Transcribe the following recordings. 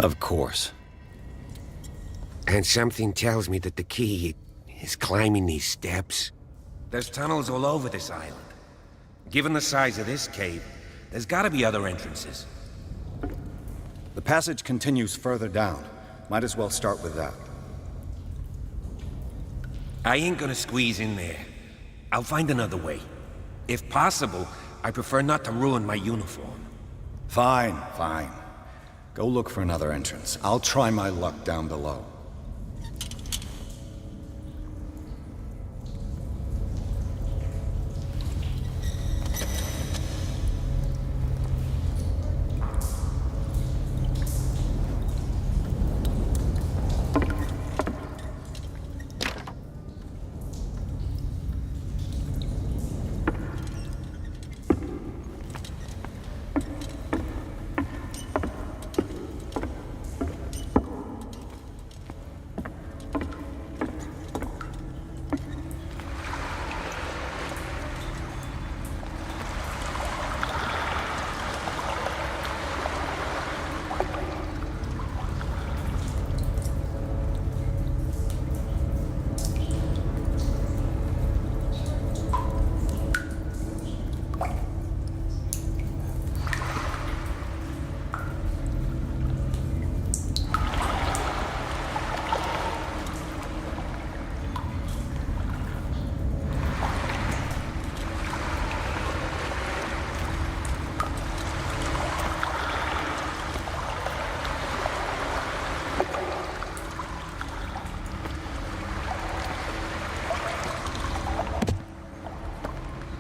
Of course. And something tells me that the key is climbing these steps. There's tunnels all over this island. Given the size of this cave, there's gotta be other entrances. The passage continues further down. Might as well start with that. I ain't gonna squeeze in there. I'll find another way. If possible, I prefer not to ruin my uniform. Fine, fine. Go look for another entrance. I'll try my luck down below.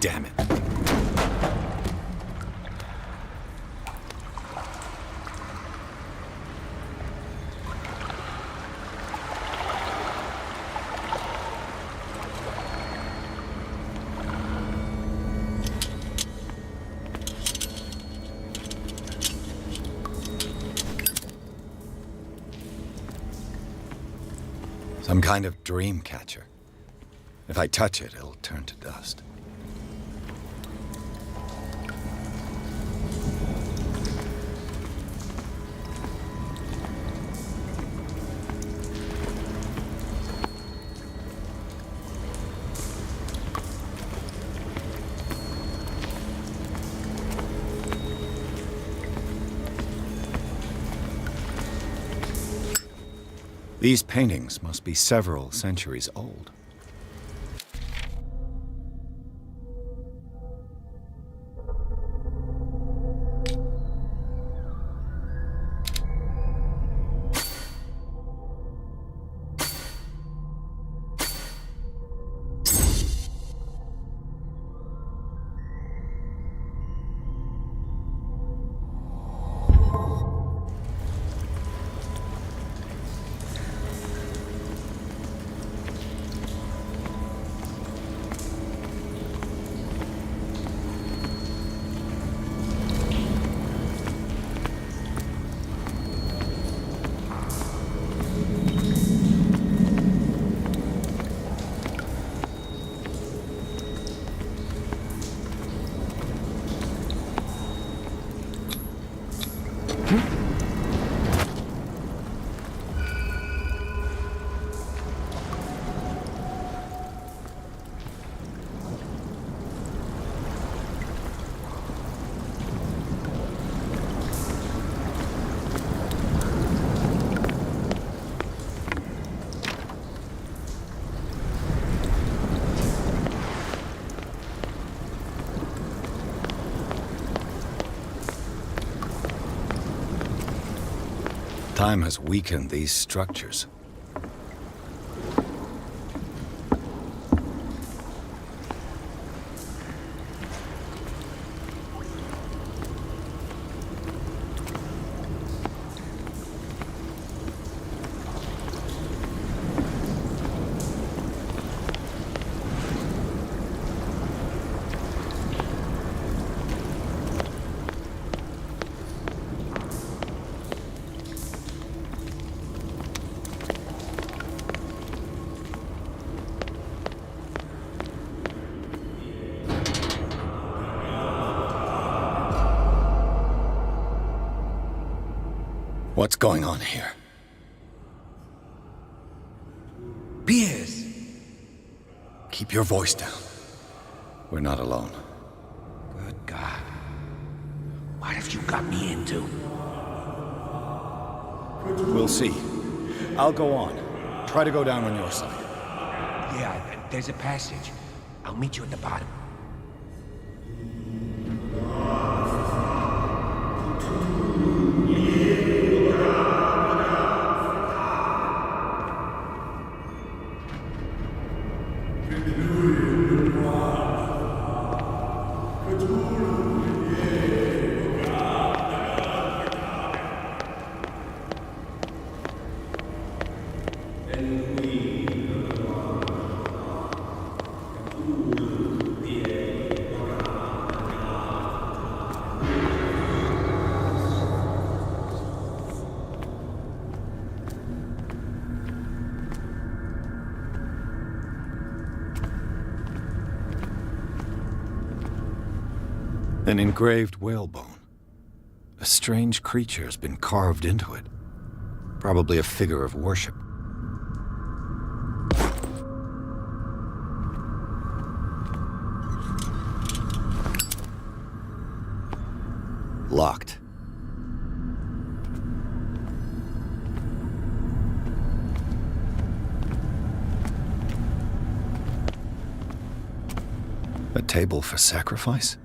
Damn it. Some kind of dream catcher. If I touch it, it'll turn to dust. These paintings must be several centuries old. Time has weakened these structures. What's going on here? Piers! Keep your voice down. We're not alone. Good God. What have you got me into? We'll see. I'll go on. Try to go down on your side. Yeah, there's a passage. I'll meet you at the bottom. An engraved whalebone. A strange creature has been carved into it. Probably a figure of worship. Locked. A table for sacrifice?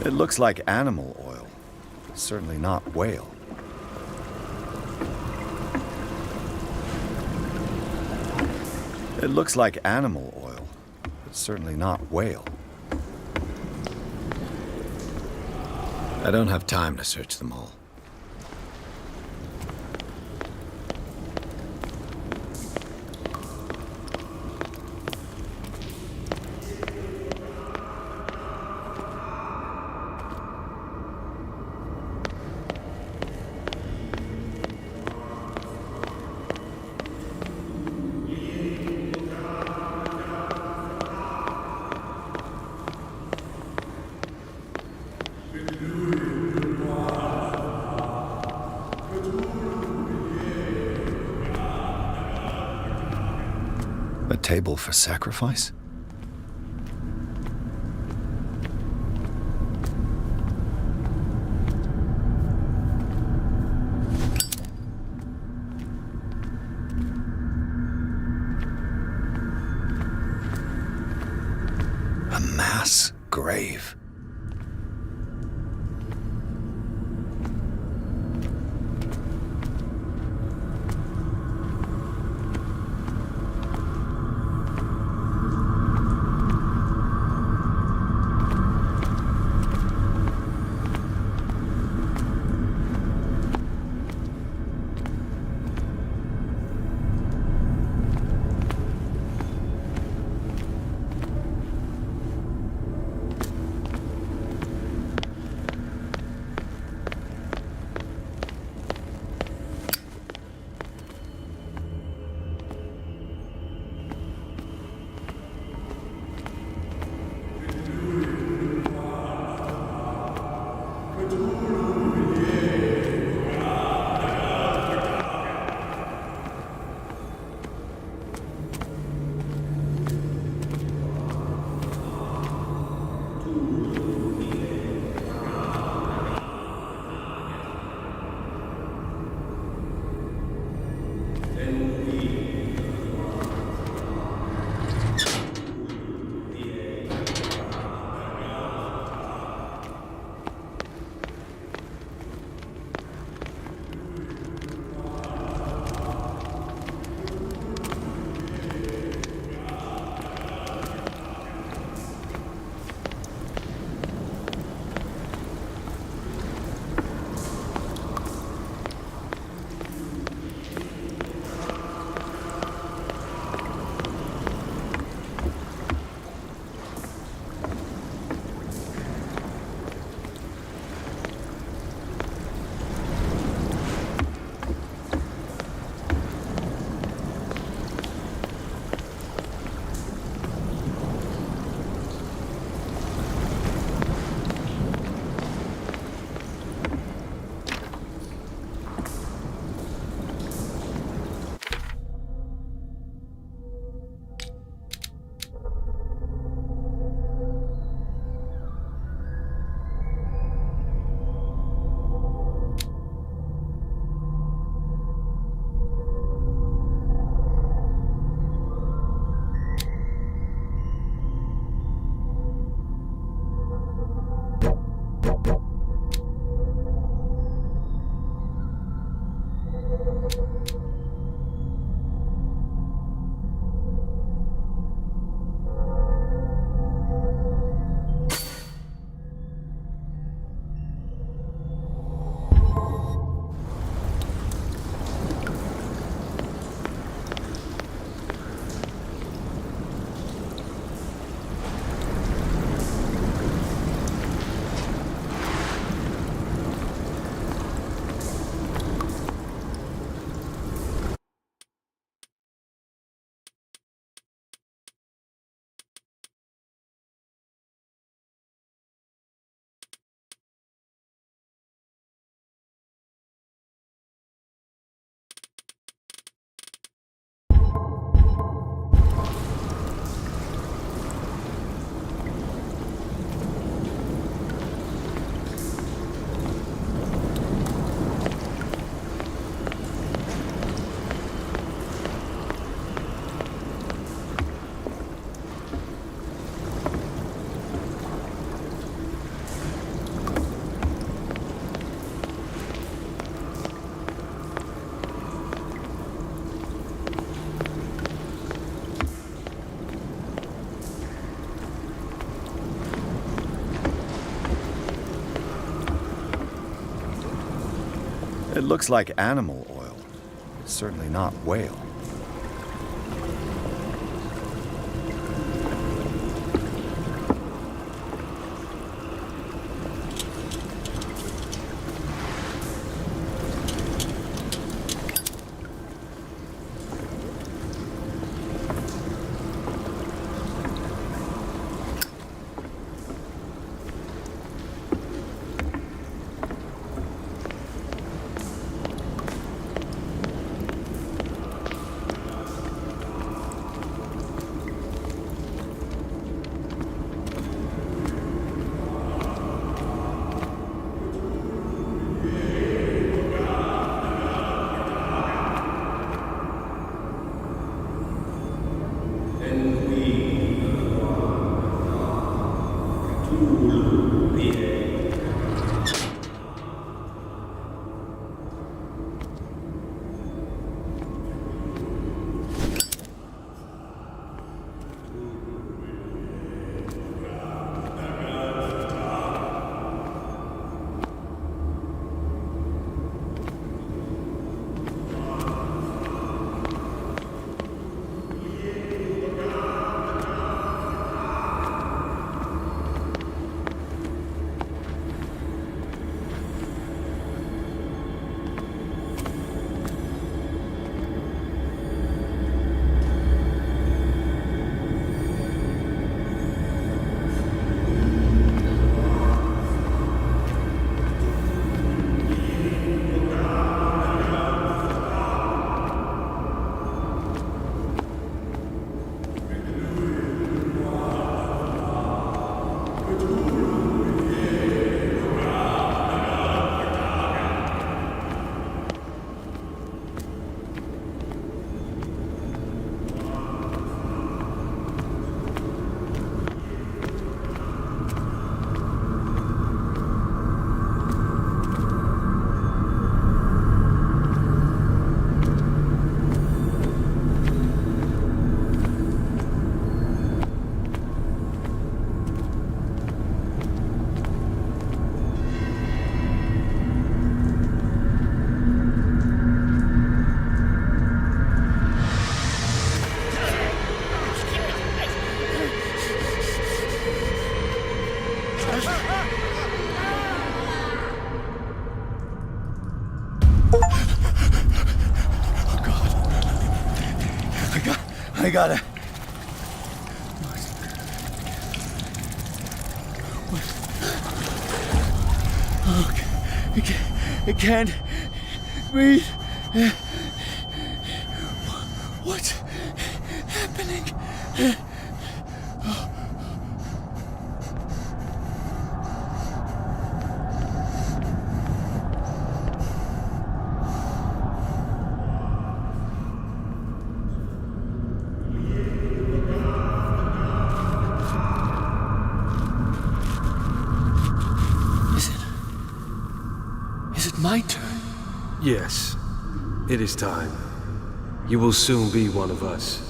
It looks like animal oil, but certainly not whale. It looks like animal oil, but certainly not whale. I don't have time to search them all. A table for sacrifice? A mass grave. It looks like animal oil. It's certainly not whale. I gotta... Oh, I can't breathe. What's happening? My turn? Yes, it is time. You will soon be one of us,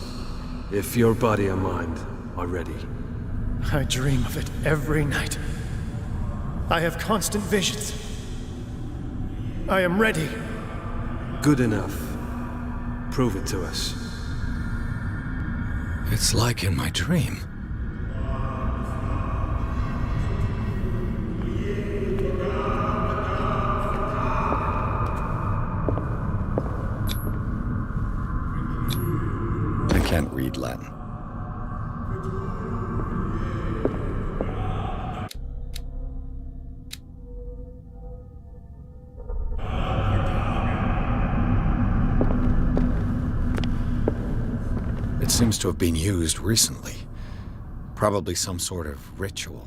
if your body and mind are ready. I dream of it every night. I have constant visions. I am ready. Good enough. Prove it to us. It's like in my dream. I can't read Latin. It seems to have been used recently. Probably some sort of ritual.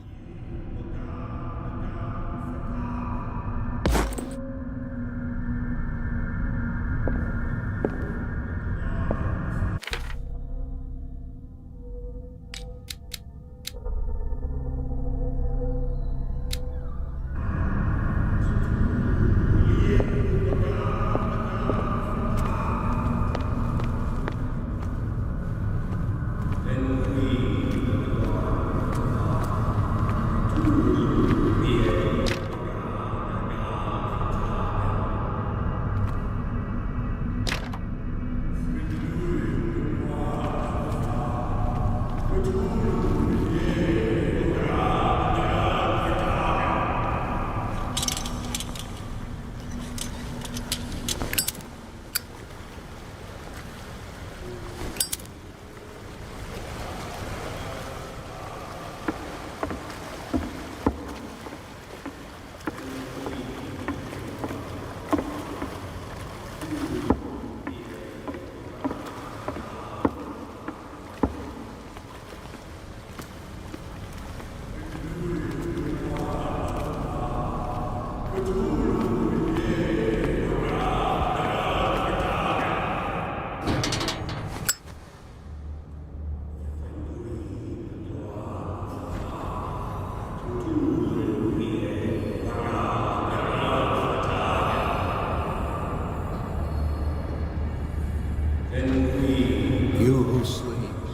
You who sleeps,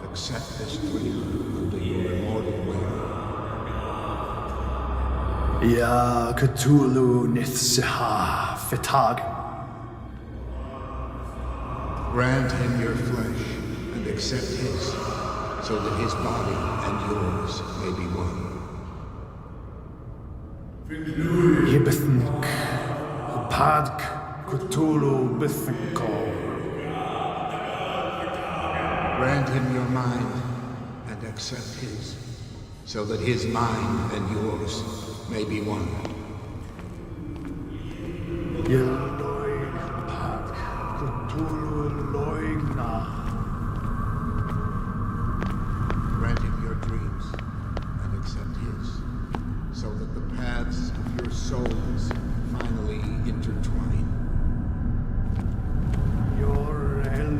accept this dream under your immortal will. Ya Cthulhu Nithsiha Fitag. Grant him your flesh and accept his, so that his body and yours may be one. Yibithnik Padk Cthulhu Bithinkor. Grant him your mind and accept his, so that his mind and yours may be one. Yelloig Padk Cthulhu Loigna. Grant him your dreams and accept his, so that the paths of your souls finally intertwine. Your El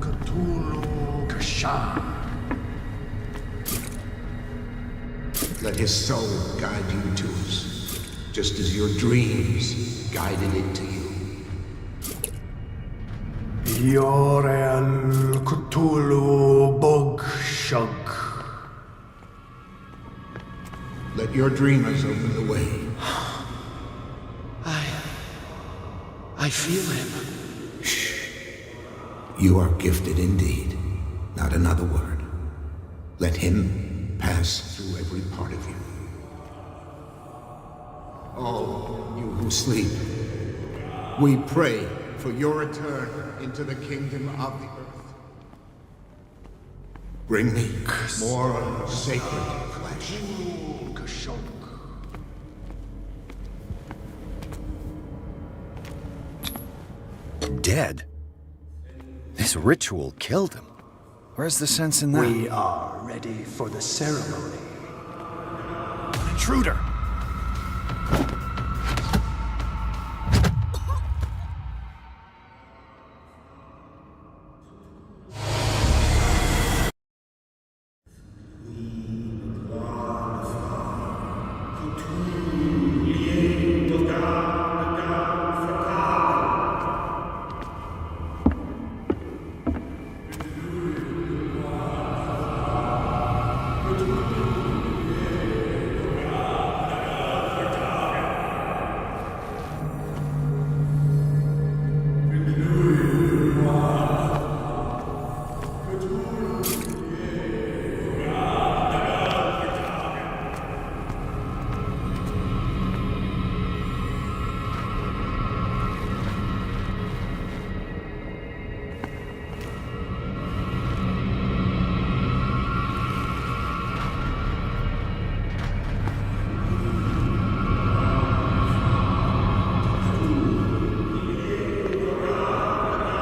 Cthulhu Kashan. Let his soul guide you to us, just as your dreams guided it to you. Your El Cthulhu Bugshug. Let your dreamers open the way. I feel him. You are gifted indeed. Not another word. Let him pass through every part of you. Oh, you who sleep, we pray for your return into the kingdom of the earth. Bring me more sacred flesh. Dead? This ritual killed him. Where's the sense in that? We are ready for the ceremony. Intruder!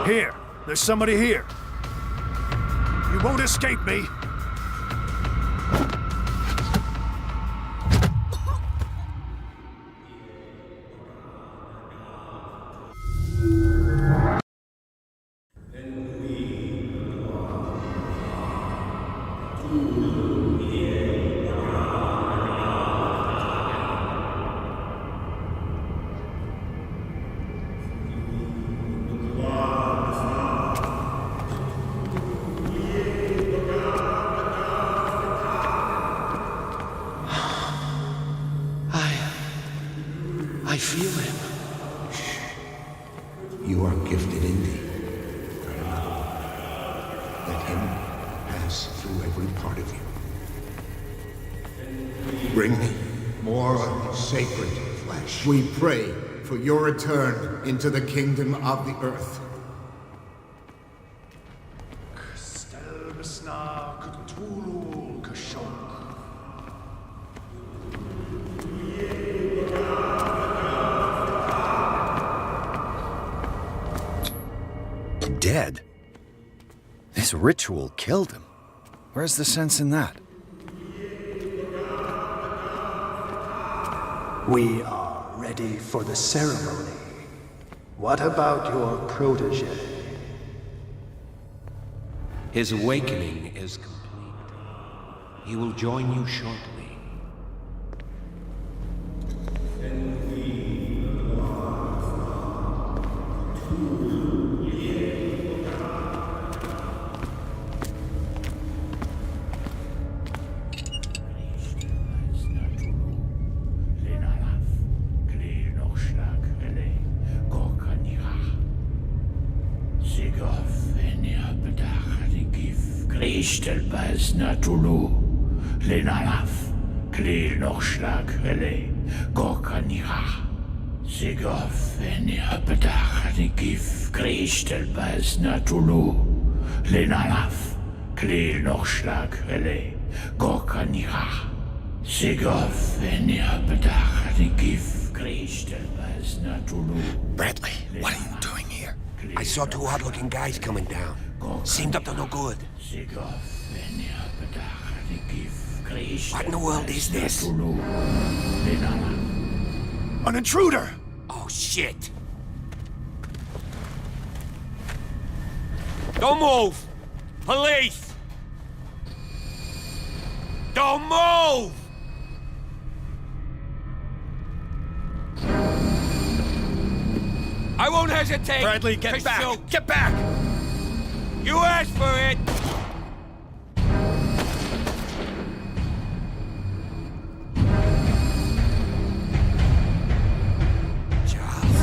Here! There's somebody here! You won't escape me! I feel him. You are gifted indeed. Let him pass through every part of you. Bring me more sacred flesh. We pray for your return into the kingdom of the earth. Dead? This ritual killed him. Where's the sense in that? We are ready for the ceremony. What about your protege? His awakening is complete. He will join you shortly. Stelbas natulu, lenalaf, klil nochschlag rele, gorkanira. Sigof enia bedach die gif, kristelbas natulu, lenalaf, klil nochschlag rele, gorkanira. Sigof enia bedach die gif, kristelbas natulu. Bradley, what are you doing here? I saw two odd-looking guys coming down. Seemed up to no good. What in the world is this? An intruder! Oh, shit! Don't move! Police! Don't move! I won't hesitate! Bradley, get back! Shoot. Get back! You asked for it! Charles,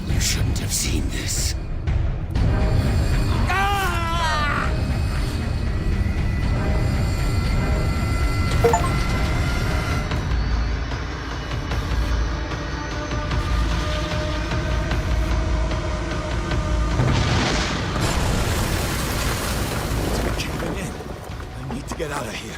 you shouldn't have seen this. Ah! Get out of here.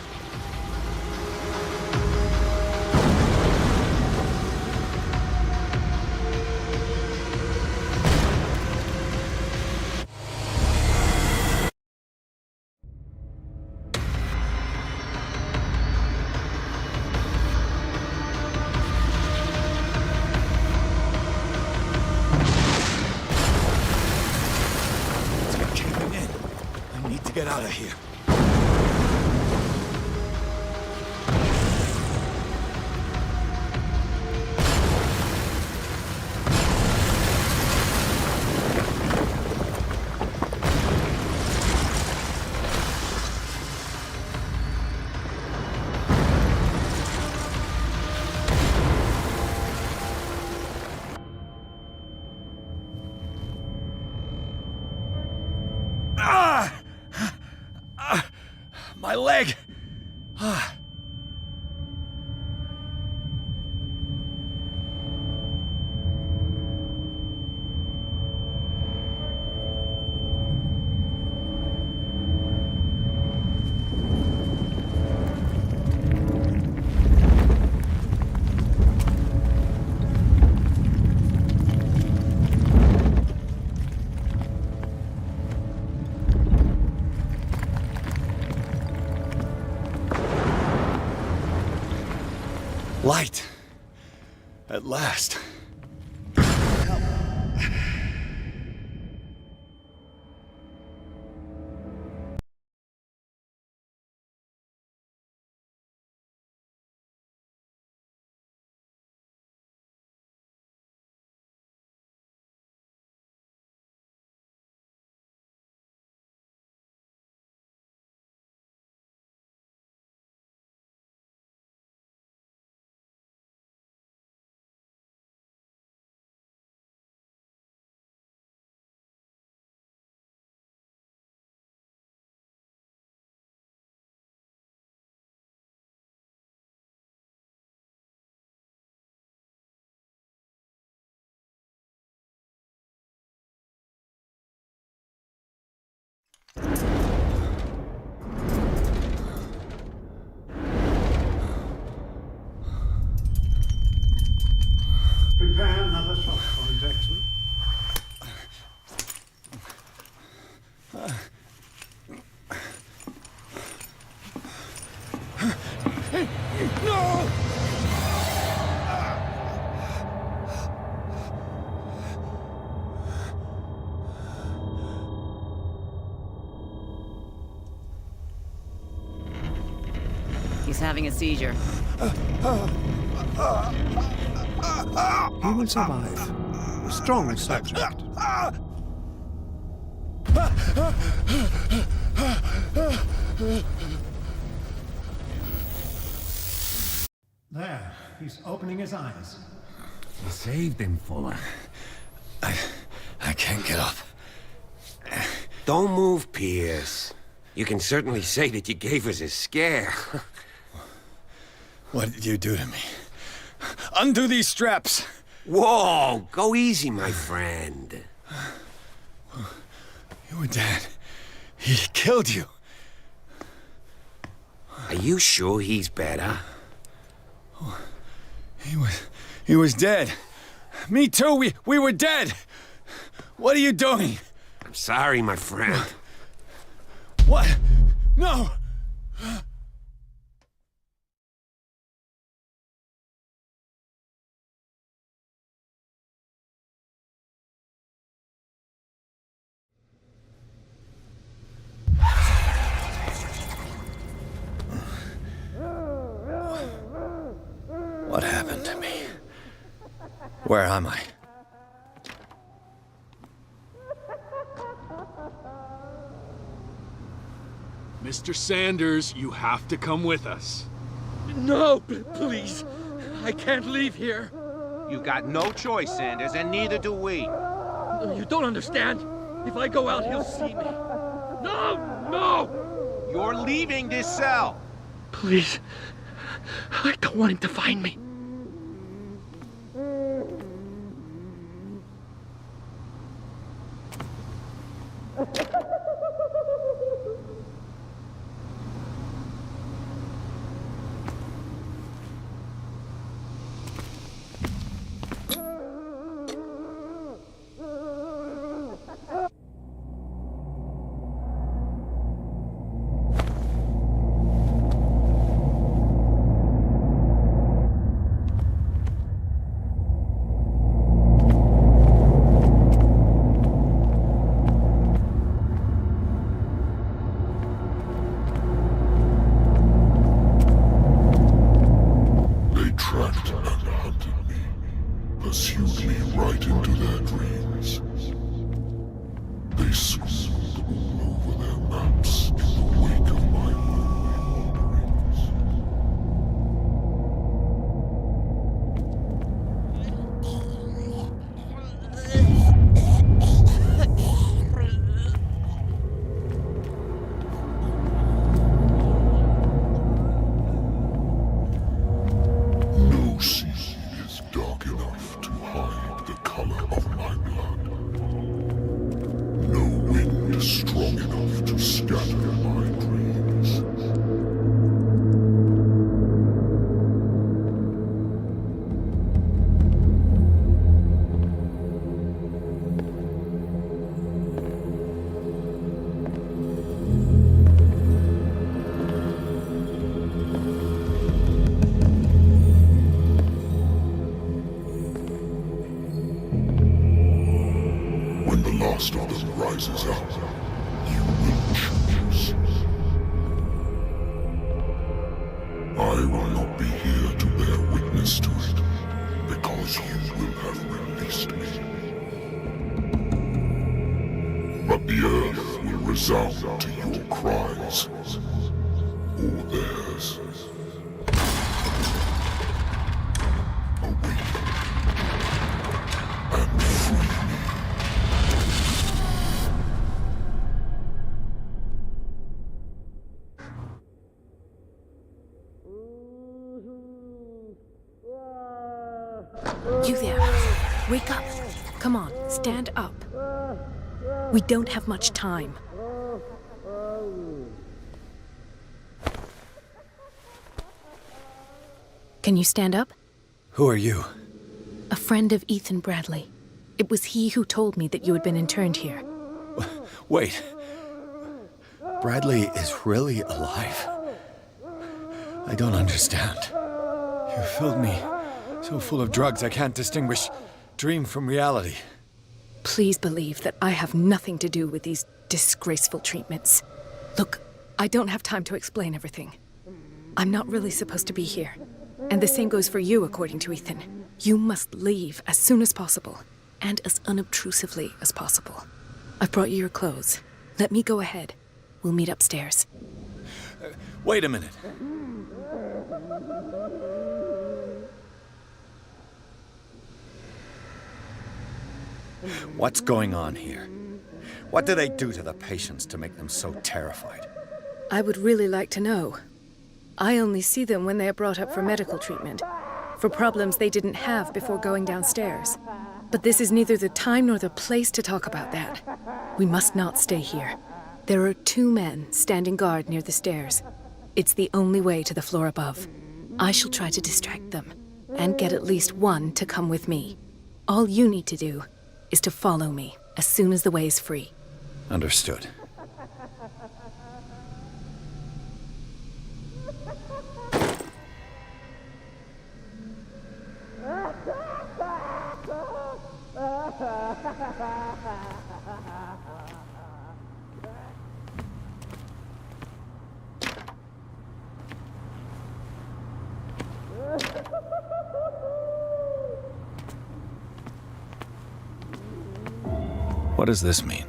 It's caving in. I need to get out of here. My leg! Light. At last. He's having a seizure. He will survive. A strong subject. There, he's opening his eyes. You saved him, Fuller. I can't get up. Don't move, Pierce. You can certainly say that you gave us a scare. What did you do to me? Undo these straps! Whoa! Go easy, my friend. You were dead. He killed you. Are you sure he's better? He was dead. Me too, we were dead. What are you doing? I'm sorry, my friend. What? No! What happened to me? Where am I? Mr. Sanders, you have to come with us. No, please. I can't leave here. You got no choice, Sanders, and neither do we. You don't understand. If I go out, he'll see me. No! No! You're leaving this cell. Please. I don't want him to find me. You there. Wake up. Come on, stand up. We don't have much time. Can you stand up? Who are you? A friend of Ethan Bradley. It was he who told me that you had been interned here. Wait. Bradley is really alive? I don't understand. You filled me so full of drugs I can't distinguish dream from reality. Please believe that I have nothing to do with these disgraceful treatments. Look, I don't have time to explain everything. I'm not really supposed to be here. And the same goes for you, according to Ethan. You must leave as soon as possible, and as unobtrusively as possible. I've brought you your clothes. Let me go ahead. We'll meet upstairs. Wait a minute. What's going on here? What do they do to the patients to make them so terrified? I would really like to know. I only see them when they are brought up for medical treatment, for problems they didn't have before going downstairs. But this is neither the time nor the place to talk about that. We must not stay here. There are 2 men standing guard near the stairs. It's the only way to the floor above. I shall try to distract them, and get at least one to come with me. All you need to do is to follow me as soon as the way is free. Understood. What does this mean?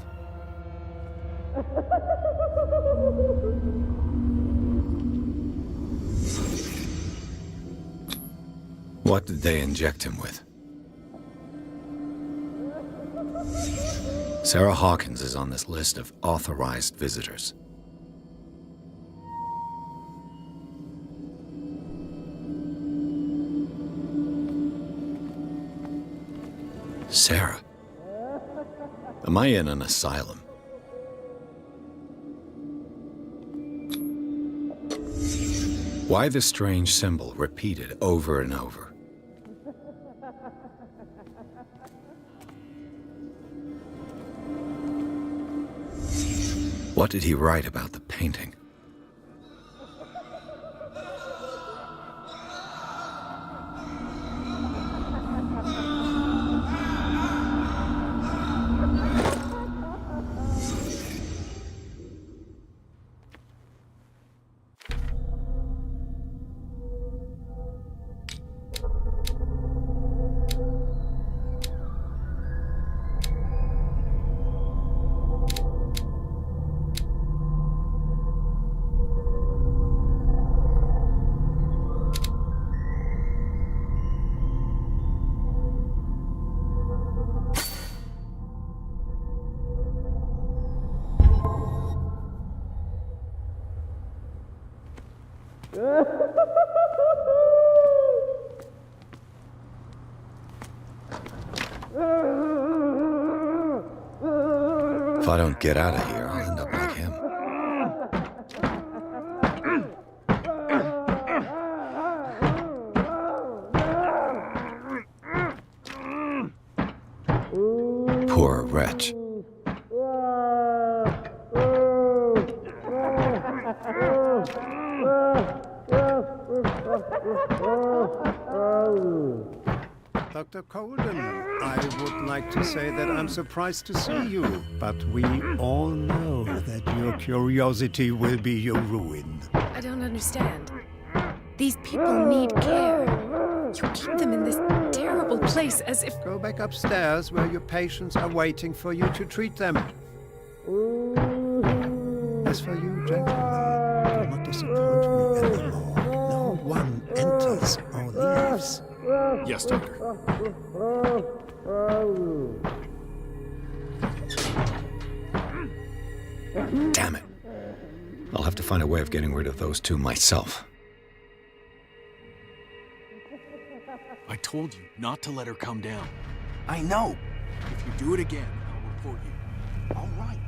What did they inject him with? Sarah Hawkins is on this list of authorized visitors. Sarah? Am I in an asylum? Why the strange symbol repeated over and over? What did he write about the painting? If I don't get out of here, I'll end up like him. Poor wretch. Dr. Colden, I would like to say that I'm surprised to see you, but we all know that your curiosity will be your ruin. I don't understand. These people need care. You keep them in this terrible place as if... Go back upstairs where your patients are waiting for you to treat them. As for you, gentlemen, do not disappoint me anymore. No one enters or leaves. Yes, Doctor. Damn it. I'll have to find a way of getting rid of those 2 myself. I told you not to let her come down. I know. If you do it again, I'll report you. All right.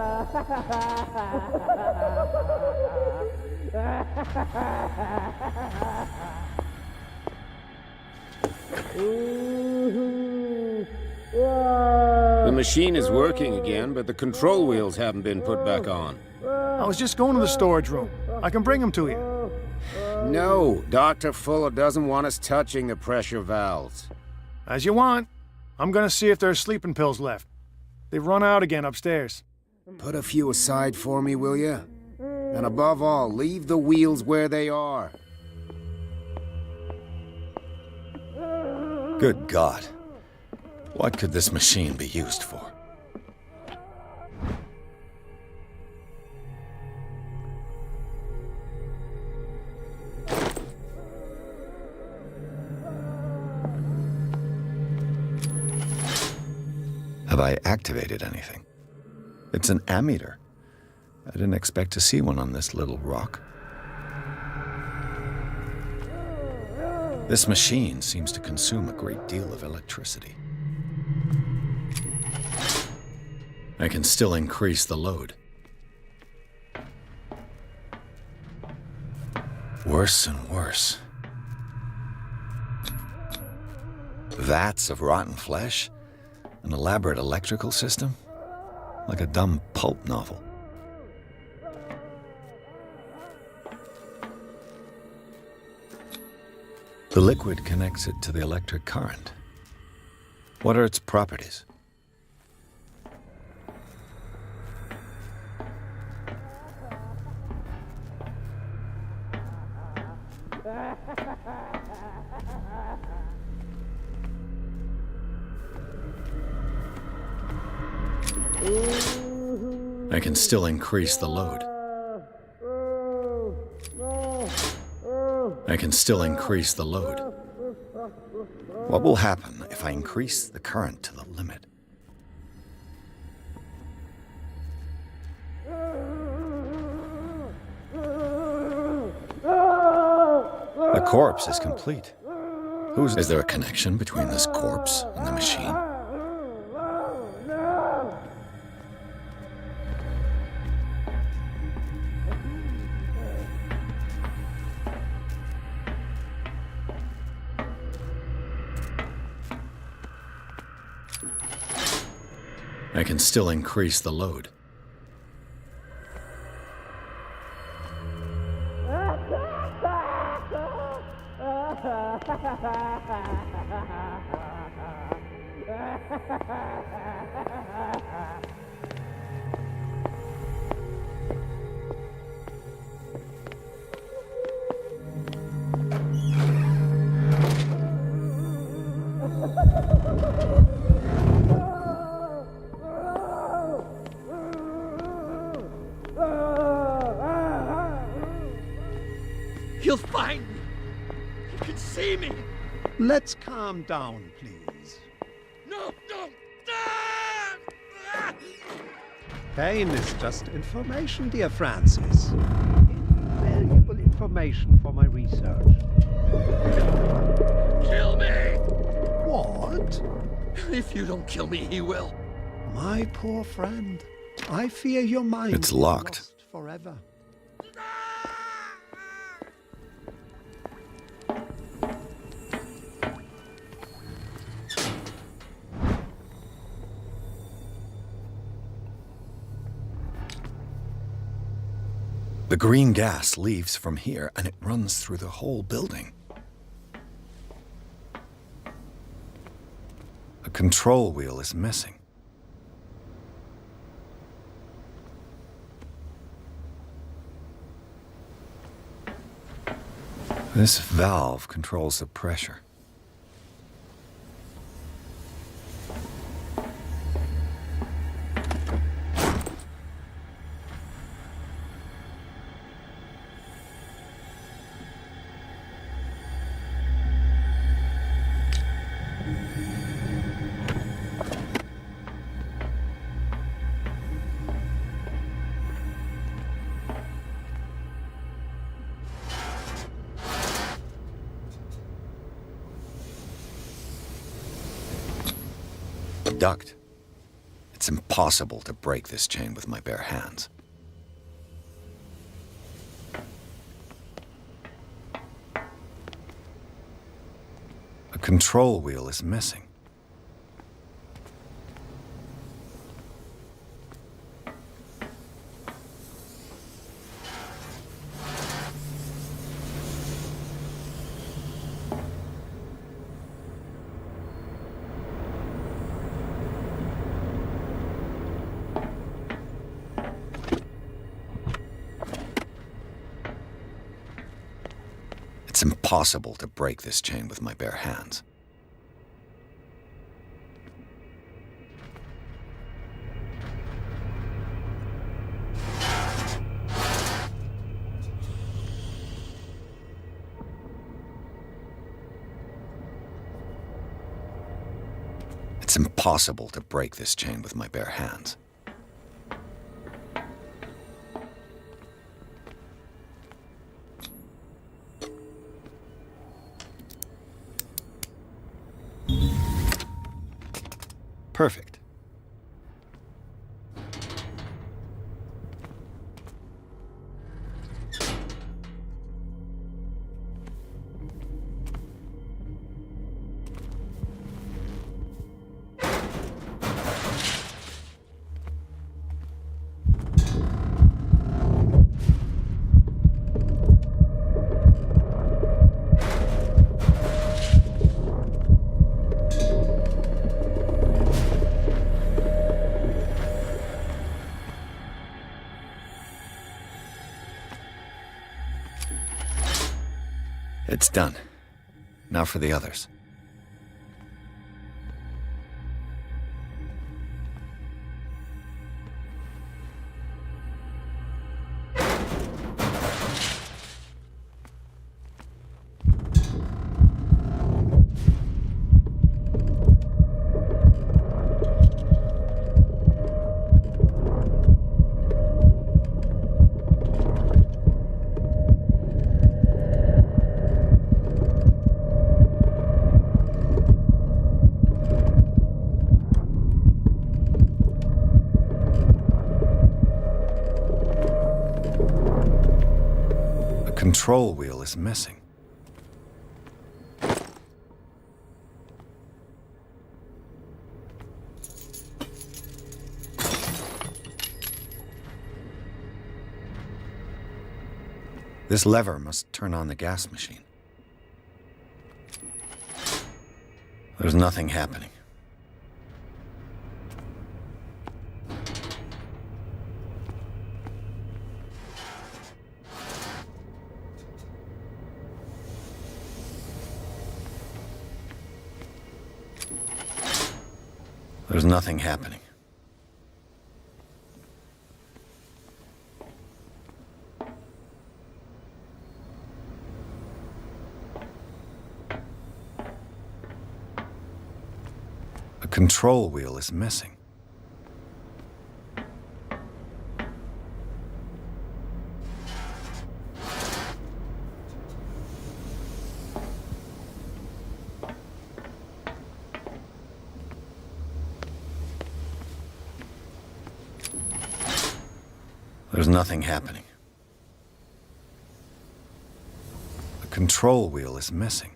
The machine is working again, but the control wheels haven't been put back on. I was just going to the storage room. I can bring them to you. No, Dr. Fuller doesn't want us touching the pressure valves. As you want. I'm gonna see if there's sleeping pills left. They've run out again upstairs. Put a few aside for me, will you? And above all, leave the wheels where they are. Good God. What could this machine be used for? Have I activated anything? It's an ammeter. I didn't expect to see one on this little rock. This machine seems to consume a great deal of electricity. I can still increase the load. Worse and worse. Vats of rotten flesh? An elaborate electrical system? Like a dumb pulp novel. The liquid connects it to the electric current. What are its properties? I can still increase the load. I can still increase the load. What will happen if I increase the current to the limit? The corpse is complete. Is there a connection between this corpse and the machine? I can still increase the load. He'll find me. He can see me. Let's calm down, please. No, no. Pain is just information, dear Francis. Invaluable information for my research. Kill me! What? If you don't kill me, he will. My poor friend, I fear your mind It's locked. is lost forever. The green gas leaves from here and it runs through the whole building. A control wheel is missing. This valve controls the pressure. Duct. It's impossible to break this chain with my bare hands. A control wheel is missing. It's impossible to break this chain with my bare hands. It's impossible to break this chain with my bare hands. Perfect. It's done. Now for the others. Control wheel is missing. This lever must turn on the gas machine. There's nothing happening. There's nothing happening. A control wheel is missing. There's nothing happening. The control wheel is missing.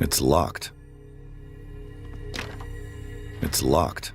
It's locked. It's locked.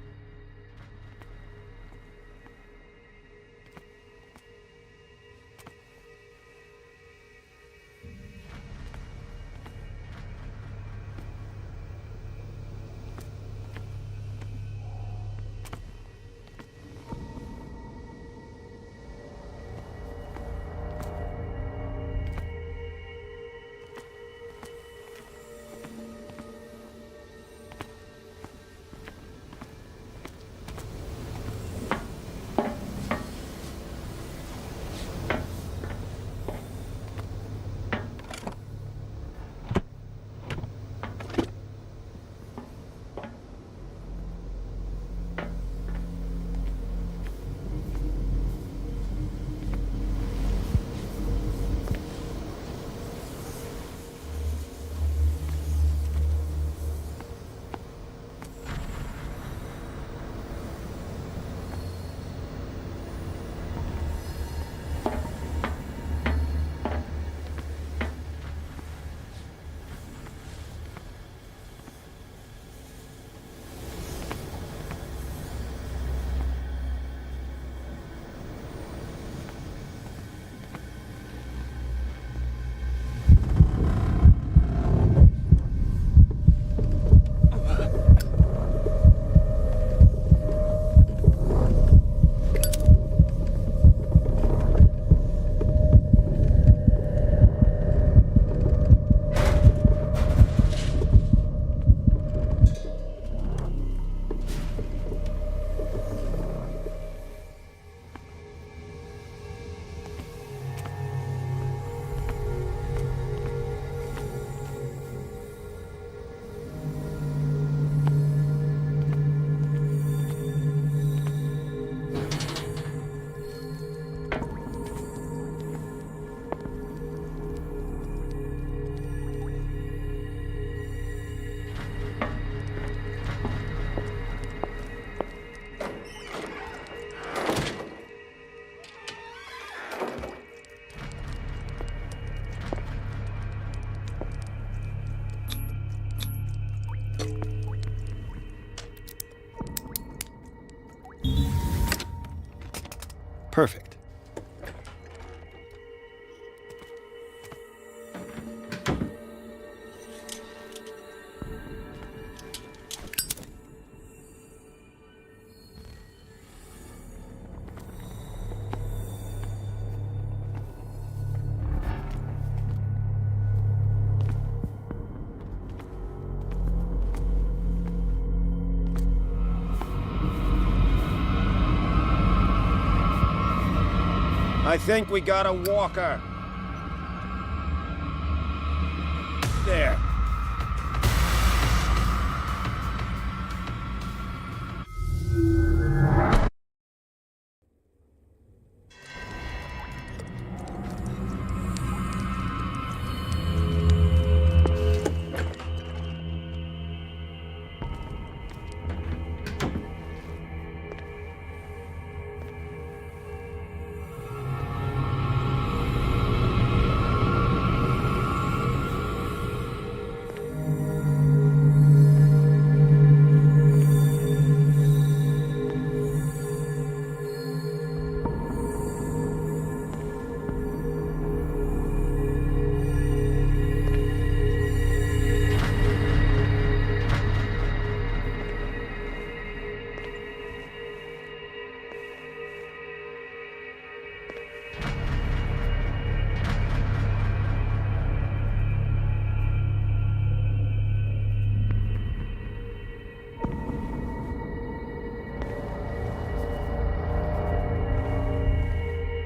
Perfect. I think we got a walker. There.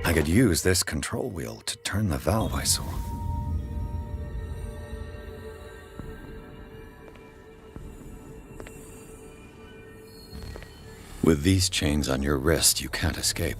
I could use this control wheel to turn the valve I saw. With these chains on your wrist, you can't escape.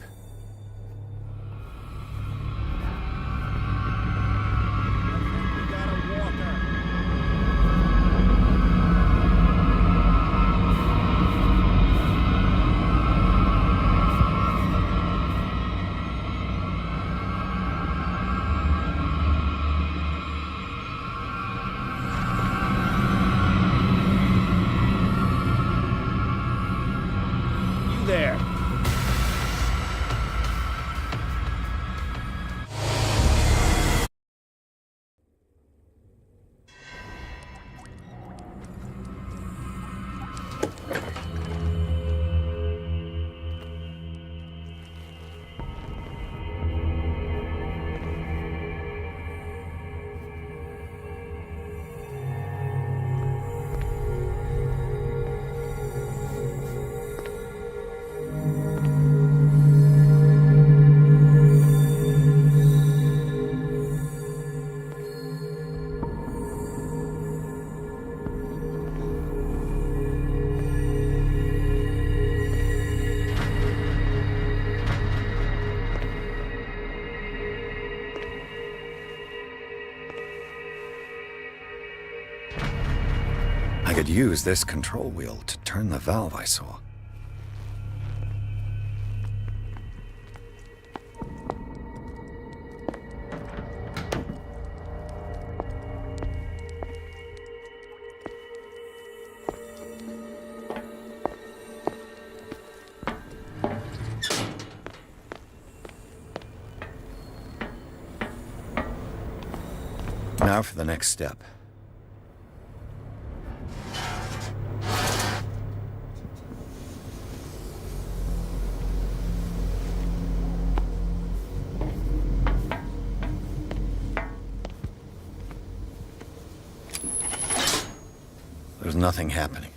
could use this control wheel to turn the valve I saw. Now for the next step. There's nothing happening.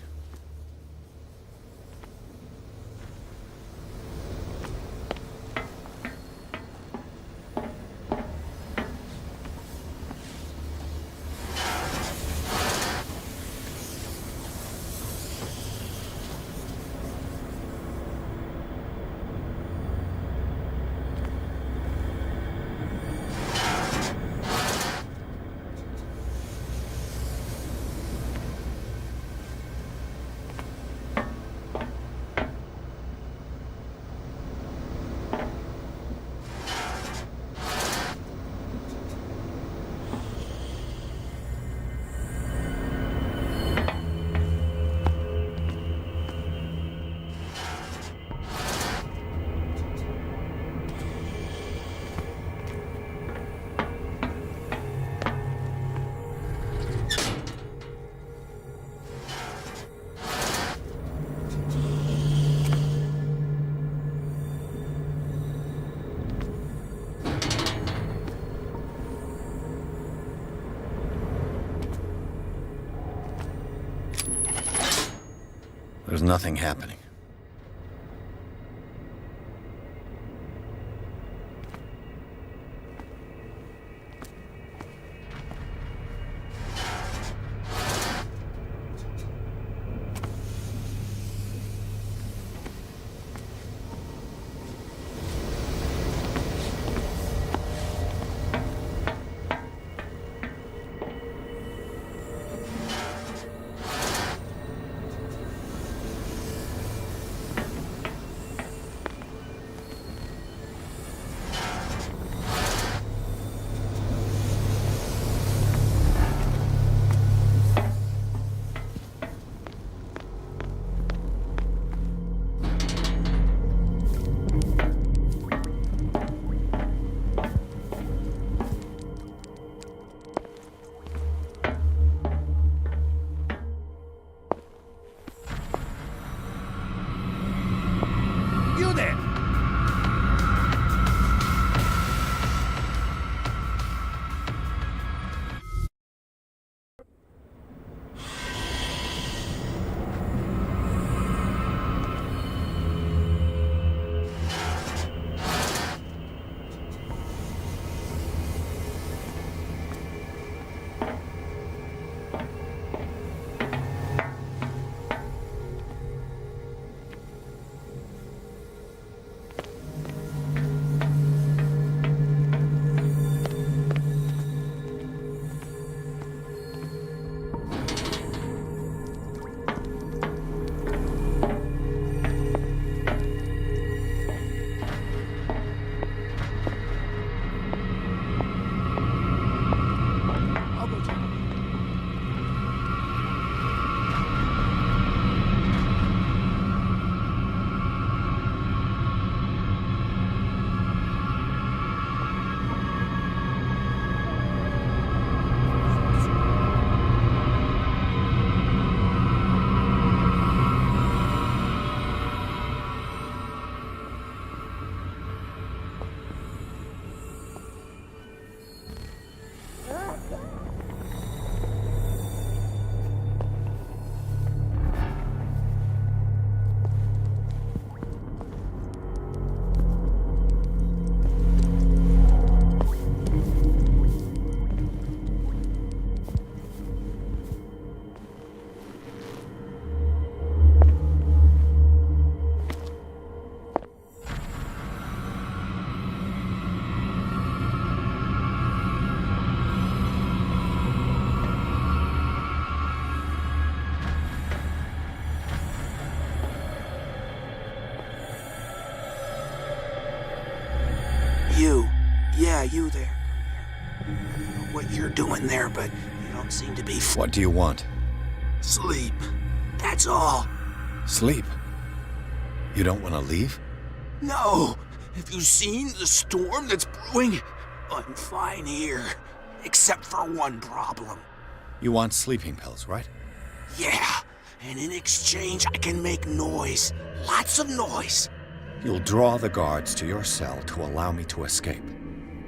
There's nothing happening. You. Yeah, you there. I don't know what you're doing there, but you don't seem to be... What do you want? Sleep. That's all. Sleep? You don't want to leave? No! Have you seen the storm that's brewing? I'm fine here. Except for one problem. You want sleeping pills, right? Yeah, and in exchange I can make noise. Lots of noise. You'll draw the guards to your cell to allow me to escape.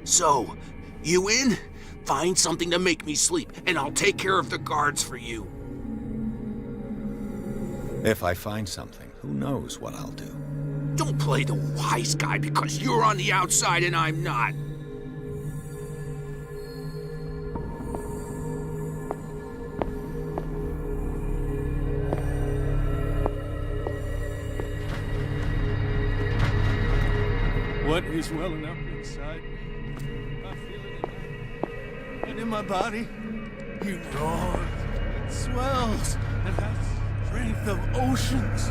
So, you in? Find something to make me sleep, and I'll take care of the guards for you. If I find something, who knows what I'll do. Don't play the wise guy because you're on the outside and I'm not. What is welling up inside me? I feel it and in my body. It roars, it swells, it has strength of oceans.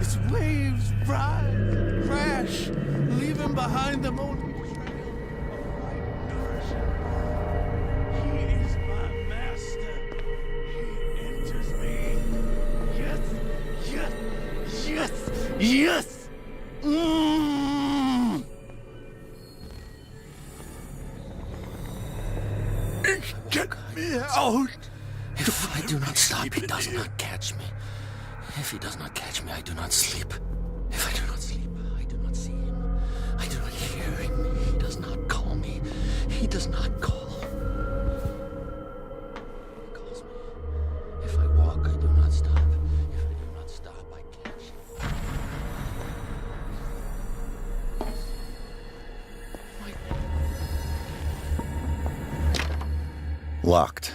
Its waves rise, crash, leaving behind them only trail of white nourishing. He is my master. He enters me. Yes, yes, yes, yes! Get me out! If I do not stop, he does not catch me. If he does not catch me, I do not sleep. If I do not sleep, I do not see him. I do not hear him. He does not call me. He does not call. He calls me. If I walk, I do not stop. If I do not stop, I catch him. Locked.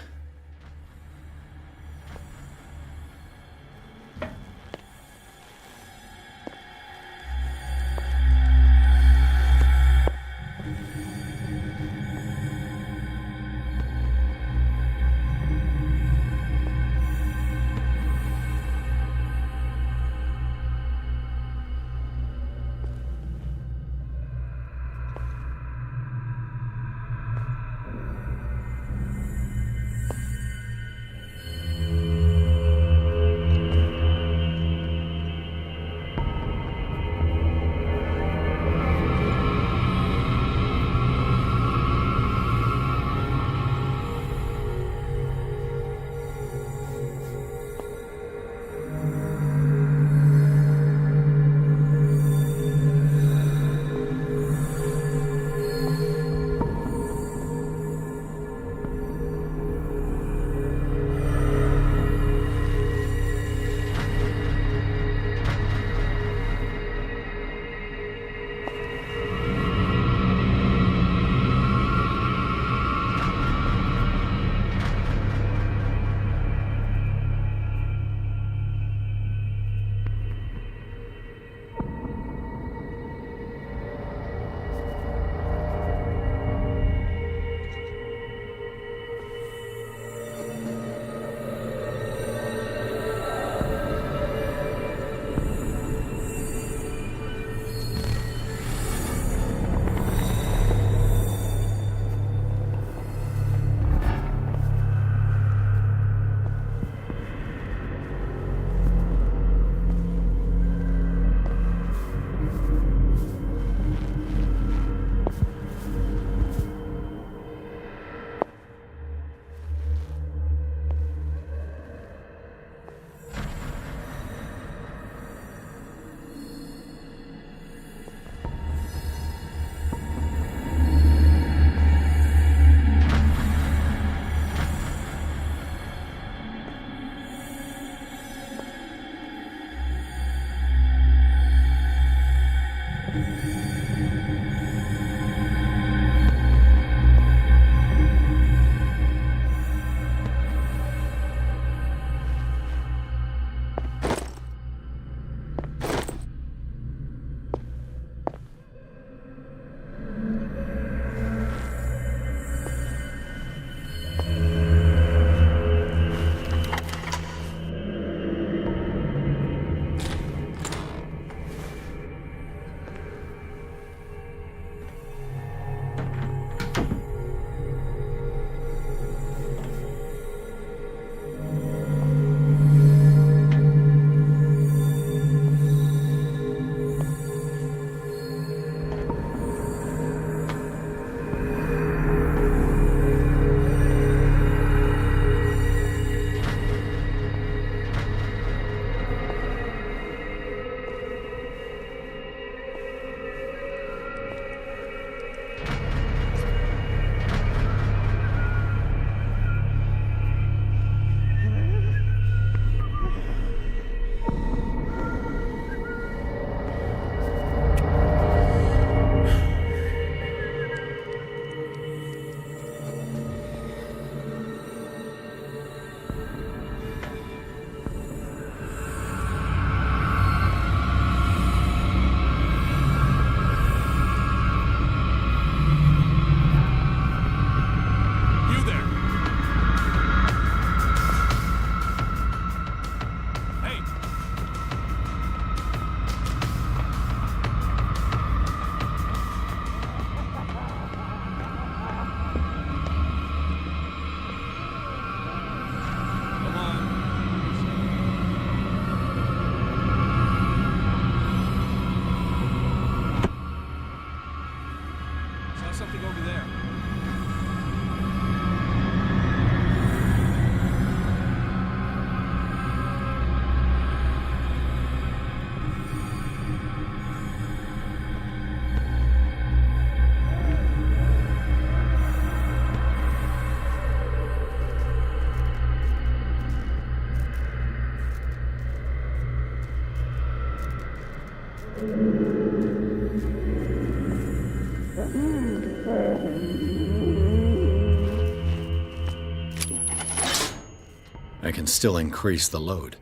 I can still increase the load.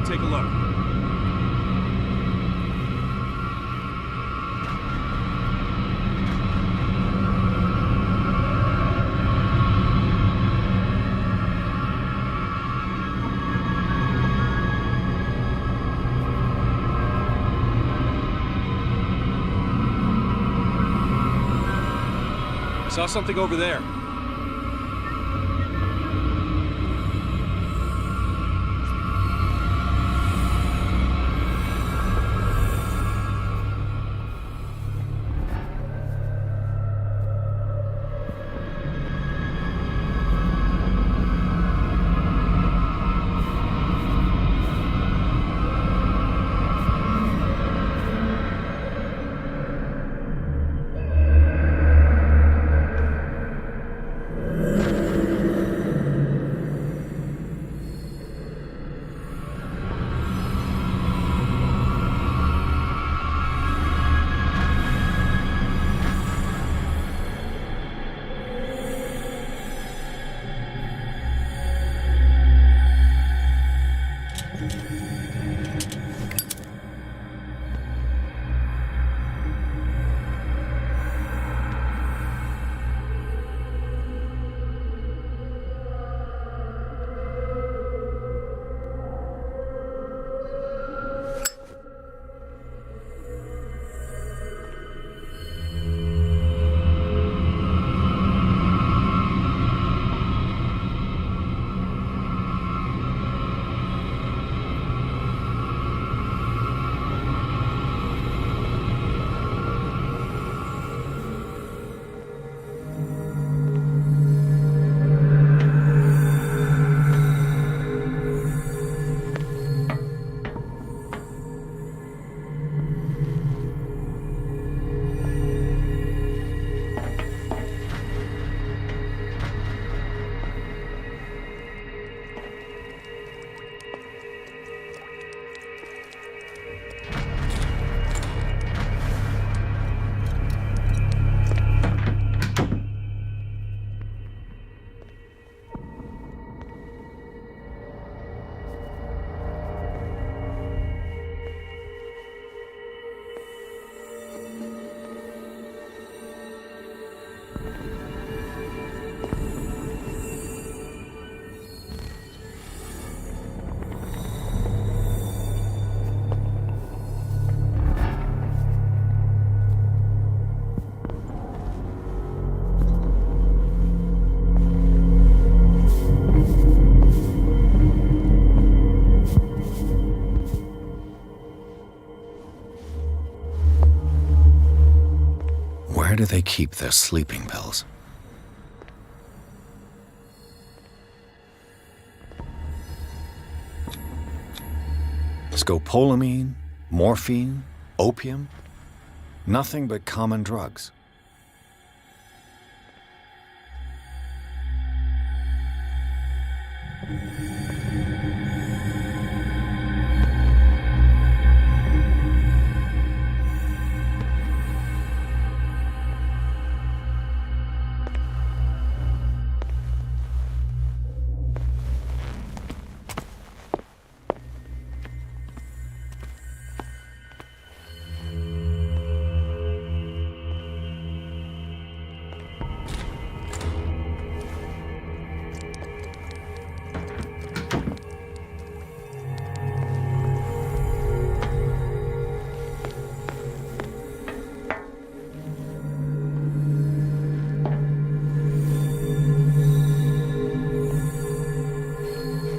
Take a look. Saw something over there. do they keep their sleeping pills? Scopolamine, morphine, opium, nothing but common drugs.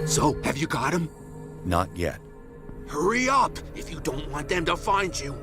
So, have you got him? Not yet. Hurry up, if you don't want them to find you.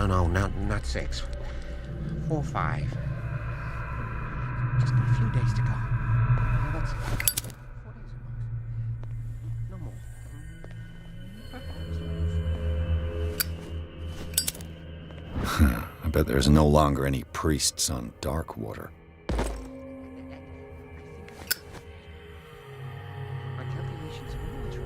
No, not 6. 4, 5. Just a few days to go. Now that's 4 days at most. No more. I bet there's no longer any priests on Darkwater. My calculations are always right.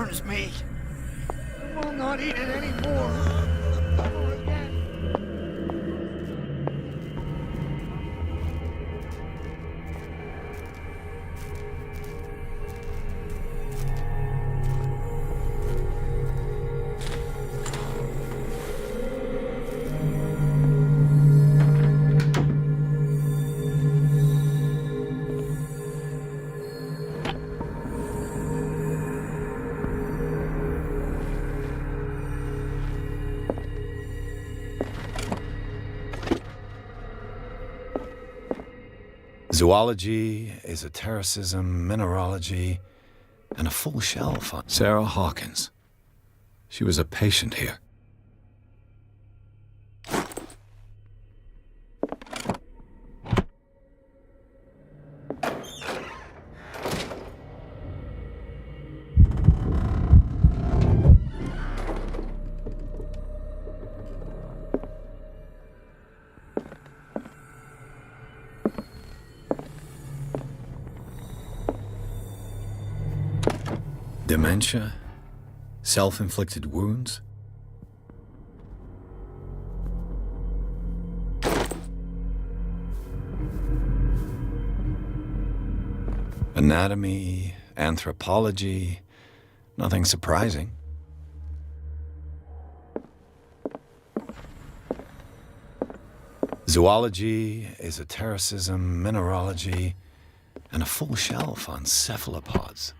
warms me. I will not eat it anymore. Never again. Zoology, esotericism, mineralogy, and a full shelf on Sarah Hawkins. She was a patient here. Dementia? Self-inflicted wounds? Anatomy, anthropology, nothing surprising. Zoology, esotericism, mineralogy, and a full shelf on cephalopods.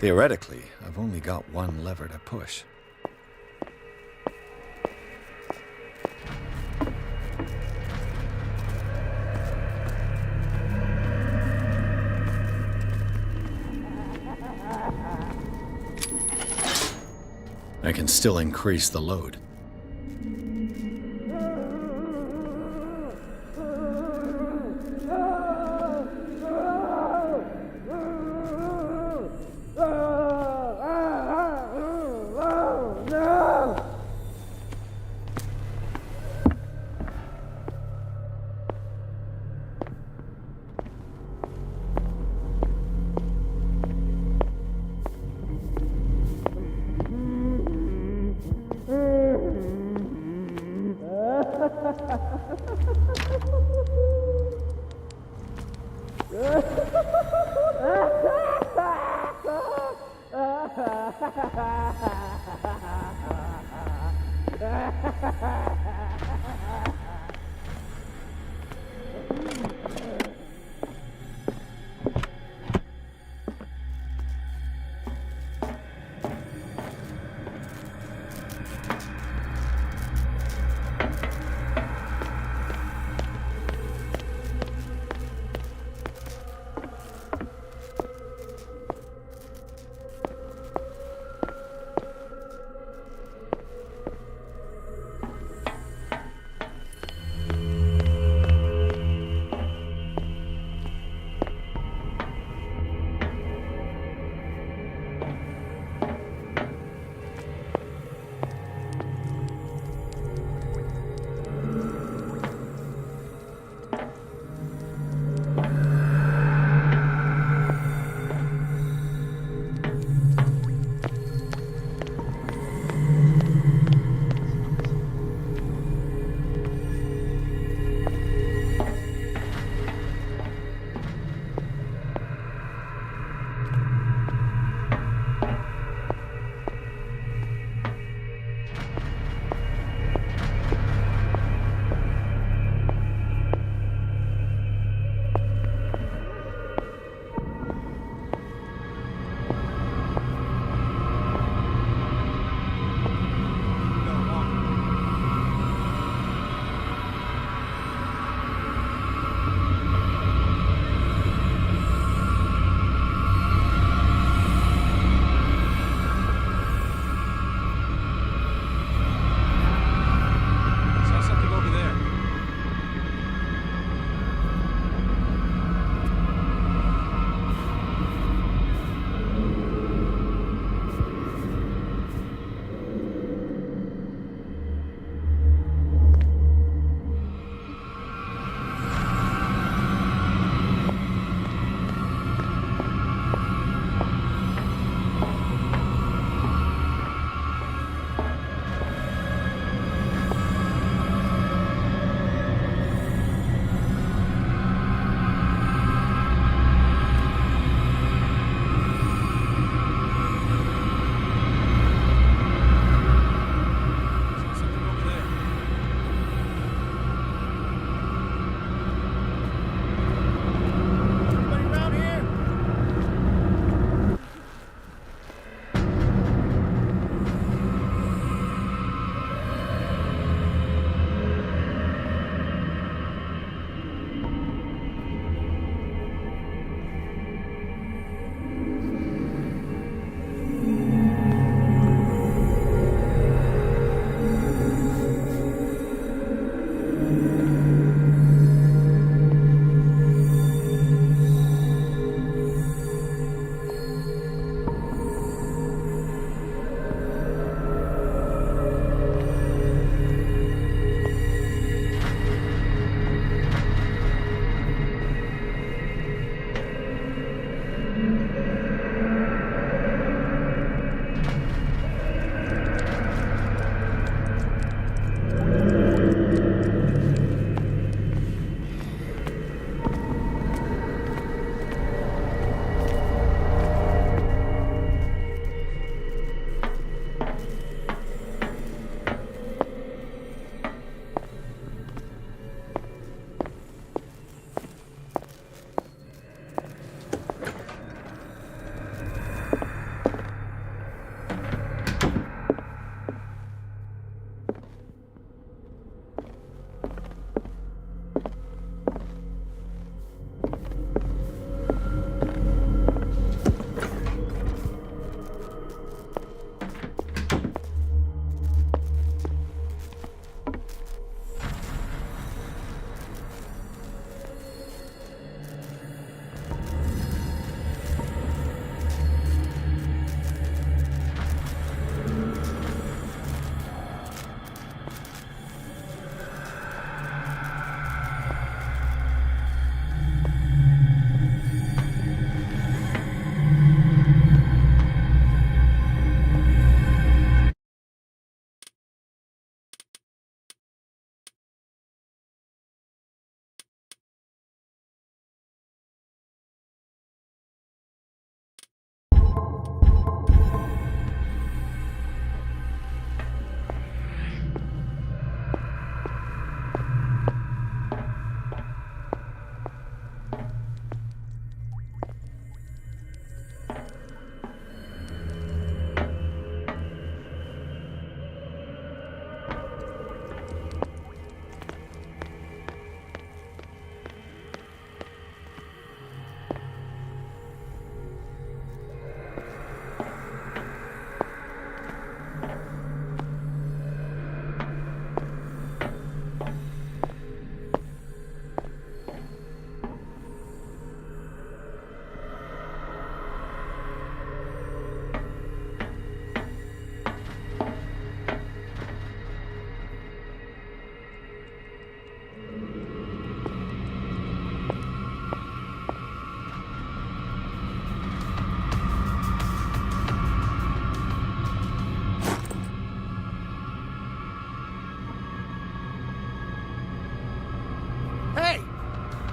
Theoretically, I've only got one lever to push. I can still increase the load.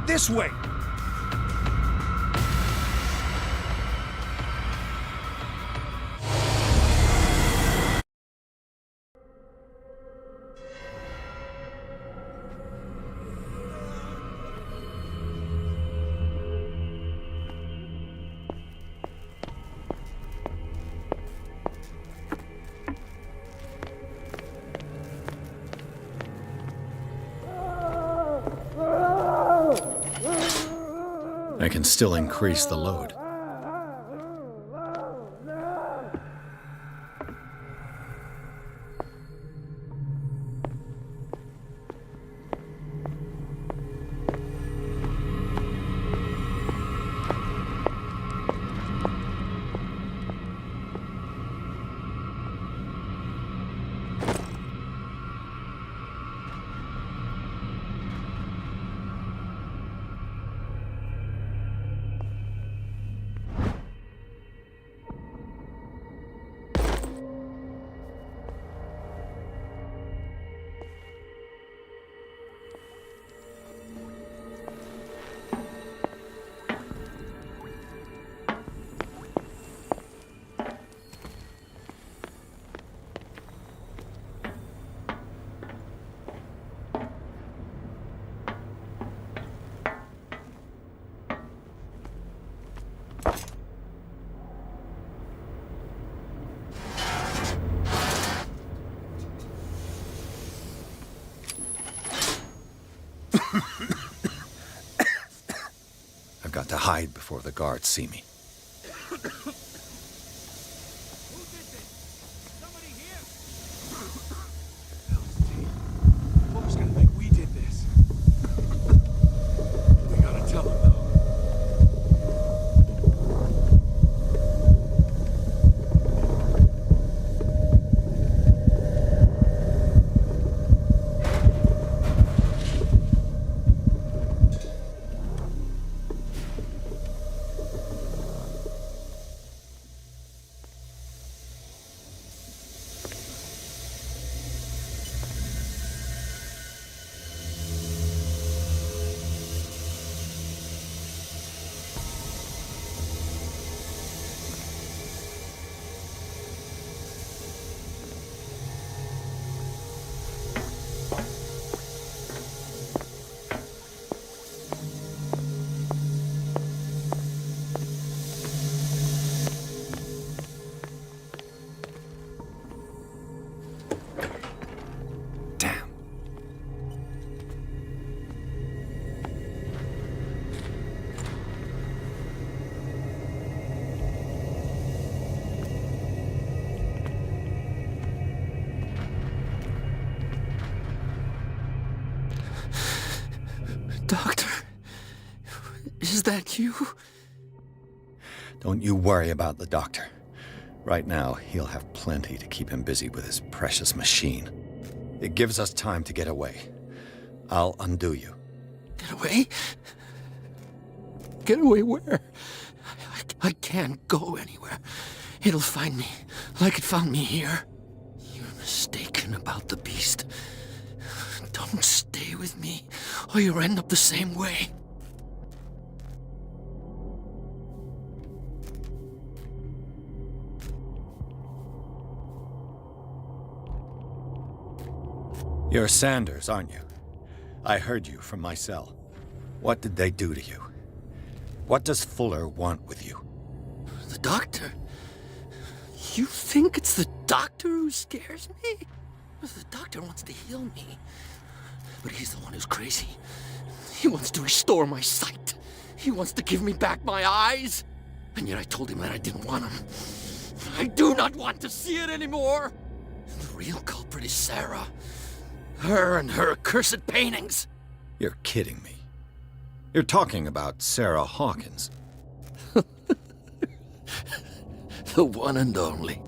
This way! I can still increase the load. I've got to hide before the guards see me. Boss gonna think we did this. We gotta tell him, though. Doctor, is that you? Don't you worry about the doctor. Right now, he'll have plenty to keep him busy with his precious machine. It gives us time to get away. I'll undo you. Get away? Get away where? I can't go anywhere. It'll find me, like it found me here. You're mistaken about the beast. Don't stay with me, or you'll end up the same way. You're Sanders, aren't you? I heard you from my cell. What did they do to you? What does Fuller want with you? The doctor? You think it's the doctor who scares me? The doctor wants to heal me. But he's the one who's crazy. He wants to restore my sight. He wants to give me back my eyes. And yet I told him that I didn't want him. I do not want to see it anymore. The real culprit is Sarah. Her and her accursed paintings. You're kidding me. You're talking about Sarah Hawkins. The one and only.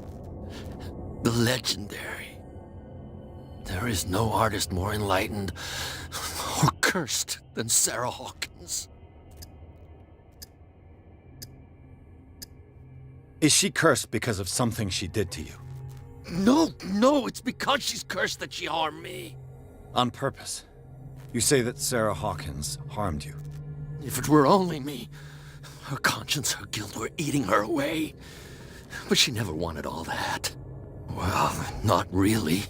The legendary. There is no artist more enlightened or cursed than Sarah Hawkins. Is she cursed because of something she did to you? No, it's because she's cursed that she harmed me. On purpose. You say that Sarah Hawkins harmed you. If it were only me, her conscience, her guilt were eating her away. But she never wanted all that. Well, not really.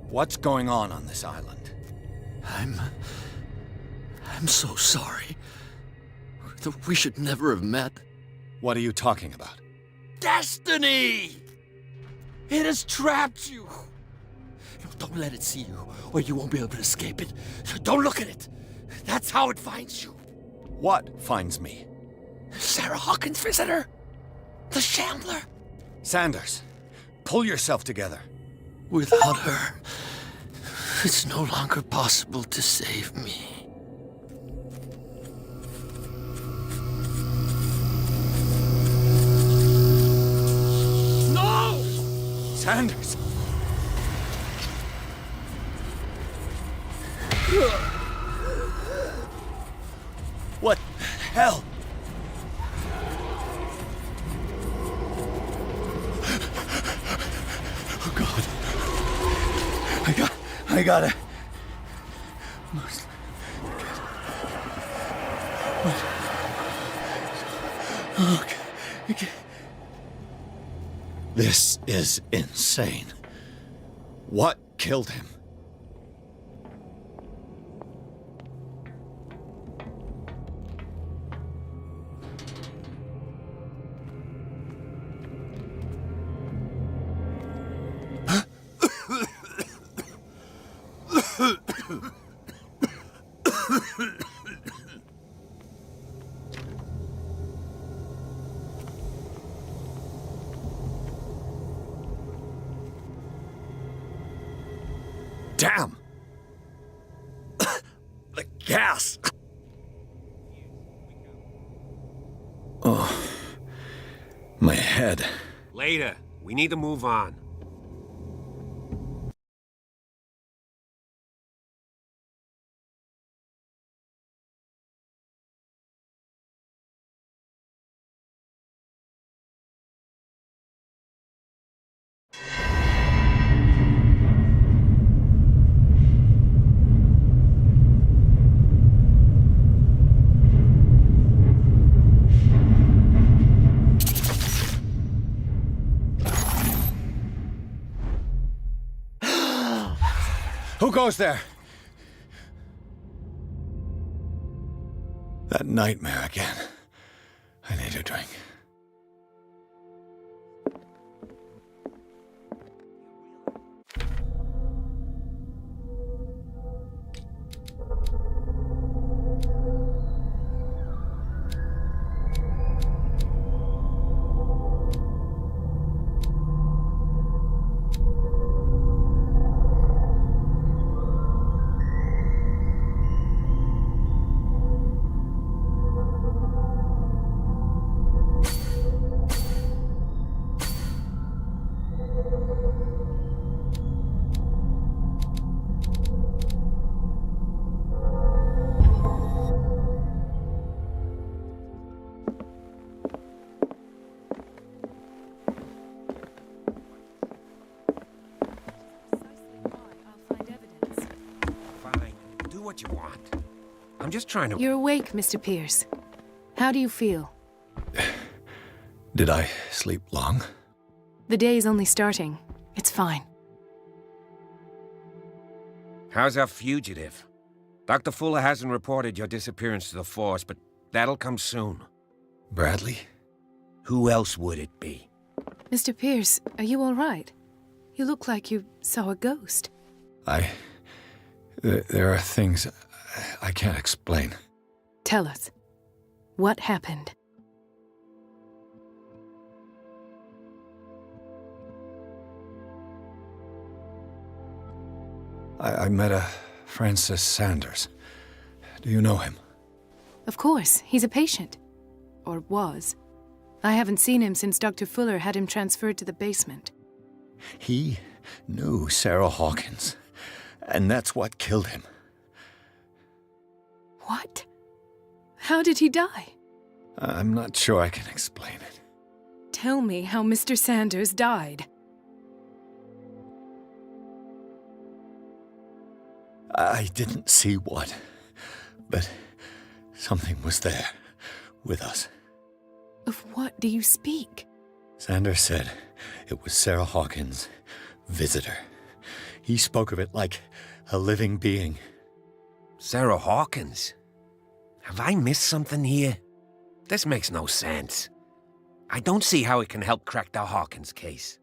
What's going on this island? I'm so sorry. We should never have met. What are you talking about? Destiny! It has trapped you. No, don't let it see you, or you won't be able to escape it. Don't look at it. That's how it finds you. What finds me? Sarah Hawkins' visitor. The Shambler. Sanders, pull yourself together. Without her, it's no longer possible to save me. No! Sanders! What the hell? Oh God. I gotta. Okay. This is insane. What killed him? Damn! The gas! Oh, my head. Later. We need to move on. Who goes there? That nightmare again. I need a drink. What you want. I'm just trying to... You're awake, Mr. Pирс. How do you feel? Did I sleep long? The day is only starting. It's fine. How's our fugitive? Dr. Fuller hasn't reported your disappearance to the force, but that'll come soon. Bradley? Who else would it be? Mr. Pирс, are you all right? You look like you saw a ghost. There are things I can't explain. Tell us. What happened? I met a Francis Sanders. Do you know him? Of course. He's a patient. Or was. I haven't seen him since Dr. Fuller had him transferred to the basement. He knew Sarah Hawkins. And that's what killed him. What? How did he die? I'm not sure I can explain it. Tell me how Mr. Sanders died. I didn't see what, but Something was there, with us. Of what do you speak? Sanders said it was Sarah Hawkins' visitor. He spoke of it like a living being. Sarah Hawkins? Have I missed something here? This makes no sense. I don't see how it can help crack the Hawkins case.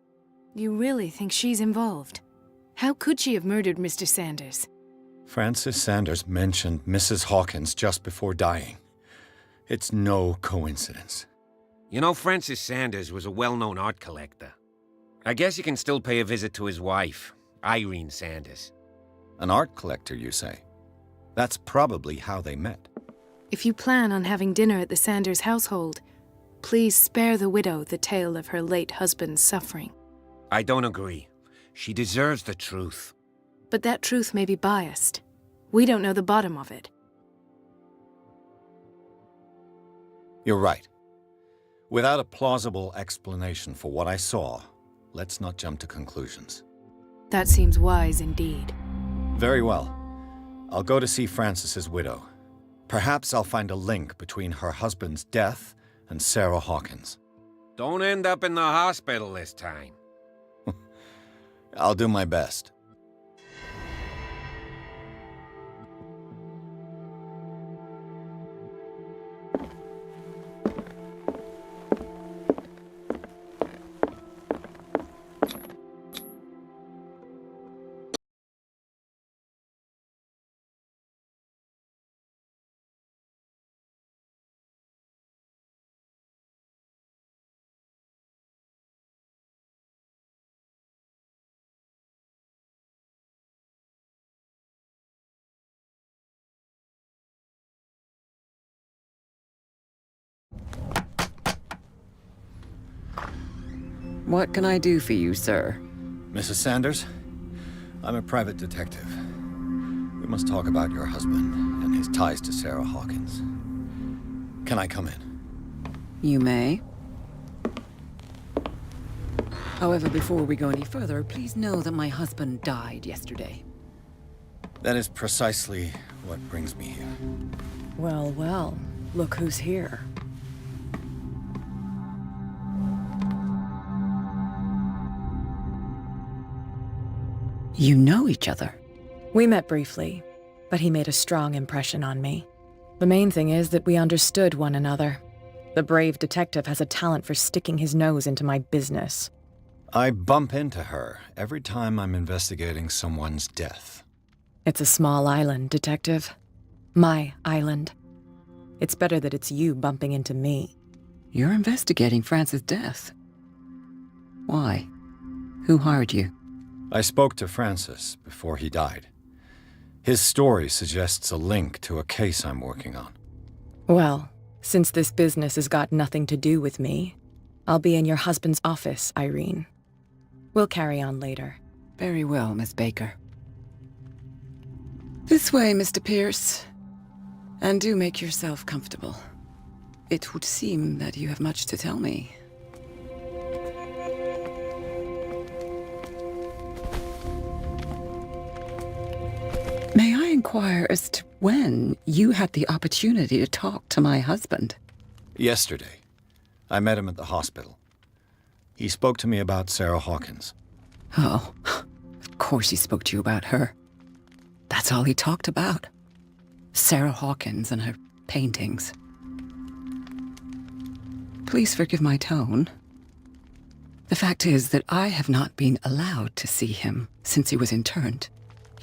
You really think she's involved? How could she have murdered Mr. Sanders? Francis Sanders mentioned Mrs. Hawkins just before dying. It's no coincidence. You know, Francis Sanders was a well-known art collector. I guess you can still pay a visit to his wife, Irene Sanders. An art collector, you say? That's probably how they met. If you plan on having dinner at the Sanders household, please spare the widow the tale of her late husband's suffering. I don't agree. She deserves the truth. But that truth may be biased. We don't know the bottom of it. You're right. Without a plausible explanation for what I saw, let's not jump to conclusions. That seems wise indeed. Very well. I'll go to see Francis's widow. Perhaps I'll find a link between her husband's death and Sarah Hawkins. Don't end up in the hospital this time. I'll do my best. What can I do for you, sir? Mrs. Sanders, I'm a private detective. We must talk about your husband and his ties to Sarah Hawkins. Can I come in? You may. However, before we go any further, please know that my husband died yesterday. That is precisely what brings me here. Well, well, look who's here. You know each other? We met briefly, but he made a strong impression on me. The main thing is that we understood one another. The brave detective has a talent for sticking his nose into my business. I bump into her every time I'm investigating someone's death. It's a small island, Detective. My island. It's better that it's you bumping into me. You're investigating Francis' death. Why? Who hired you? I spoke to Francis before he died. His story suggests a link to a case I'm working on. Well, since this business has got nothing to do with me, I'll be in your husband's office, Irene. We'll carry on later. Very well, Miss Baker. This way, Mr. Pирс. And do make yourself comfortable. It would seem that you have much to tell me. May I inquire as to when you had the opportunity to talk to my husband? Yesterday. I met him at the hospital. He spoke to me about Sarah Hawkins. Oh, of course he spoke to you about her. That's all he talked about. Sarah Hawkins and her paintings. Please forgive my tone. The fact is that I have not been allowed to see him since he was interned.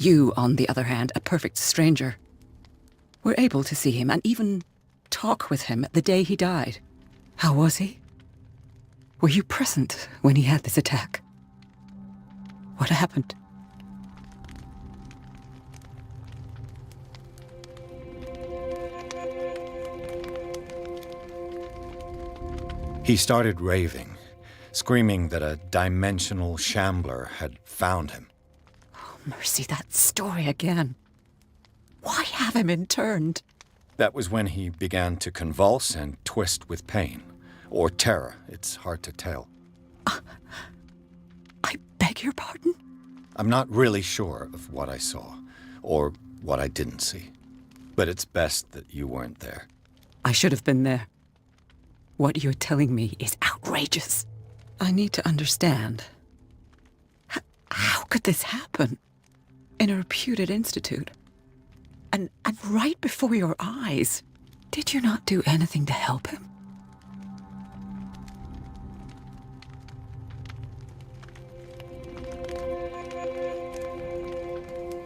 You, on the other hand, a perfect stranger, were able to see him and even talk with him the day he died. How was he? Were you present when he had this attack? What happened? He started raving, screaming that a dimensional shambler had found him. Mercy, that story again. Why have him interned? That was when he began to convulse and twist with pain. Or terror, it's hard to tell. I beg your pardon? I'm not really sure of what I saw, or what I didn't see. But it's best that you weren't there. I should have been there. What you're telling me is outrageous. I need to understand. How could this happen? In a reputed institute? And right before your eyes? Did you not do anything to help him?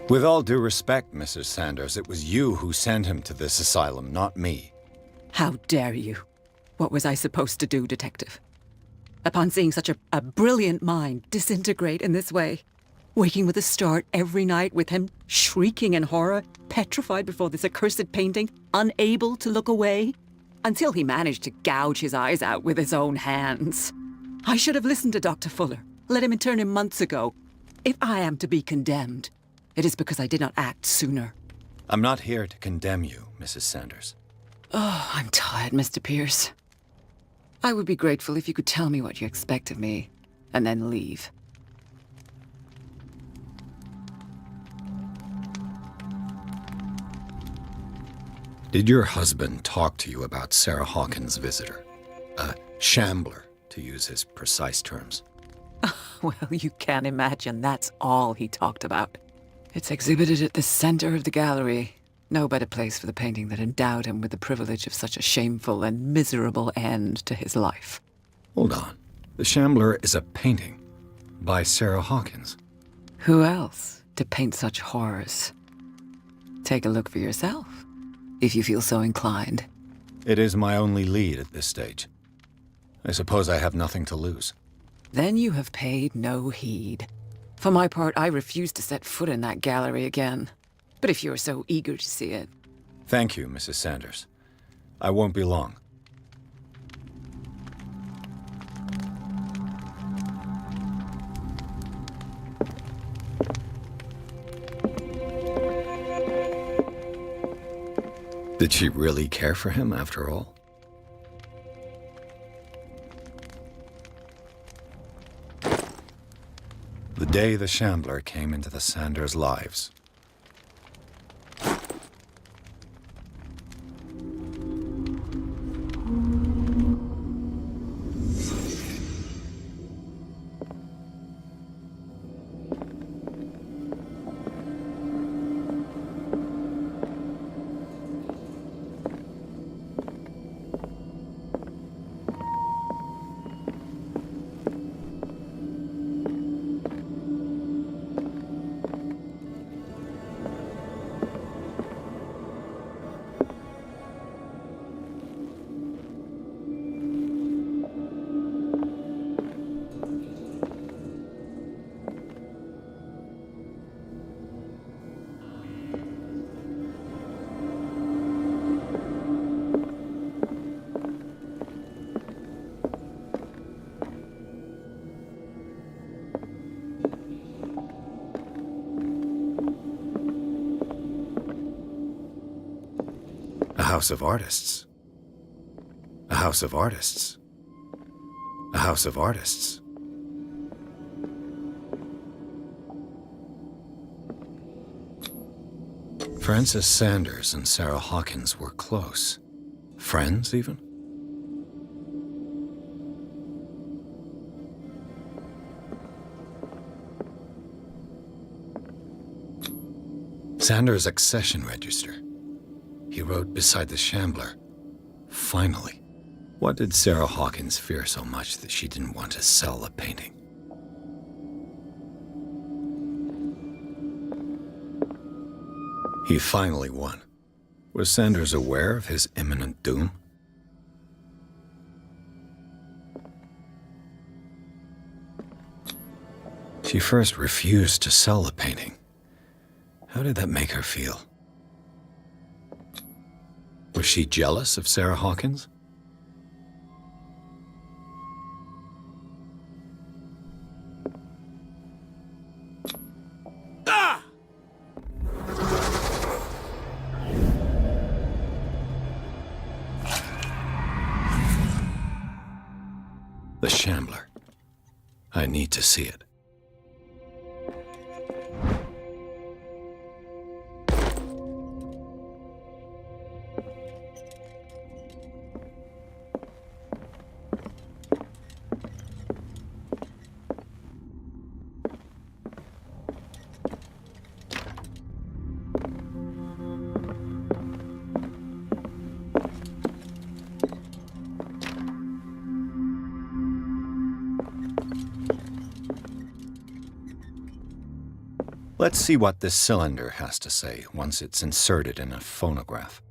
With all due respect, Mrs. Sanders, it was you who sent him to this asylum, not me. How dare you? What was I supposed to do, Detective? Upon seeing such a brilliant mind disintegrate in this way, waking with a start every night with him shrieking in horror, petrified before this accursed painting, unable to look away, until he managed to gouge his eyes out with his own hands. I should have listened to Dr. Fuller, let him intern him months ago. If I am to be condemned, it is because I did not act sooner. I'm not here to condemn you, Mrs. Sanders. Oh, I'm tired, Mr. Pierce. I would be grateful if you could tell me what you expect of me, and then leave. Did your husband talk to you about Sarah Hawkins' visitor? A shambler, to use his precise terms. Well, you can imagine that's all he talked about. It's exhibited at the center of the gallery. No better place for the painting that endowed him with the privilege of such a shameful and miserable end to his life. Hold on. The Shambler is a painting by Sarah Hawkins. Who else to paint such horrors? Take a look for yourself, if you feel so inclined. It is my only lead at this stage. I suppose I have nothing to lose. Then you have paid no heed. For my part, I refuse to set foot in that gallery again. But if you're so eager to see it... Thank you, Mrs. Sanders. I won't be long. Did she really care for him after all? The day the Shambler came into the Sanders' lives. A house of artists. A house of artists. A house of artists. Frances Sanders and Sarah Hawkins were close. Friends, even? Sanders' accession register. He wrote beside the Shambler, "Finally." What did Sarah Hawkins fear so much that she didn't want to sell the painting? He finally won. Was Sanders aware of his imminent doom? She first refused to sell the painting. How did that make her feel? Was she jealous of Sarah Hawkins? Ah! The Shambler. I need to see it. Let's see what this cylinder has to say once it's inserted in a phonograph.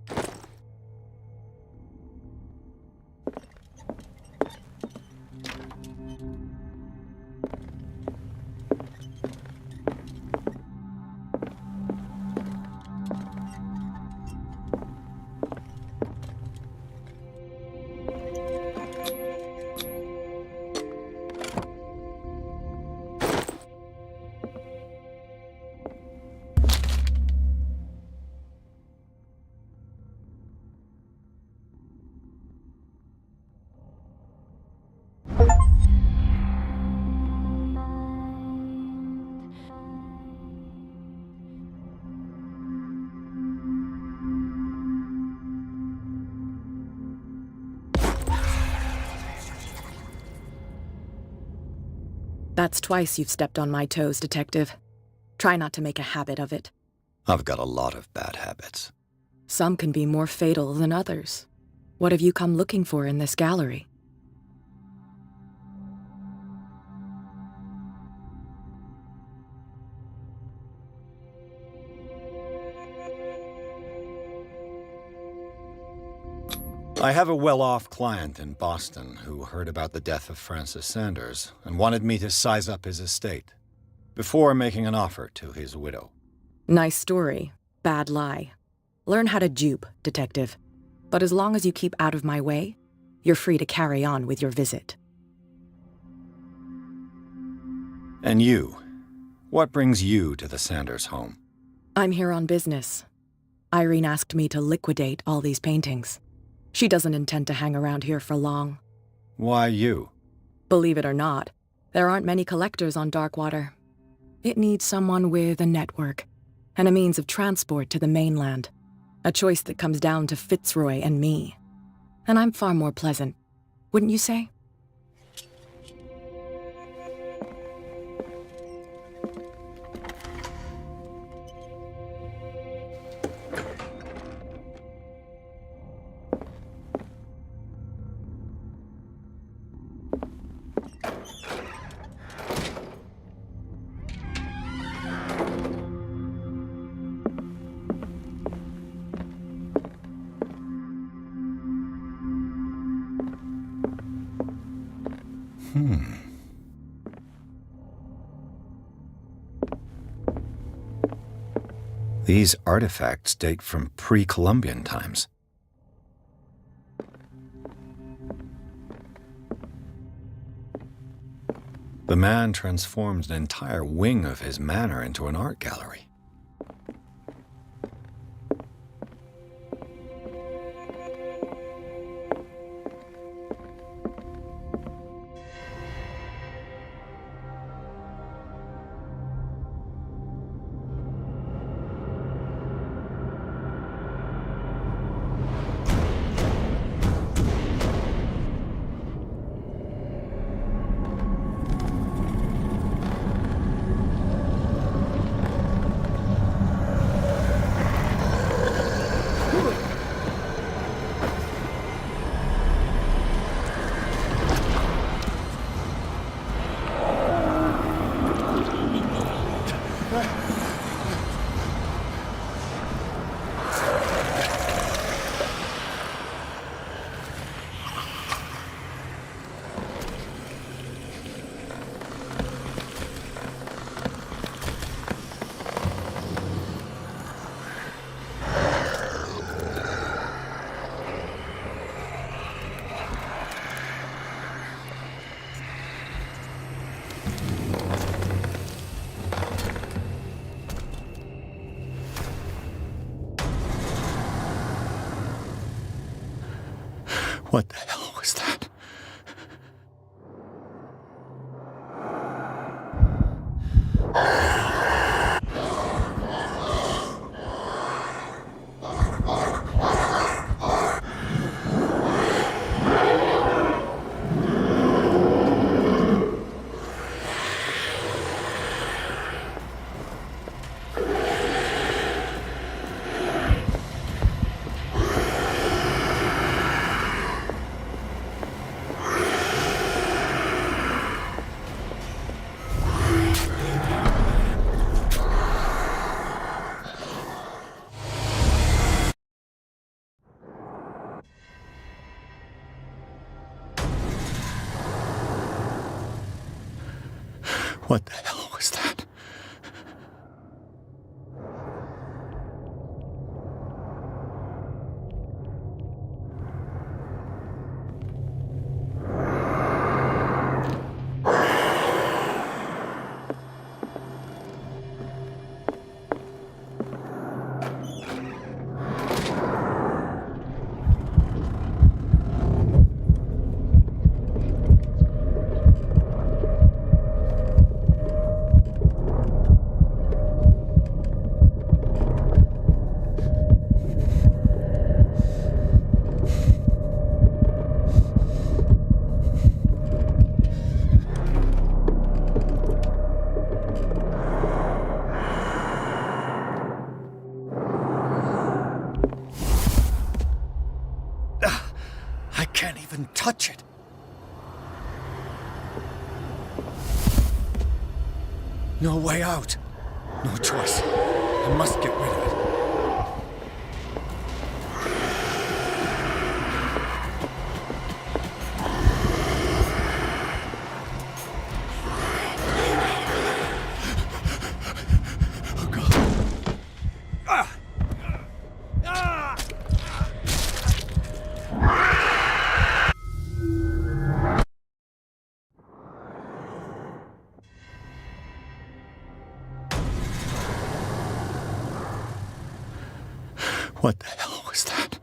That's twice you've stepped on my toes, Detective. Try not to make a habit of it. I've got a lot of bad habits. Some can be more fatal than others. What have you come looking for in this gallery? I have a well-off client in Boston who heard about the death of Francis Sanders and wanted me to size up his estate before making an offer to his widow. Nice story. Bad lie. Learn how to dupe, Detective. But as long as you keep out of my way, you're free to carry on with your visit. And you? What brings you to the Sanders home? I'm here on business. Irene asked me to liquidate all these paintings. She doesn't intend to hang around here for long. Why you? Believe it or not, there aren't many collectors on Darkwater. It needs someone with a network and a means of transport to the mainland. A choice that comes down to Fitzroy and me. And I'm far more pleasant, wouldn't you say? These artifacts date from pre-Columbian times. The man transformed an entire wing of his manor into an art gallery. What the hell was that? What the hell was that? Touch it. No way out. No choice. I must get rid of it. What the hell was that?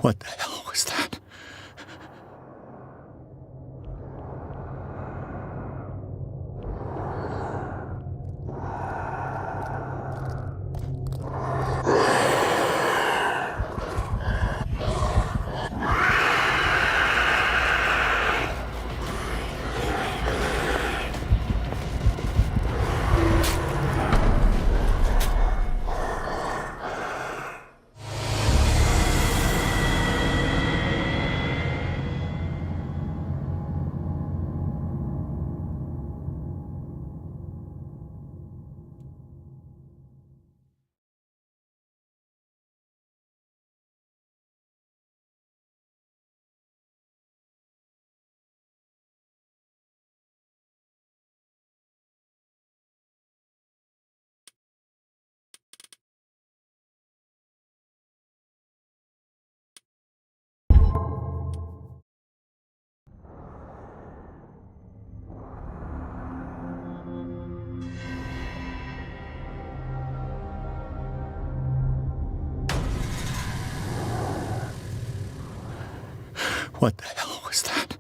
What the hell was that? What the hell was that?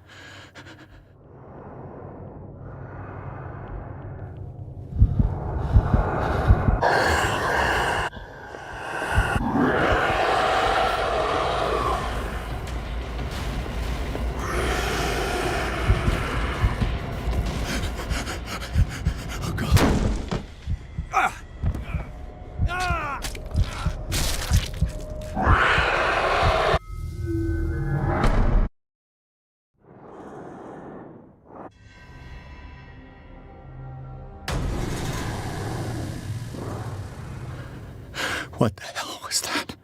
What the hell was that?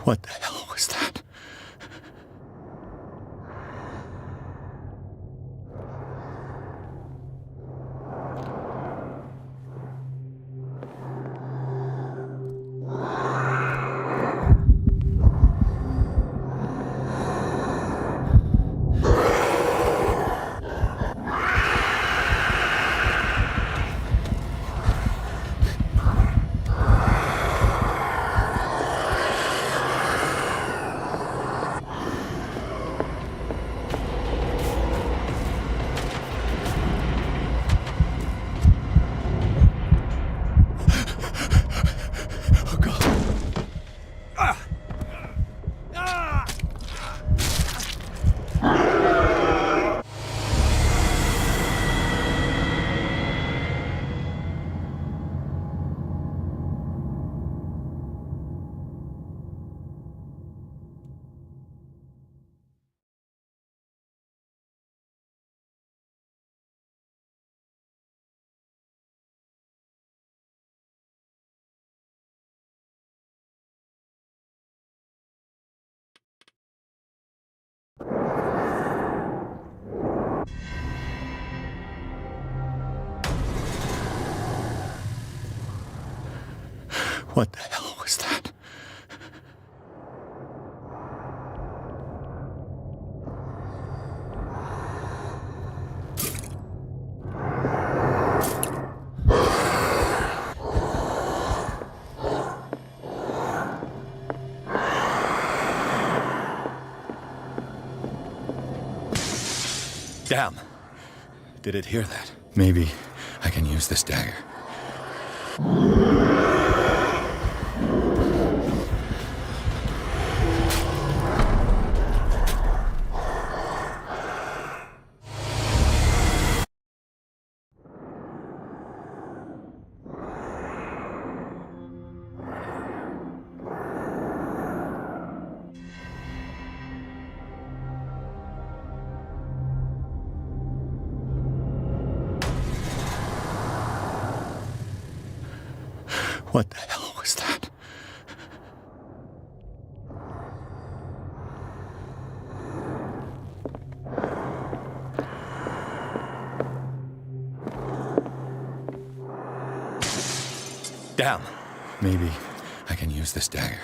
What the hell was that? What the hell was that? Damn. Did it hear that? Maybe I can use this dagger. What the hell was that? Damn. Maybe I can use this dagger.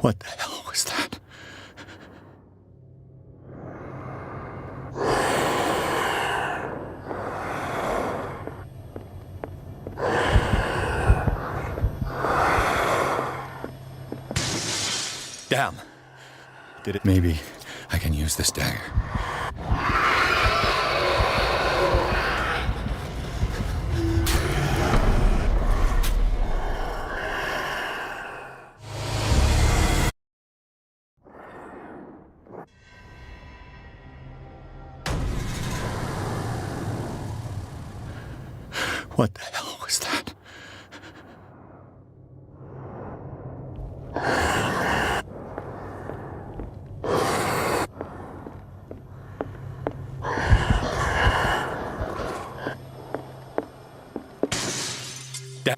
What the hell was that? Damn. Did it? Maybe I can use this dagger. What the hell was that?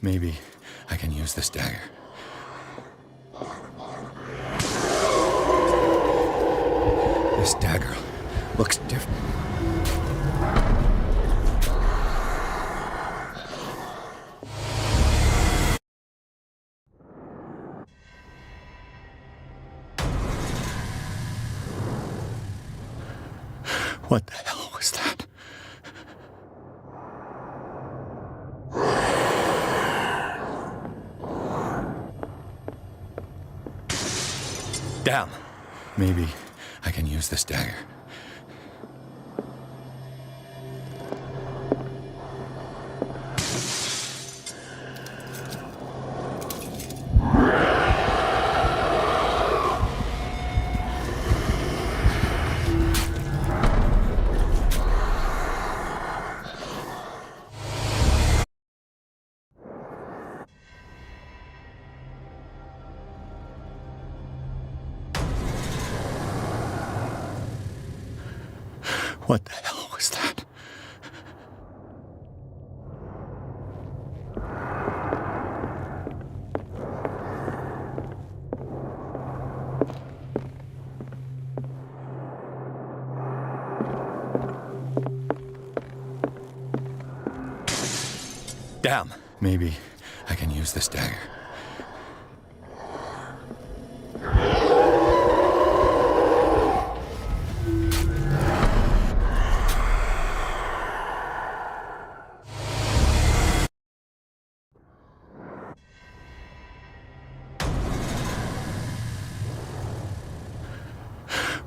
Maybe I can use this dagger. This dagger looks different. What the hell was that? Damn. Maybe I can use this dagger. What the hell was that? Damn. Maybe I can use this dagger.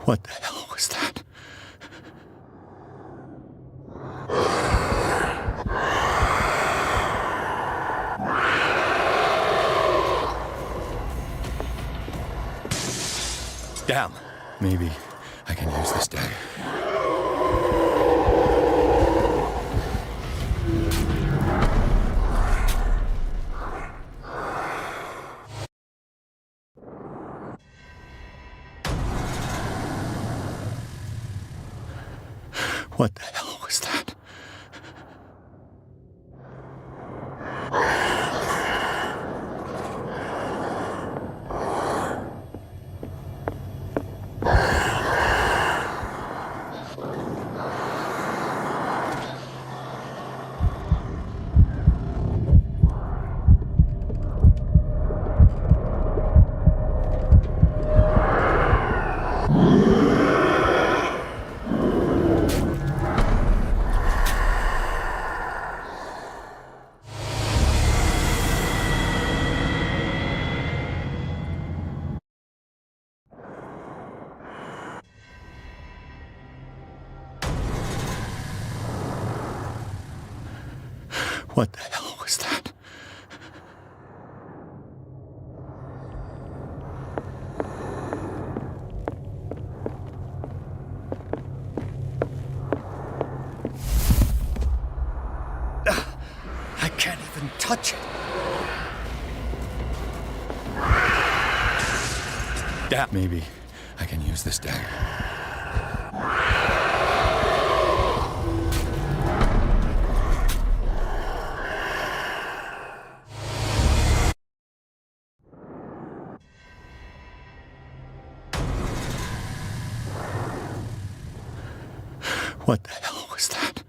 What the hell was that? Damn. Maybe I can use this dagger. What the hell was that? What the hell was that? touch it. Damn. Maybe I can use this dagger. What the hell was that?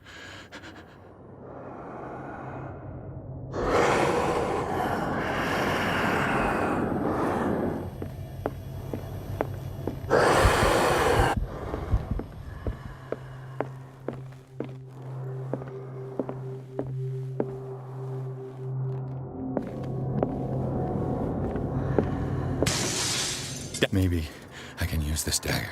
Maybe I can use this dagger.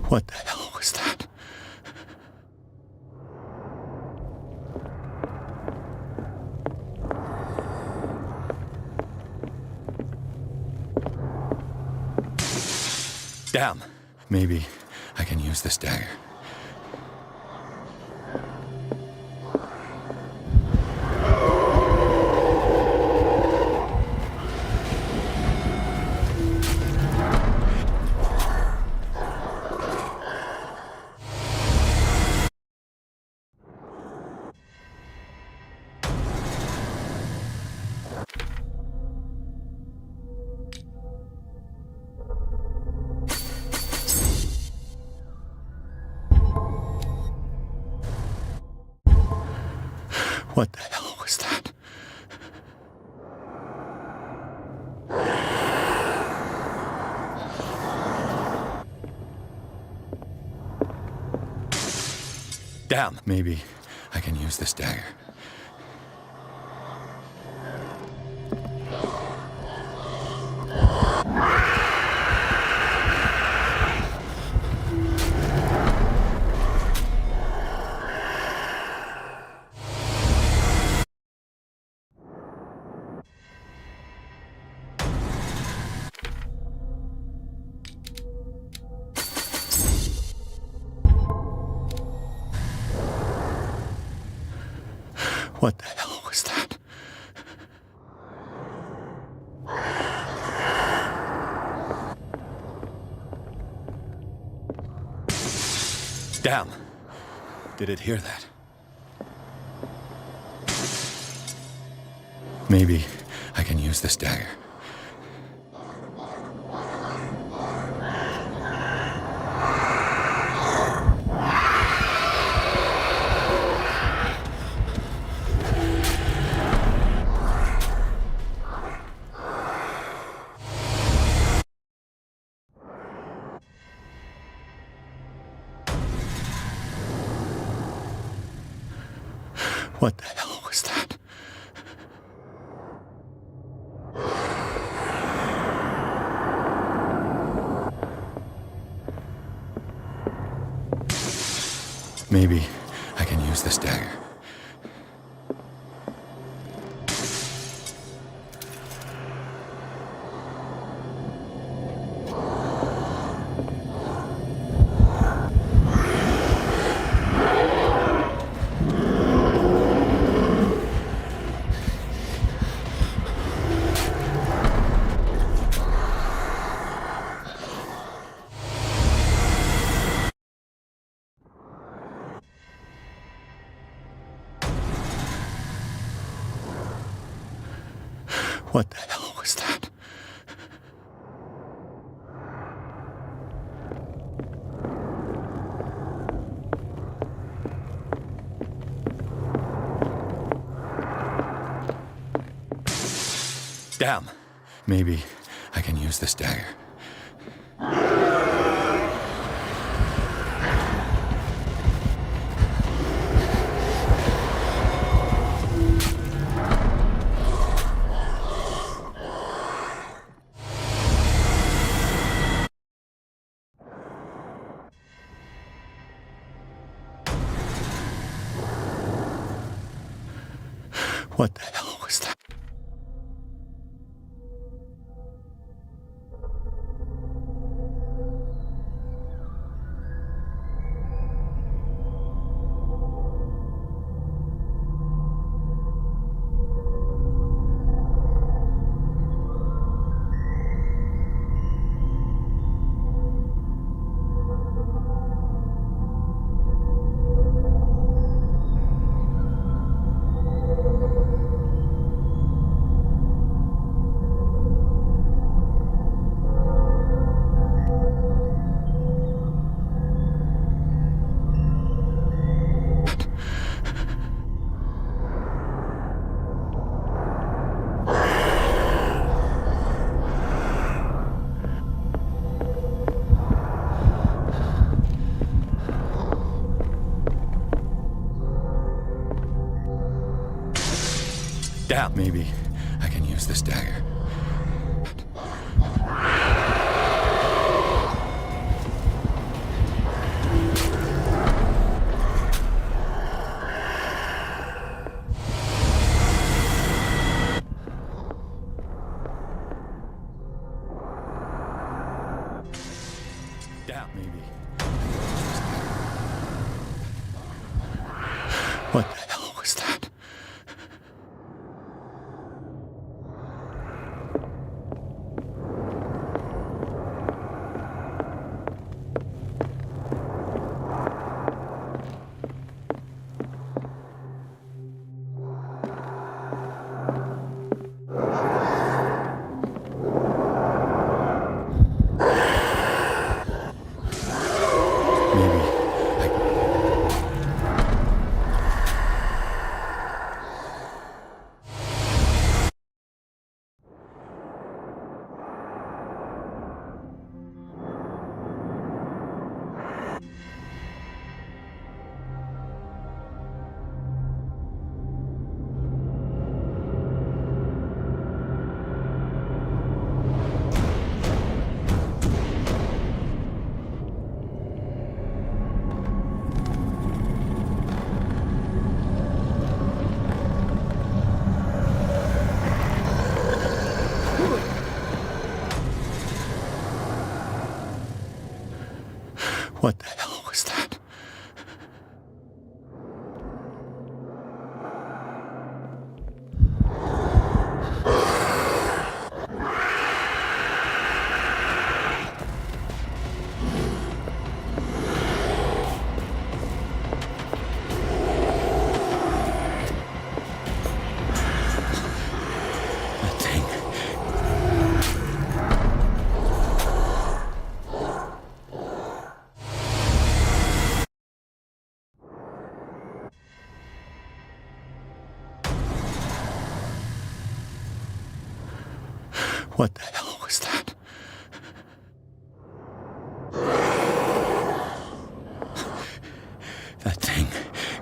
What the hell was that? Damn. Maybe I can use this dagger. What the hell was that? Damn. Maybe I can use this dagger. What the hell was that? Damn. Did it hear that? Maybe I can use this dagger. What the hell was that? Maybe I can use this dagger. What the hell was that? Damn. Maybe I can use this dagger. What the hell was that? Damn, maybe I can use this dagger. Damn, maybe. What the hell was that? What the hell was that? What the hell was that? That thing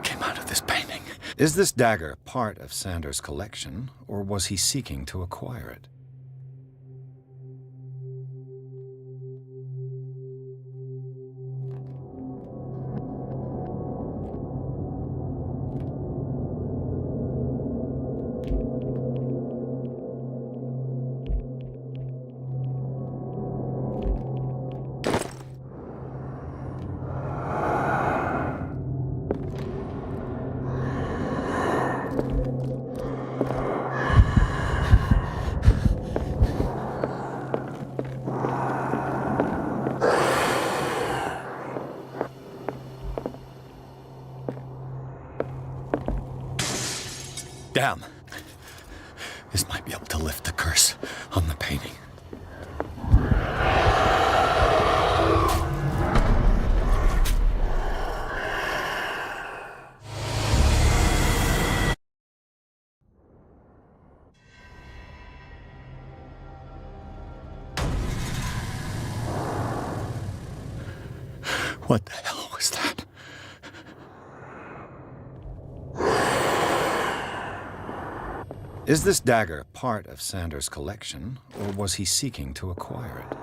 came out of this painting. Is this dagger part of Sanders' collection, or was he seeking to acquire it? Damn. This might be able to lift the curse on the painting. What the hell was that? Is this dagger part of Sanders' collection, or was he seeking to acquire it?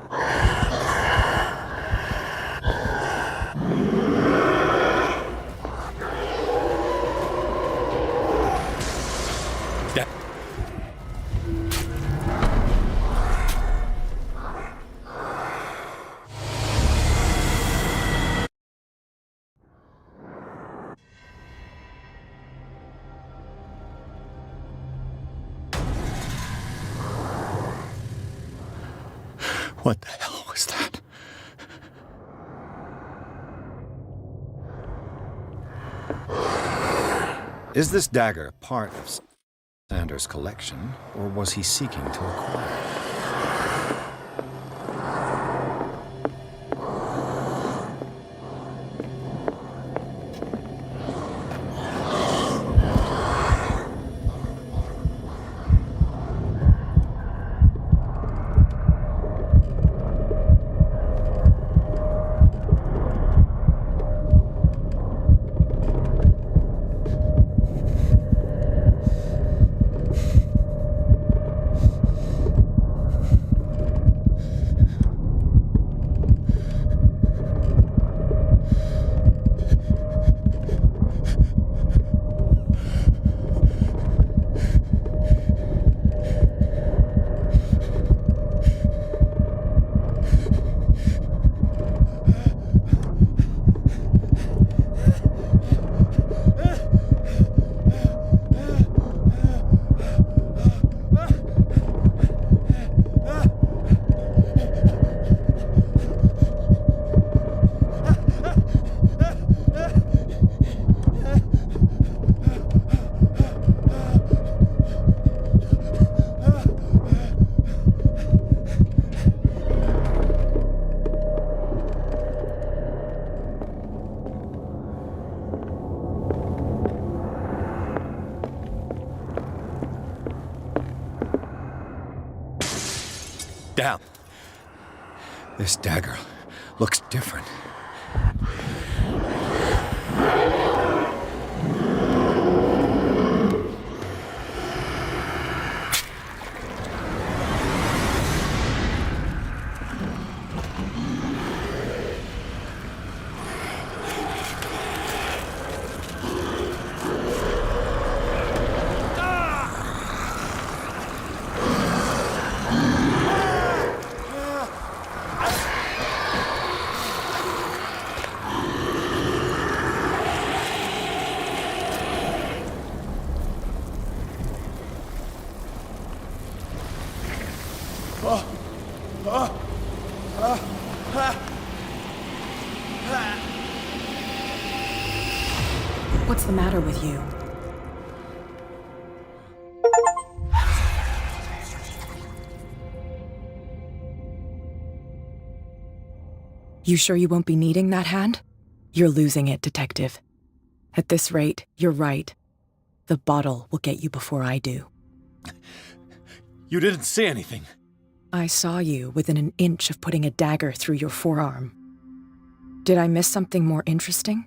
What the hell was that? Is this dagger part of Sanders' collection, or was he seeking to acquire it? Damn. This dagger looks different. What's the matter with you? You sure you won't be needing that hand? You're losing it, Detective. At this rate, you're right. The bottle will get you before I do. You didn't see anything. I saw you within an inch of putting a dagger through your forearm. Did I miss something more interesting?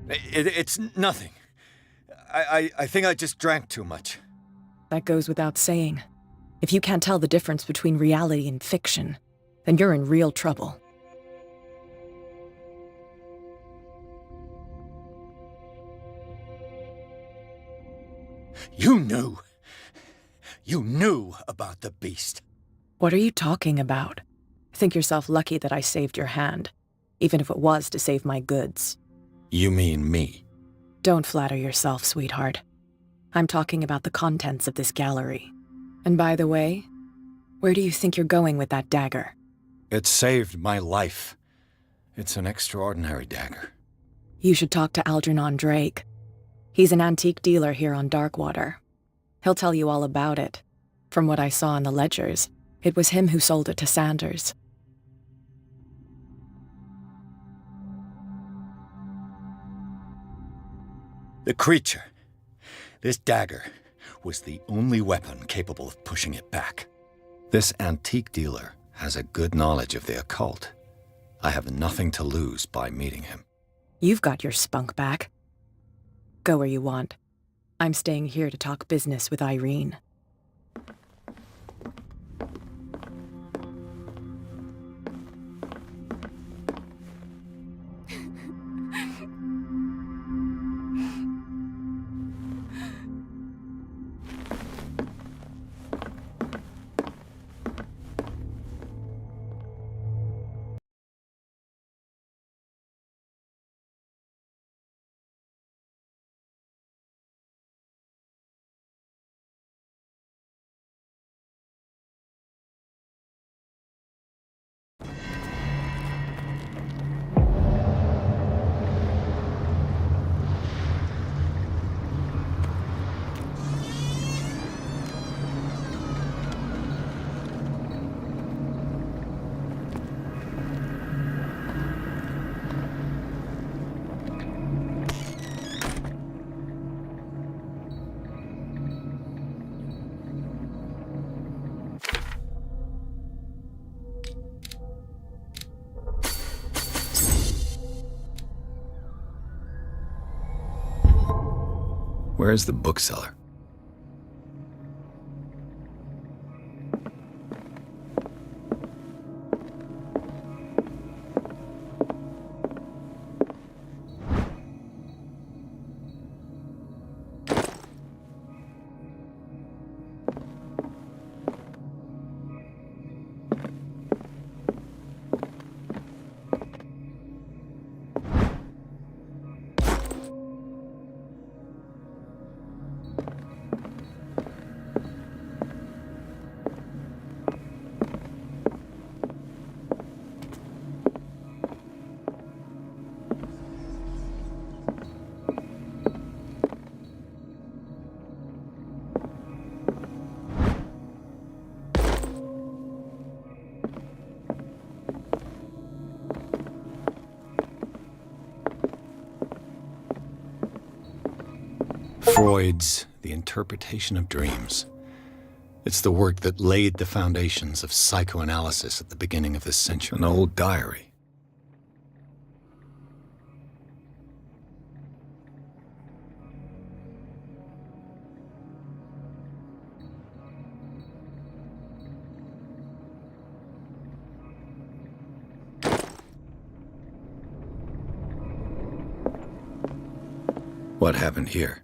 It's nothing. I think I just drank too much. That goes without saying. If you can't tell the difference between reality and fiction, then you're in real trouble. You knew. You knew about the beast. What are you talking about? Think yourself lucky that I saved your hand, even if it was to save my goods. You mean me? Don't flatter yourself, sweetheart. I'm talking about the contents of this gallery. And by the way, where do you think you're going with that dagger? It saved my life. It's an extraordinary dagger. You should talk to Algernon Drake. He's an antique dealer here on Darkwater. He'll tell you all about it. From what I saw in the ledgers, it was him who sold it to Sanders. The creature, this dagger, was the only weapon capable of pushing it back. This antique dealer has a good knowledge of the occult. I have nothing to lose by meeting him. You've got your spunk back. Go where you want. I'm staying here to talk business with Irene. Where's the bookseller? Freud's The Interpretation of Dreams. It's the work that laid the foundations of psychoanalysis at the beginning of this century. An old diary. What happened here?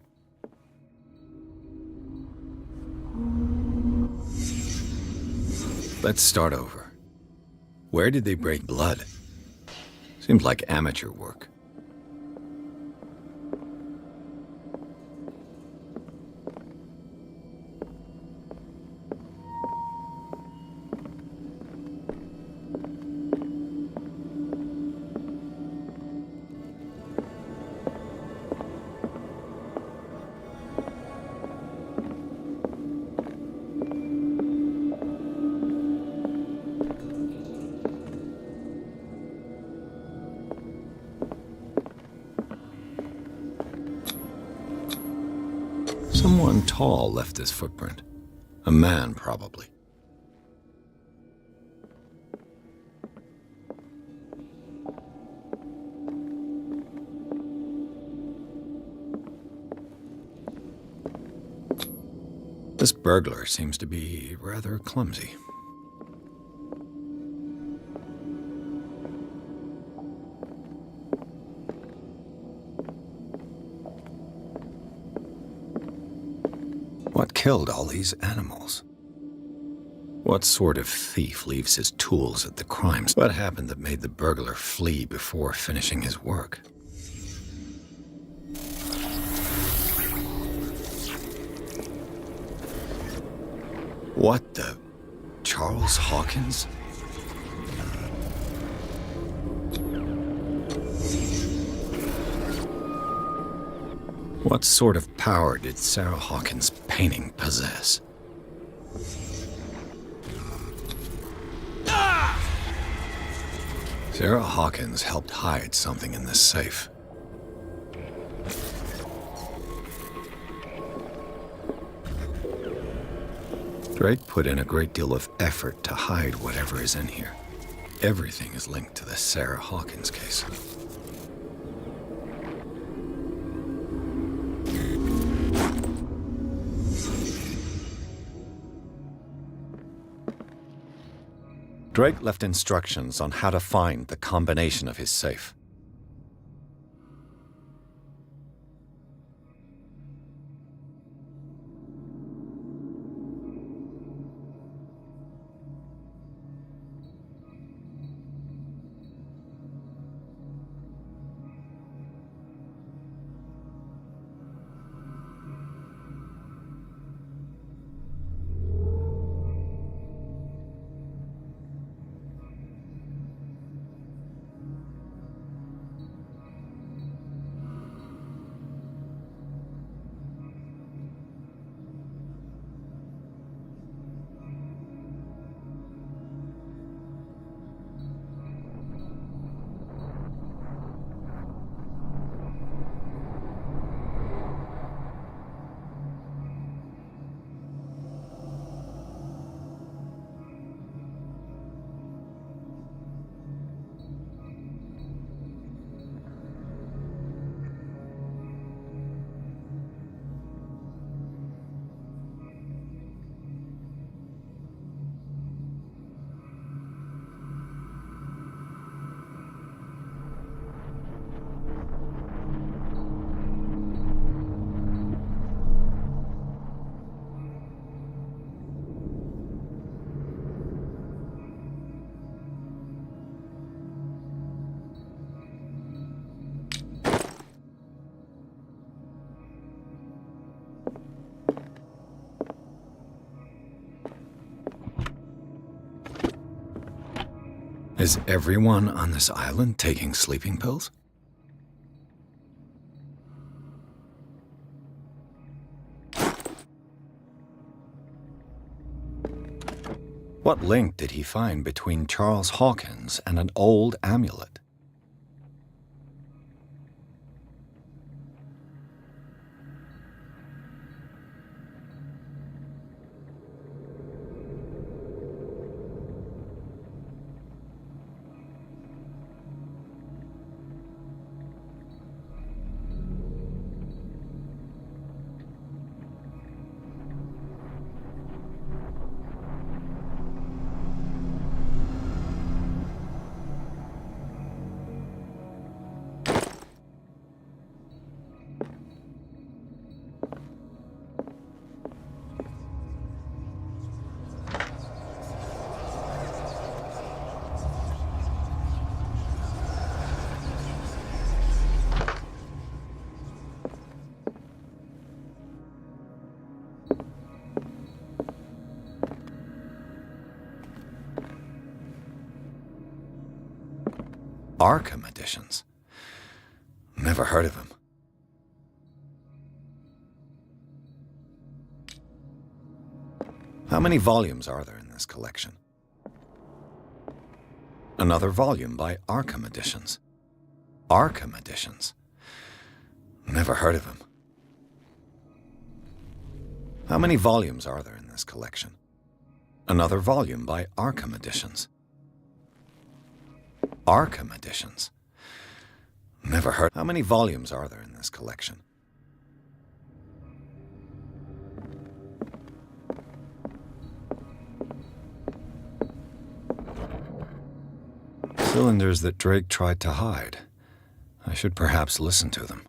Let's start over. Where did they break blood? Seems like amateur work. Someone tall left this footprint. A man, probably. This burglar seems to be rather clumsy. What killed all these animals? What sort of thief leaves his tools at the crime scene? What happened that made the burglar flee before finishing his work? What the... Charles Hawkins? What sort of power did Sarah Hawkins' painting possess? Sarah Hawkins helped hide something in this safe. Drake put in a great deal of effort to hide whatever is in here. Everything is linked to the Sarah Hawkins case. Drake left instructions on how to find the combination of his safe. Is everyone on this island taking sleeping pills? What link did he find between Charles Hawkins and an old amulet? Arkham editions. Never heard of him. How many volumes are there in this collection? Another volume by Arkham Editions. Arkham Editions. Never heard of him. How many volumes are there in this collection? Another volume by Arkham Editions. Arkham Editions. Never heard. How many volumes are there in this collection? cylinders that Drake tried to hide. I should perhaps listen to them.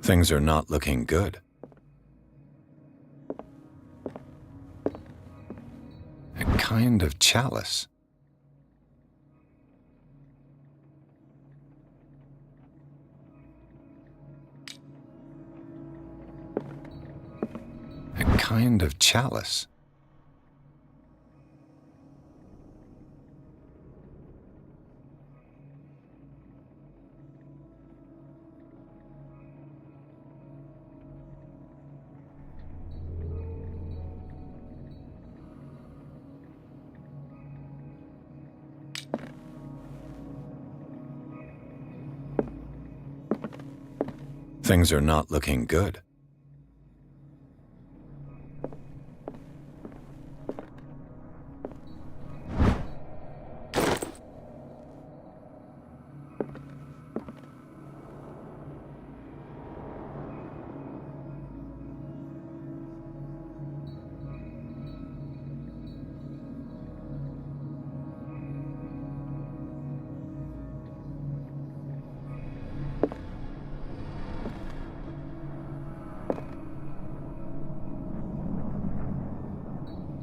Things are not looking good. A kind of chalice. A kind of chalice. Things are not looking good.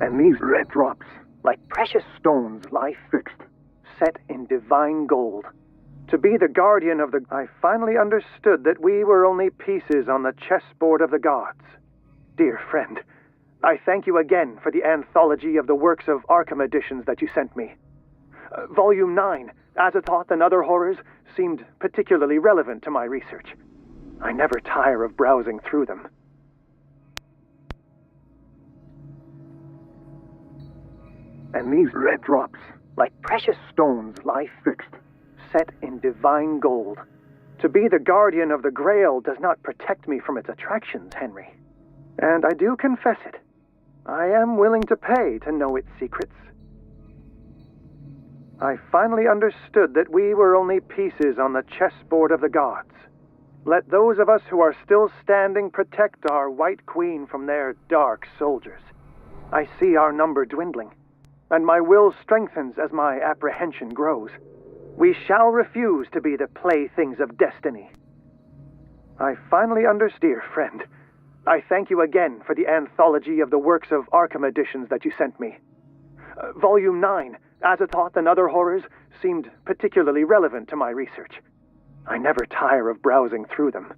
And these red drops, like precious stones, lie fixed, set in divine gold. To be the guardian of the... I finally understood that we were only pieces on the chessboard of the gods. Dear friend, I thank you again for the anthology of the works of Arkham editions that you sent me. Volume 9, Azathoth and Other Horrors, seemed particularly relevant to my research. I never tire of browsing through them. And these red drops, like precious stones, lie fixed, set in divine gold. To be the guardian of the Grail does not protect me from its attractions, Henry. And I do confess it. I am willing to pay to know its secrets. I finally understood that we were only pieces on the chessboard of the gods. Let those of us who are still standing protect our White Queen from their dark soldiers. I see our number dwindling, and my will strengthens as my apprehension grows. We shall refuse to be the playthings of destiny. I finally understand, dear friend. I thank you again for the anthology of the works of Arkham editions that you sent me. Volume 9, Azathoth and Other Horrors, seemed particularly relevant to my research. I never tire of browsing through them.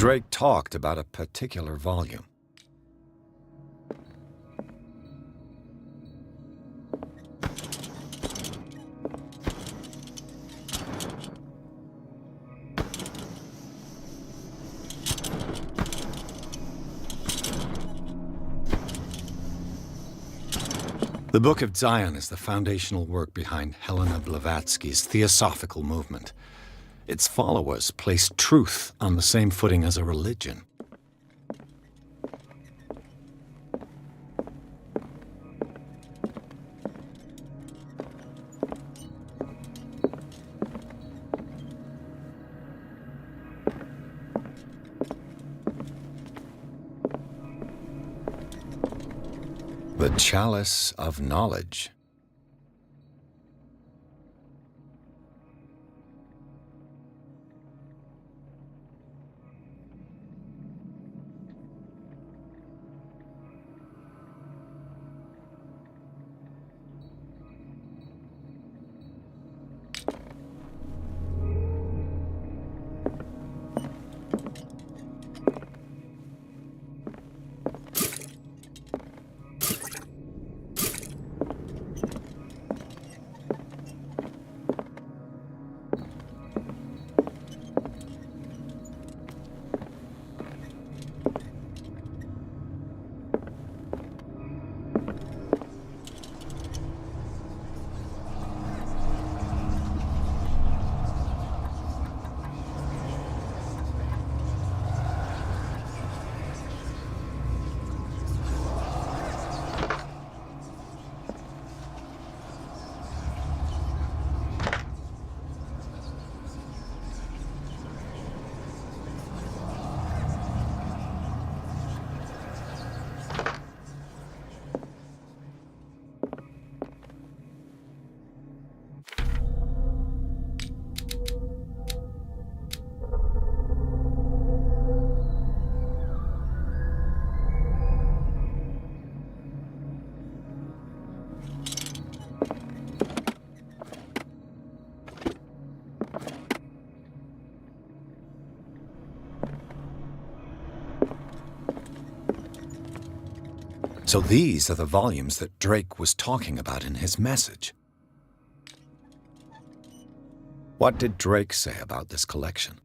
Drake talked about a particular volume. The Book of Zion is the foundational work behind Helena Blavatsky's Theosophical movement. Its followers place truth on the same footing as a religion. The Chalice of Knowledge. So these are the volumes that Drake was talking about in his message. What did Drake say about this collection?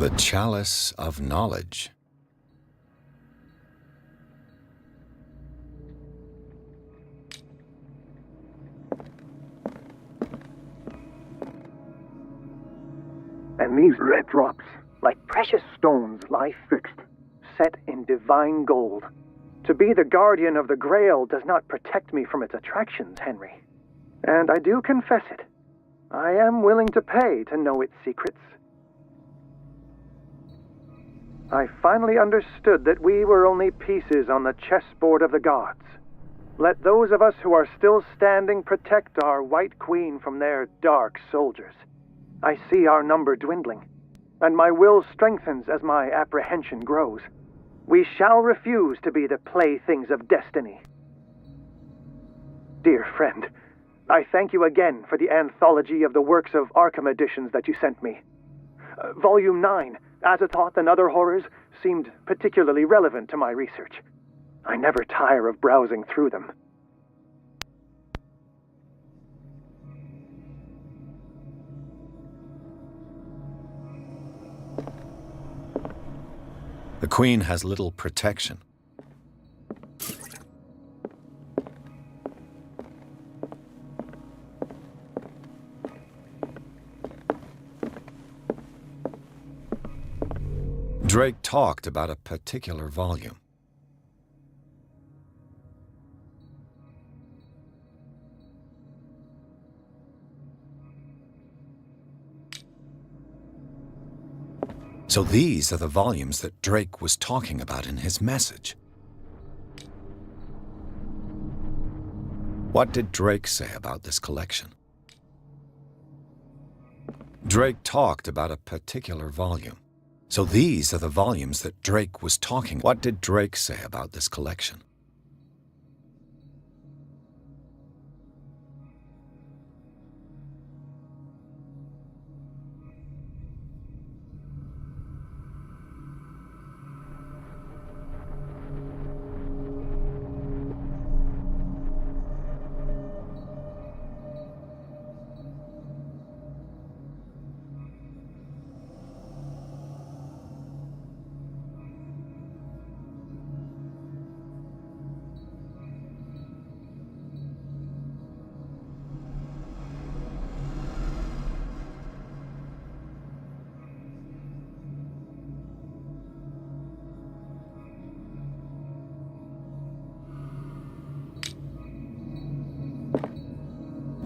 The Chalice of Knowledge. And these red drops, like precious stones, lie fixed, set in divine gold. To be the guardian of the Grail does not protect me from its attractions, Henry. And I do confess it. I am willing to pay to know its secrets. I finally understood that we were only pieces on the chessboard of the gods. Let those of us who are still standing protect our White Queen from their dark soldiers. I see our number dwindling, and my will strengthens as my apprehension grows. We shall refuse to be the playthings of destiny. Dear friend, I thank you again for the anthology of the works of Arkham editions that you sent me. Volume 9, Azathoth and Other Horrors, seemed particularly relevant to my research. I never tire of browsing through them. The Queen has little protection. Drake talked about a particular volume. So these are the volumes that Drake was talking about in his message. What did Drake say about this collection? Drake talked about a particular volume. So these are the volumes that Drake was talking. What did Drake say about this collection?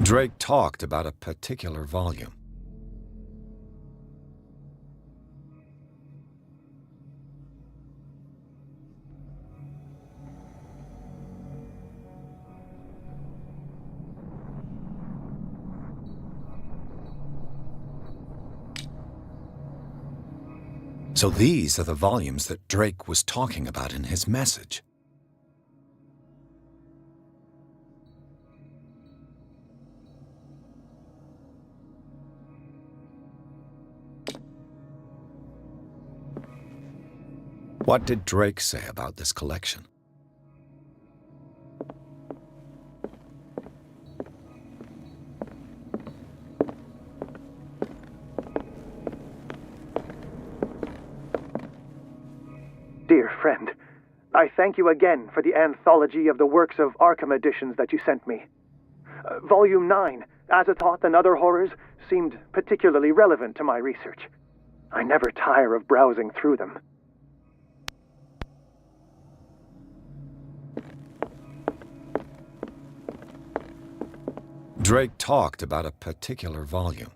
Drake talked about a particular volume. So these are the volumes that Drake was talking about in his message. What did Drake say about this collection? Dear friend, I thank you again for the anthology of the works of Arkham editions that you sent me. Volume 9, Azathoth and Other Horrors, seemed particularly relevant to my research. I never tire of browsing through them. Drake talked about a particular volume.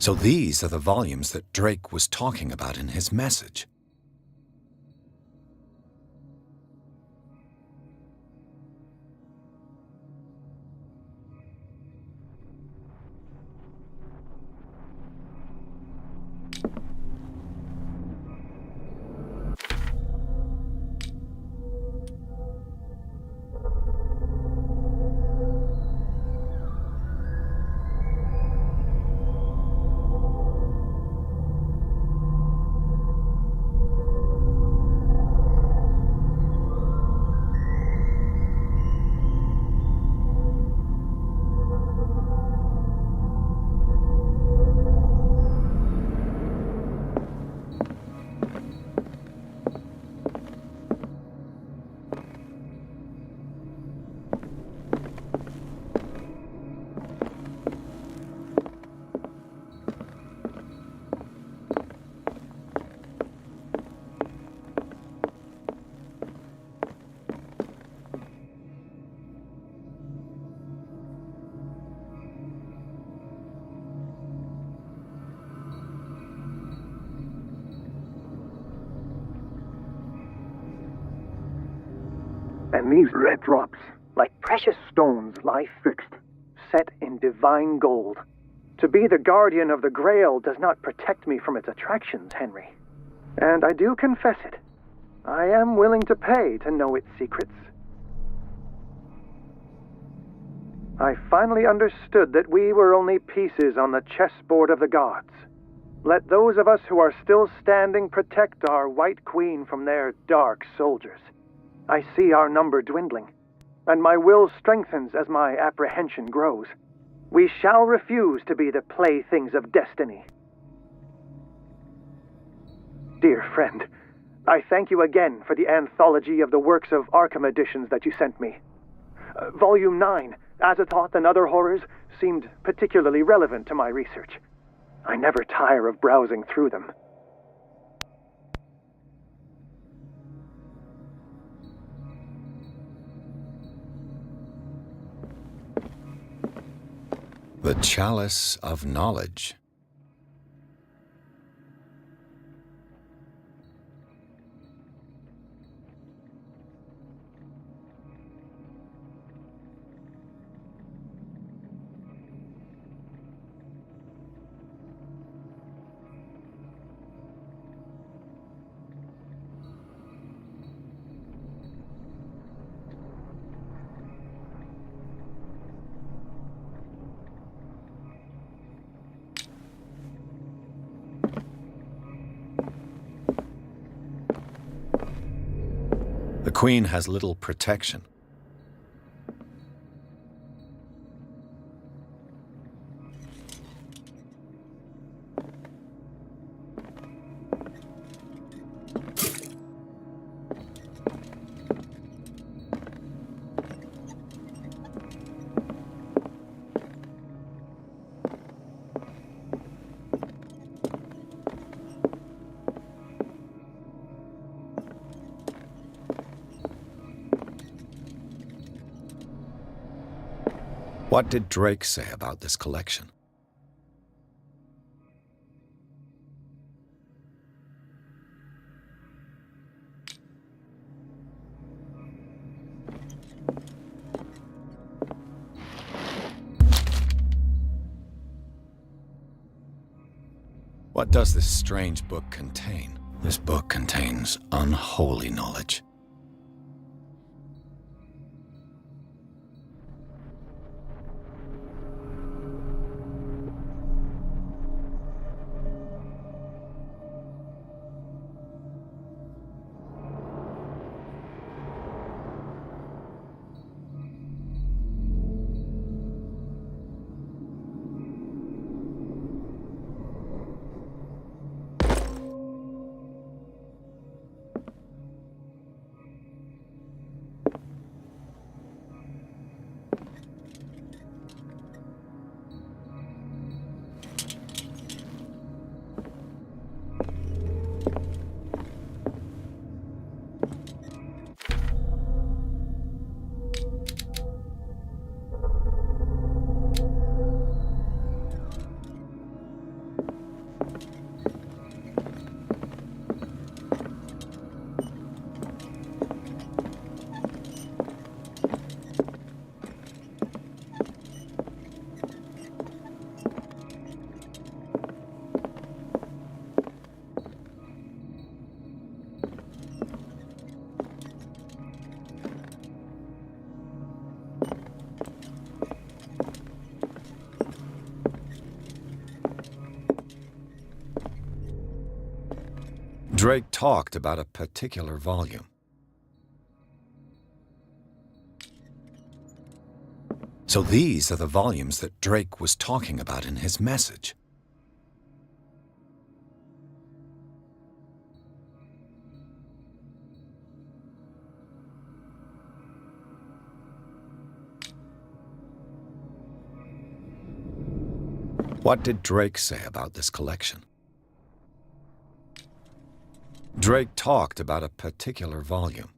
So these are the volumes that Drake was talking about in his message. And these red drops, like precious stones, lie fixed, set in divine gold. To be the guardian of the Grail does not protect me from its attractions, Henry. And I do confess it. I am willing to pay to know its secrets. I finally understood that we were only pieces on the chessboard of the gods. Let those of us who are still standing protect our White Queen from their dark soldiers. I see our number dwindling, and my will strengthens as my apprehension grows. We shall refuse to be the playthings of destiny. Dear friend, I thank you again for the anthology of the works of Arkham editions that you sent me. Volume 9, Azathoth and Other Horrors, seemed particularly relevant to my research. I never tire of browsing through them. The Chalice of Knowledge. The Queen has little protection. What did Drake say about this collection? What does this strange book contain? This book contains unholy knowledge. Drake talked about a particular volume. So these are the volumes that Drake was talking about in his message. What did Drake say about this collection? Drake talked about a particular volume.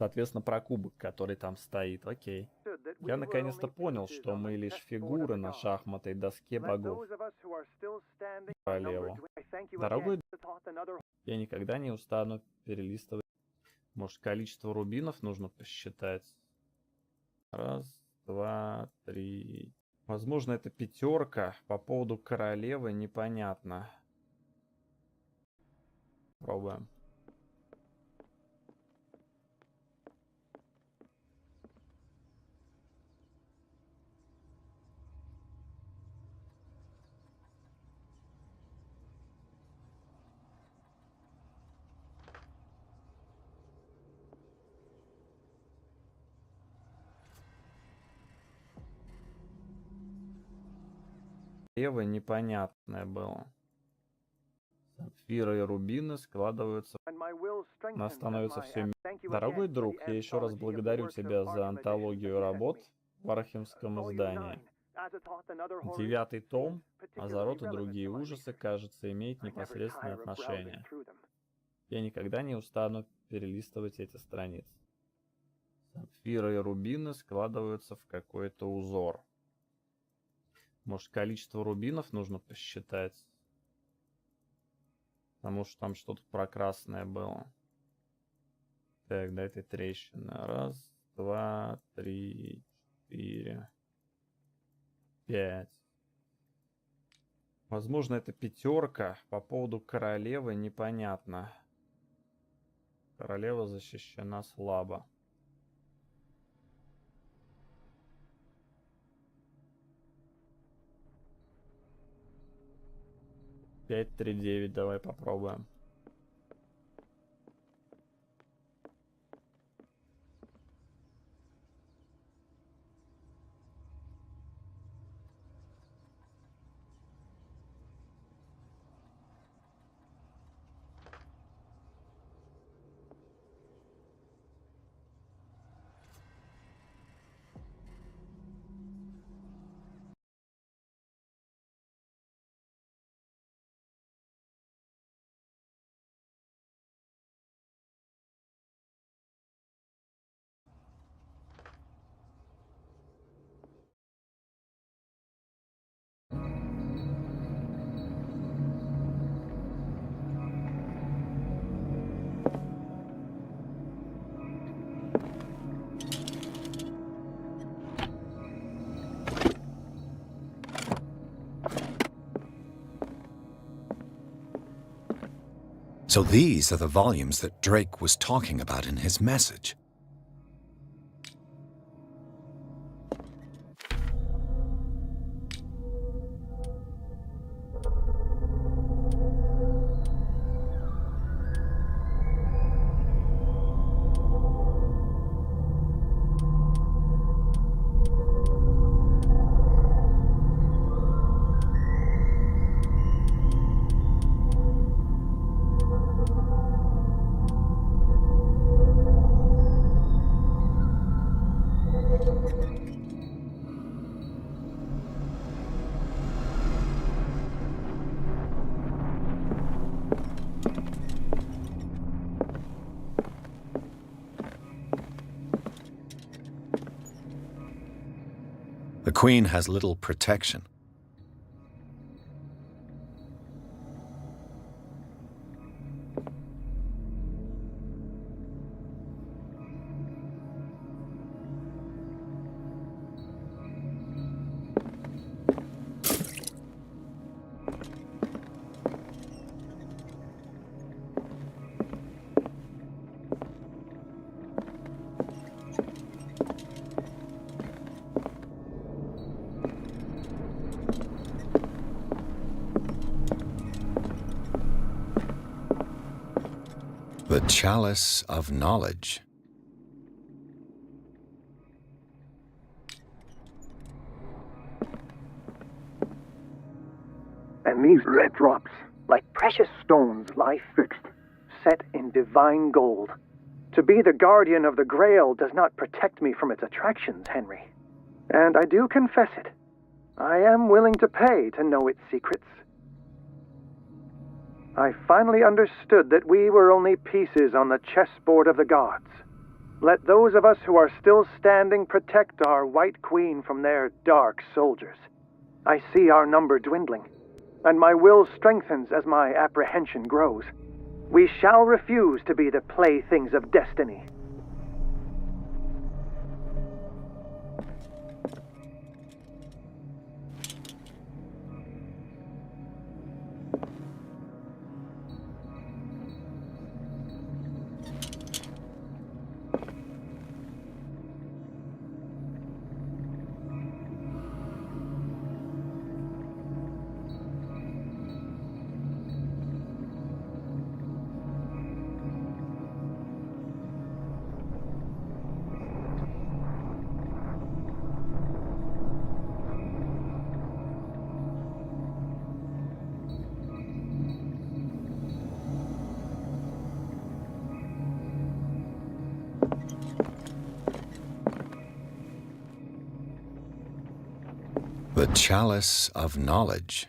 Соответственно, про кубок, который там стоит. Окей. Я наконец-то понял, что мы лишь фигуры на шахматной доске богов. Королеву. Дорогой, я никогда не устану перелистывать. Может, количество рубинов нужно посчитать? Раз, два, три. Возможно, это пятерка. По поводу королевы непонятно. Пробуем. Королева непонятное было. Сапфиры и рубины складываются. Нас становится все меньше. Дорогой друг, я еще раз благодарю тебя за антологию работ в архимском издании. 9-й том «Азарот и другие ужасы», кажется, имеет непосредственное отношение. Я никогда не устану перелистывать эти страницы. Сапфиры и рубины складываются в какой-то узор. Может, количество рубинов нужно посчитать? Потому что там что-то про красное было. Так, до этой трещины. 1, 2, 3, 4, 5. Возможно, это 5. По поводу королевы непонятно. Королева защищена слабо. 5, 3, 9. Давай попробуем. So these are the volumes that Drake was talking about in his message. The Queen has little protection. The Chalice of Knowledge. And these red drops, like precious stones, lie fixed, set in divine gold. To be the guardian of the Grail does not protect me from its attractions, Henry. And I do confess it. I am willing to pay to know its secrets. I finally understood that we were only pieces on the chessboard of the gods. Let those of us who are still standing protect our White Queen from their dark soldiers. I see our number dwindling, and my will strengthens as my apprehension grows. We shall refuse to be the playthings of destiny. The chalice of knowledge.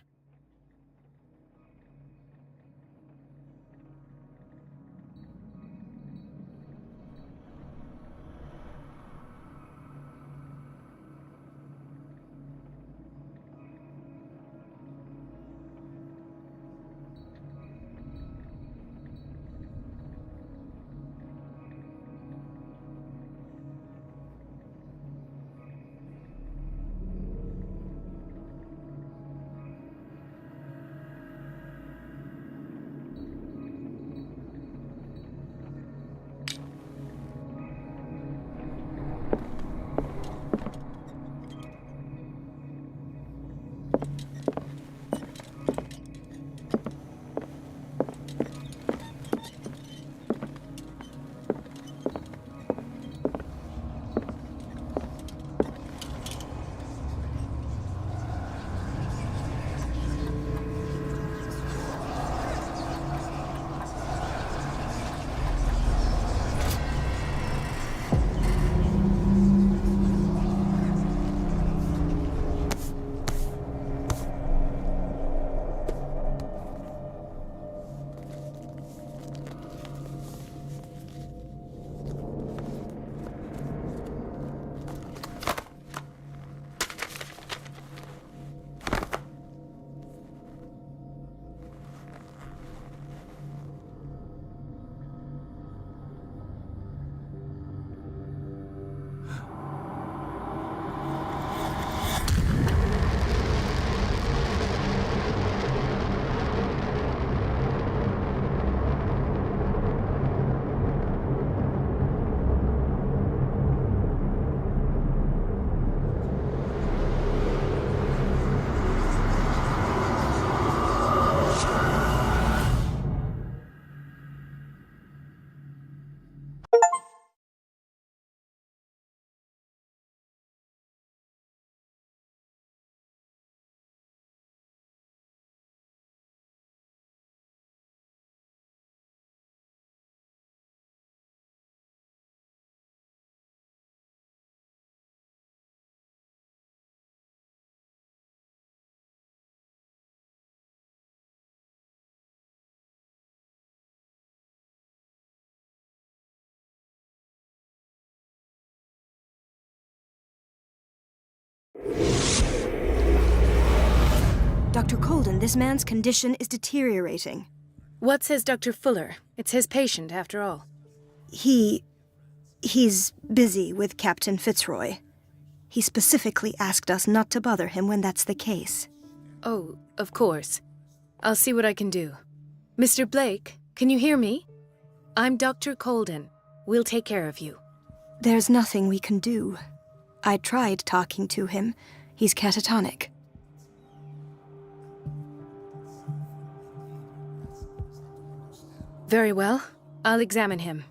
Dr. Colden, this man's condition is deteriorating. What says Dr. Fuller? It's his patient, after all. He's busy with Captain Fitzroy. He specifically asked us not to bother him when that's the case. Oh, of course. I'll see what I can do. Mr. Blake, can you hear me? I'm Dr. Colden. We'll take care of you. There's nothing we can do. I tried talking to him. He's catatonic. Very well. I'll examine him.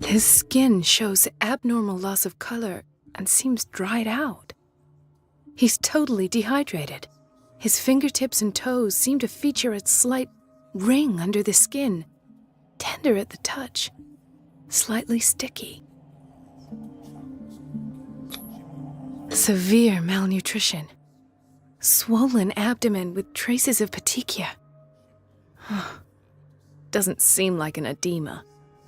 His skin shows abnormal loss of color and seems dried out. He's totally dehydrated. His fingertips and toes seem to feature a slight ring under the skin, tender at the touch, slightly sticky. Severe malnutrition. Swollen abdomen with traces of petechia. Doesn't seem like an edema.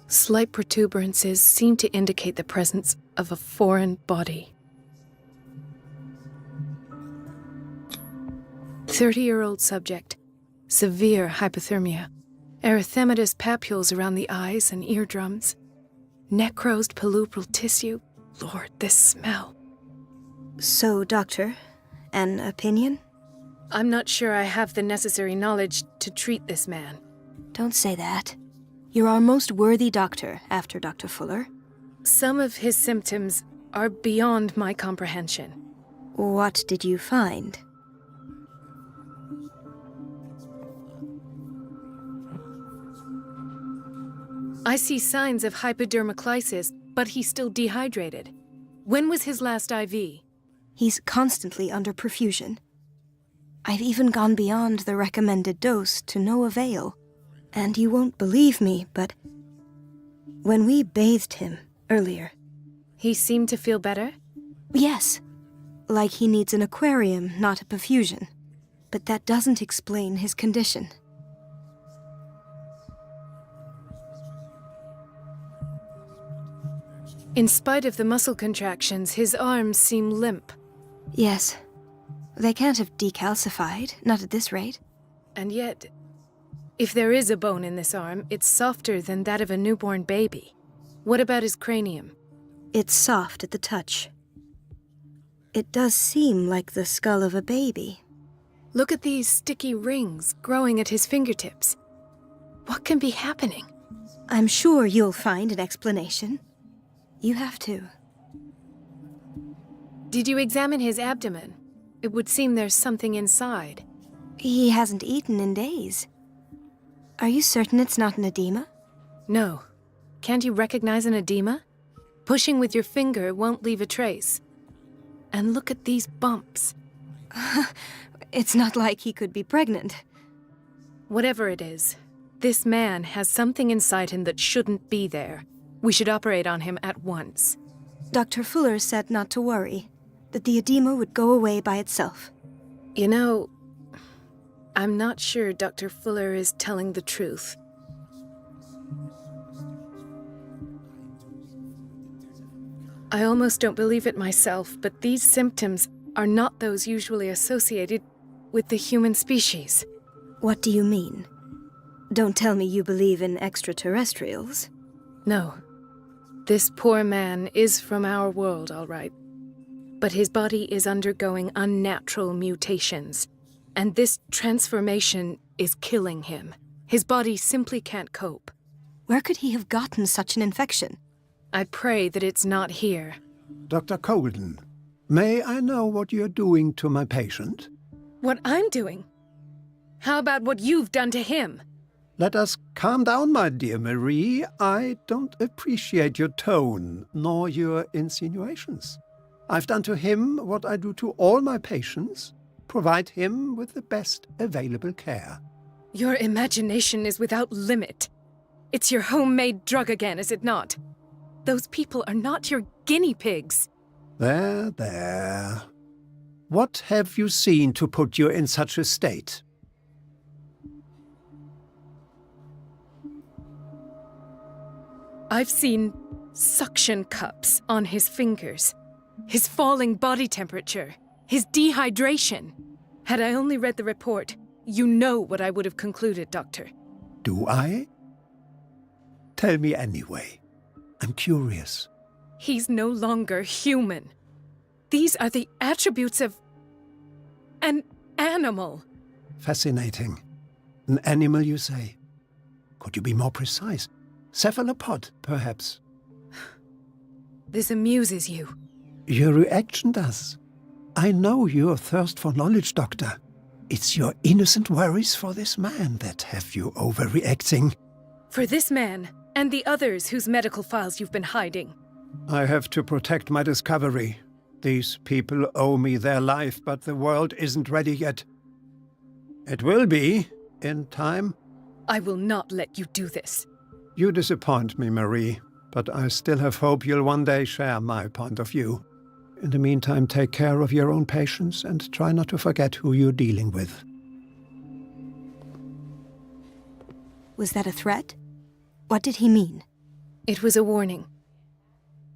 Slight protuberances seem to indicate the presence of a foreign body. 30-year-old subject. Severe hypothermia. Erythematous papules around the eyes and eardrums. Necrosed palpebral tissue. Lord, this smell. So, Doctor, an opinion? I'm not sure I have the necessary knowledge to treat this man. Don't say that. You're our most worthy doctor after Dr. Fuller. Some of his symptoms are beyond my comprehension. What did you find? I see signs of hypodermoclysis, but he's still dehydrated. When was his last IV? He's constantly under perfusion. I've even gone beyond the recommended dose to no avail. And you won't believe me, but When we bathed him earlier. He seemed to feel better? Yes. Like he needs an aquarium, not a perfusion. But that doesn't explain his condition. In spite of the muscle contractions, his arms seem limp. Yes. They can't have decalcified, not at this rate. And yet, if there is a bone in this arm, it's softer than that of a newborn baby. What about his cranium? It's soft at the touch. It does seem like the skull of a baby. Look at these sticky rings growing at his fingertips. What can be happening? I'm sure you'll find an explanation. You have to. Did you examine his abdomen? It would seem there's something inside. He hasn't eaten in days. Are you certain it's not an edema? No. Can't you recognize an edema? Pushing with your finger won't leave a trace. And look at these bumps. It's not like he could be pregnant. Whatever it is, this man has something inside him that shouldn't be there. We should operate on him at once. Dr. Fuller said not to worry, that the edema would go away by itself. You know, I'm not sure Dr. Fuller is telling the truth. I almost don't believe it myself, but these symptoms are not those usually associated with the human species. What do you mean? Don't tell me you believe in extraterrestrials. No. This poor man is from our world, all right. But his body is undergoing unnatural mutations, and this transformation is killing him. His body simply can't cope. Where could he have gotten such an infection? I pray that it's not here. Dr. Colden, may I know what you're doing to my patient? What I'm doing? How about what you've done to him? Let us calm down, my dear Marie. I don't appreciate your tone, nor your insinuations. I've done to him what I do to all my patients, provide him with the best available care. Your imagination is without limit. It's your homemade drug again, is it not? Those people are not your guinea pigs. There, there. What have you seen to put you in such a state? I've seen suction cups on his fingers, his falling body temperature, his dehydration. Had I only read the report, you know what I would have concluded, Doctor. Do I? Tell me anyway. I'm curious. He's no longer human. These are the attributes of an animal. Fascinating. An animal, you say? Could you be more precise? Cephalopod, perhaps? This amuses you. Your reaction does. I know your thirst for knowledge, Doctor. It's your innocent worries for this man that have you overreacting. For this man, and the others whose medical files you've been hiding. I have to protect my discovery. These people owe me their life, but the world isn't ready yet. It will be, in time. I will not let you do this. You disappoint me, Marie, but I still have hope you'll one day share my point of view. In the meantime, take care of your own patients and try not to forget who you're dealing with. Was that a threat? What did he mean? It was a warning.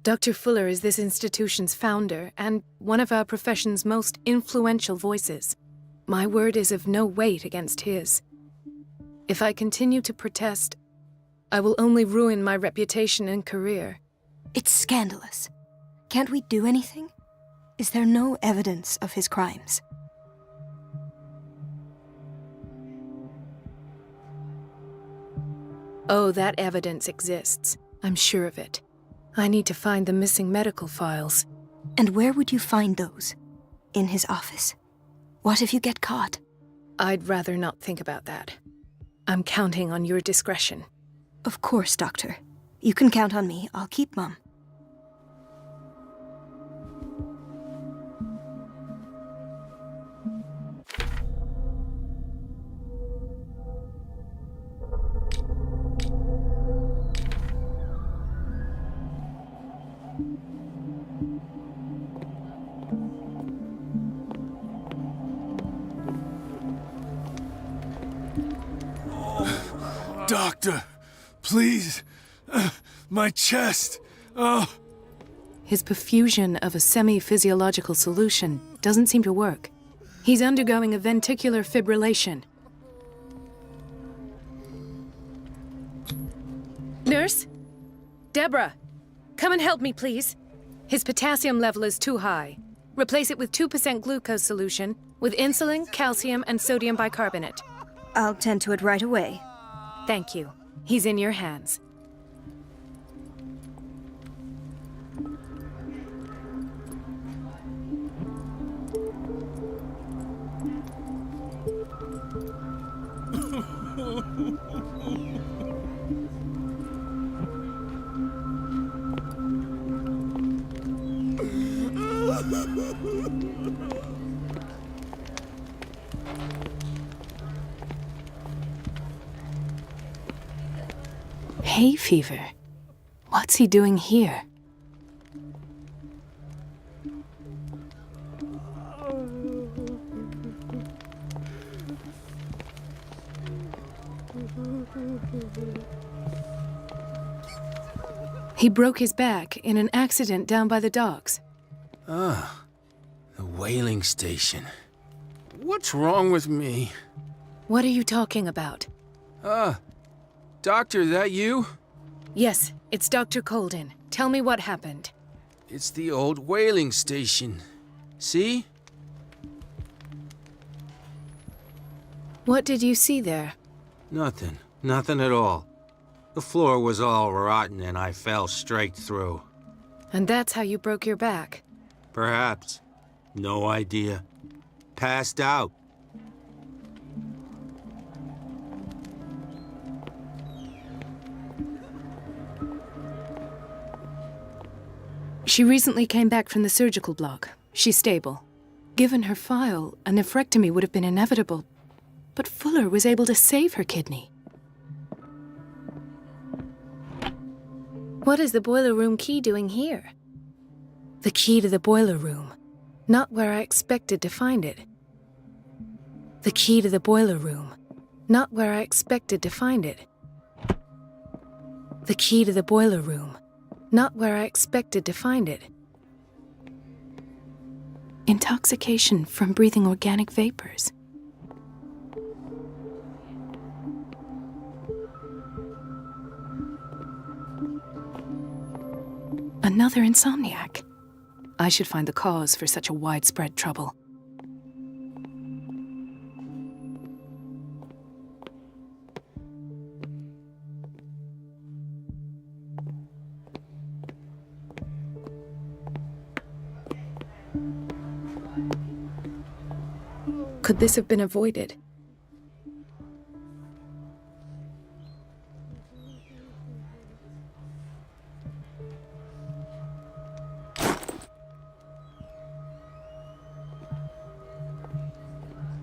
Dr. Fuller is this institution's founder and one of our profession's most influential voices. My word is of no weight against his. If I continue to protest, I will only ruin my reputation and career. It's scandalous. Can't we do anything? Is there no evidence of his crimes? Oh, that evidence exists. I'm sure of it. I need to find the missing medical files. And where would you find those? In his office? What if you get caught? I'd rather not think about that. I'm counting on your discretion. Of course, Doctor. You can count on me. I'll keep mum. Doctor, please. My chest. Oh. His perfusion of a semi-physiological solution doesn't seem to work. He's undergoing a ventricular fibrillation. Nurse? Deborah, come and help me, please. His potassium level is too high. Replace it with 2% glucose solution with insulin, calcium, and sodium bicarbonate. I'll tend to it right away. Thank you. He's in your hands. Hay fever. What's he doing here? He broke his back in an accident down by the docks. Ah, the whaling station. What's wrong with me? What are you talking about? Doctor, that you? Yes, it's Dr. Colden. Tell me what happened. It's the old whaling station. See? What did you see there? Nothing. Nothing at all. The floor was all rotten and I fell straight through. And that's how you broke your back? Perhaps. No idea. Passed out. She recently came back from the surgical block. She's stable. Given her file, a nephrectomy would have been inevitable. But Fuller was able to save her kidney. What is the boiler room key doing here? The key to the boiler room. Not where I expected to find it. The key to the boiler room. Not where I expected to find it. The key to the boiler room. Not where I expected to find it. Intoxication from breathing organic vapors. Another insomniac. I should find the cause for such a widespread trouble. Could this have been avoided?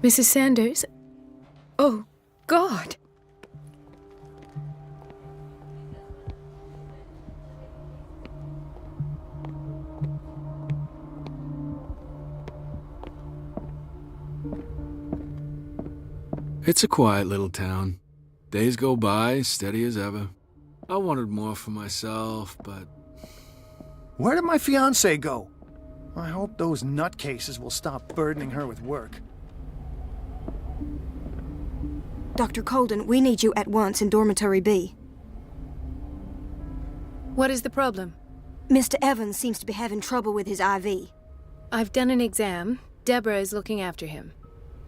Mrs. Sanders? Oh, God! It's a quiet little town. Days go by, steady as ever. I wanted more for myself, but... Where did my fiancée go? I hope those nutcases will stop burdening her with work. Dr. Colden, we need you at once in Dormitory B. What is the problem? Mr. Evans seems to be having trouble with his IV. I've done an exam. Deborah is looking after him.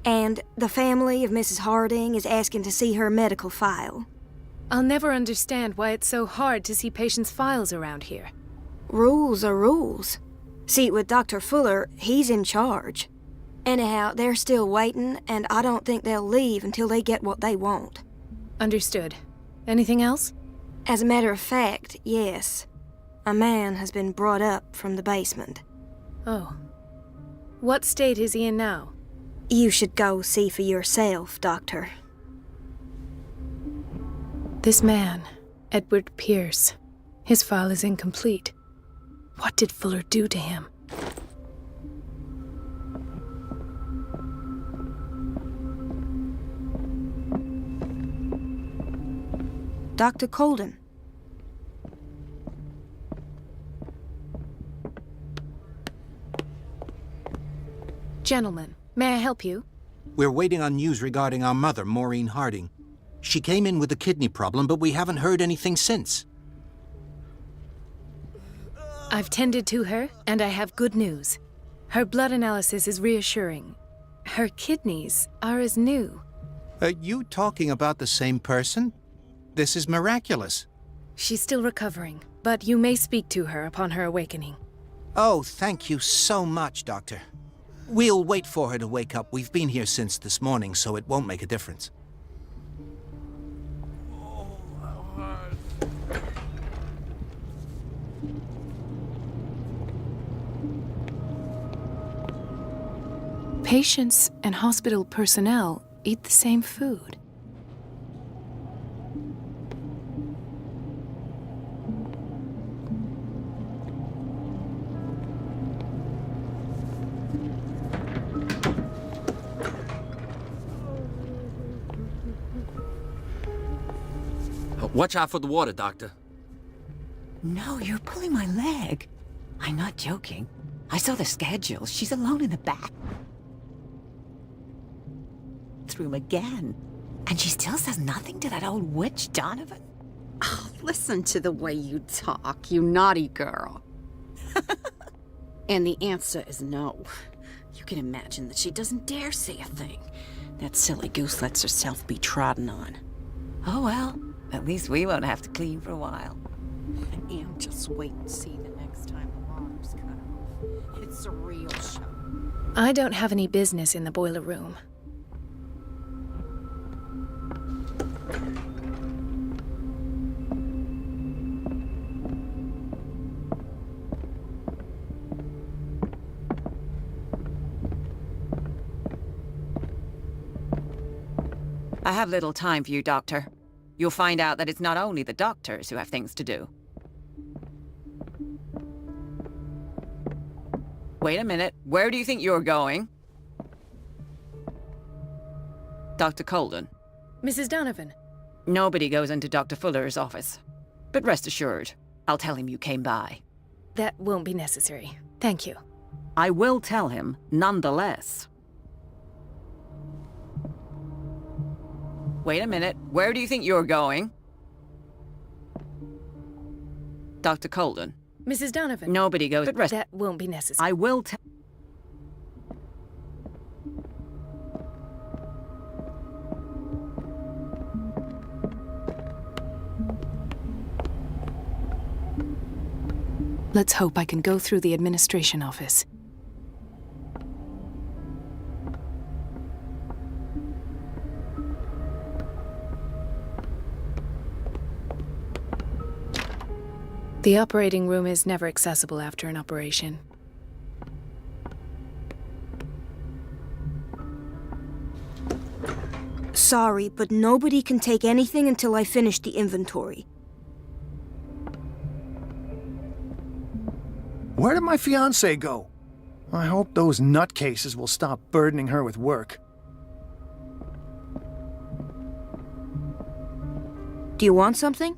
And the family of Mrs. Harding is asking to see her medical file. I'll never understand why it's so hard to see patients' files around here. Rules are rules. See, with Dr. Fuller, he's in charge. Anyhow, they're still waiting, and I don't think they'll leave until they get what they want. Understood. Anything else? As a matter of fact, yes. A man has been brought up from the basement. Oh. What state is he in now? You should go see for yourself, Doctor. This man, Edward Pirs, his file is incomplete. What did Fuller do to him? Dr. Colden. Gentlemen, may I help you? We're waiting on news regarding our mother, Maureen Harding. She came in with a kidney problem, but we haven't heard anything since. I've tended to her, and I have good news. Her blood analysis is reassuring. Her kidneys are as new. Are you talking about the same person? This is miraculous. She's still recovering, but you may speak to her upon her awakening. Oh, thank you so much, Doctor. We'll wait for her to wake up. We've been here since this morning, so it won't make a difference. Patients and hospital personnel eat the same food. Watch out for the water, Doctor. No, you're pulling my leg. I'm not joking. I saw the schedule. She's alone in the back room again. And she still says nothing to that old witch, Donovan? Oh, listen to the way you talk, you naughty girl. And the answer is no. You can imagine that she doesn't dare say a thing. That silly goose lets herself be trodden on. Oh well, at least we won't have to clean for a while. And just wait and see the next time the water's cut off. It's a real show. I don't have any business in the boiler room. I have little time for you, Doctor. You'll find out that it's not only the doctors who have things to do. Wait a minute. Where do you think you're going? Dr. Colden. Mrs. Donovan. Nobody goes into Dr. Fuller's office. But rest assured, I'll tell him you came by. That won't be necessary. Thank you. I will tell him, nonetheless. Wait a minute. Where do you think you're going? Dr. Colden. Mrs. Donovan. Nobody goes... But rest... That won't be necessary. I will tell... Let's hope I can go through the administration office. The operating room is never accessible after an operation. Sorry, but nobody can take anything until I finish the inventory. Where did my fiancé go? I hope those nutcases will stop burdening her with work. Do you want something?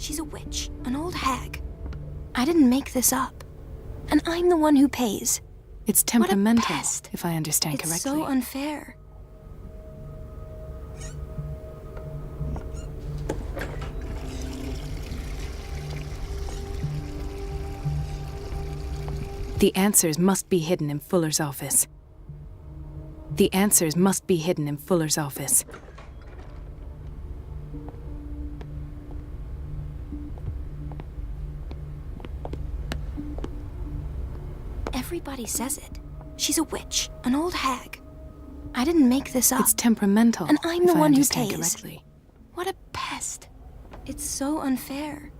She's a witch, an old hag. I didn't make this up. And I'm the one who pays. It's temperamental, if I understand correctly. It's correctly. so unfair. The answers must be hidden in Fuller's office. The answers must be hidden in Fuller's office. Everybody says it. She's a witch, an old hag. I didn't make this up. It's temperamental. And I'm the one who pays. Correctly. What a pest. It's so unfair.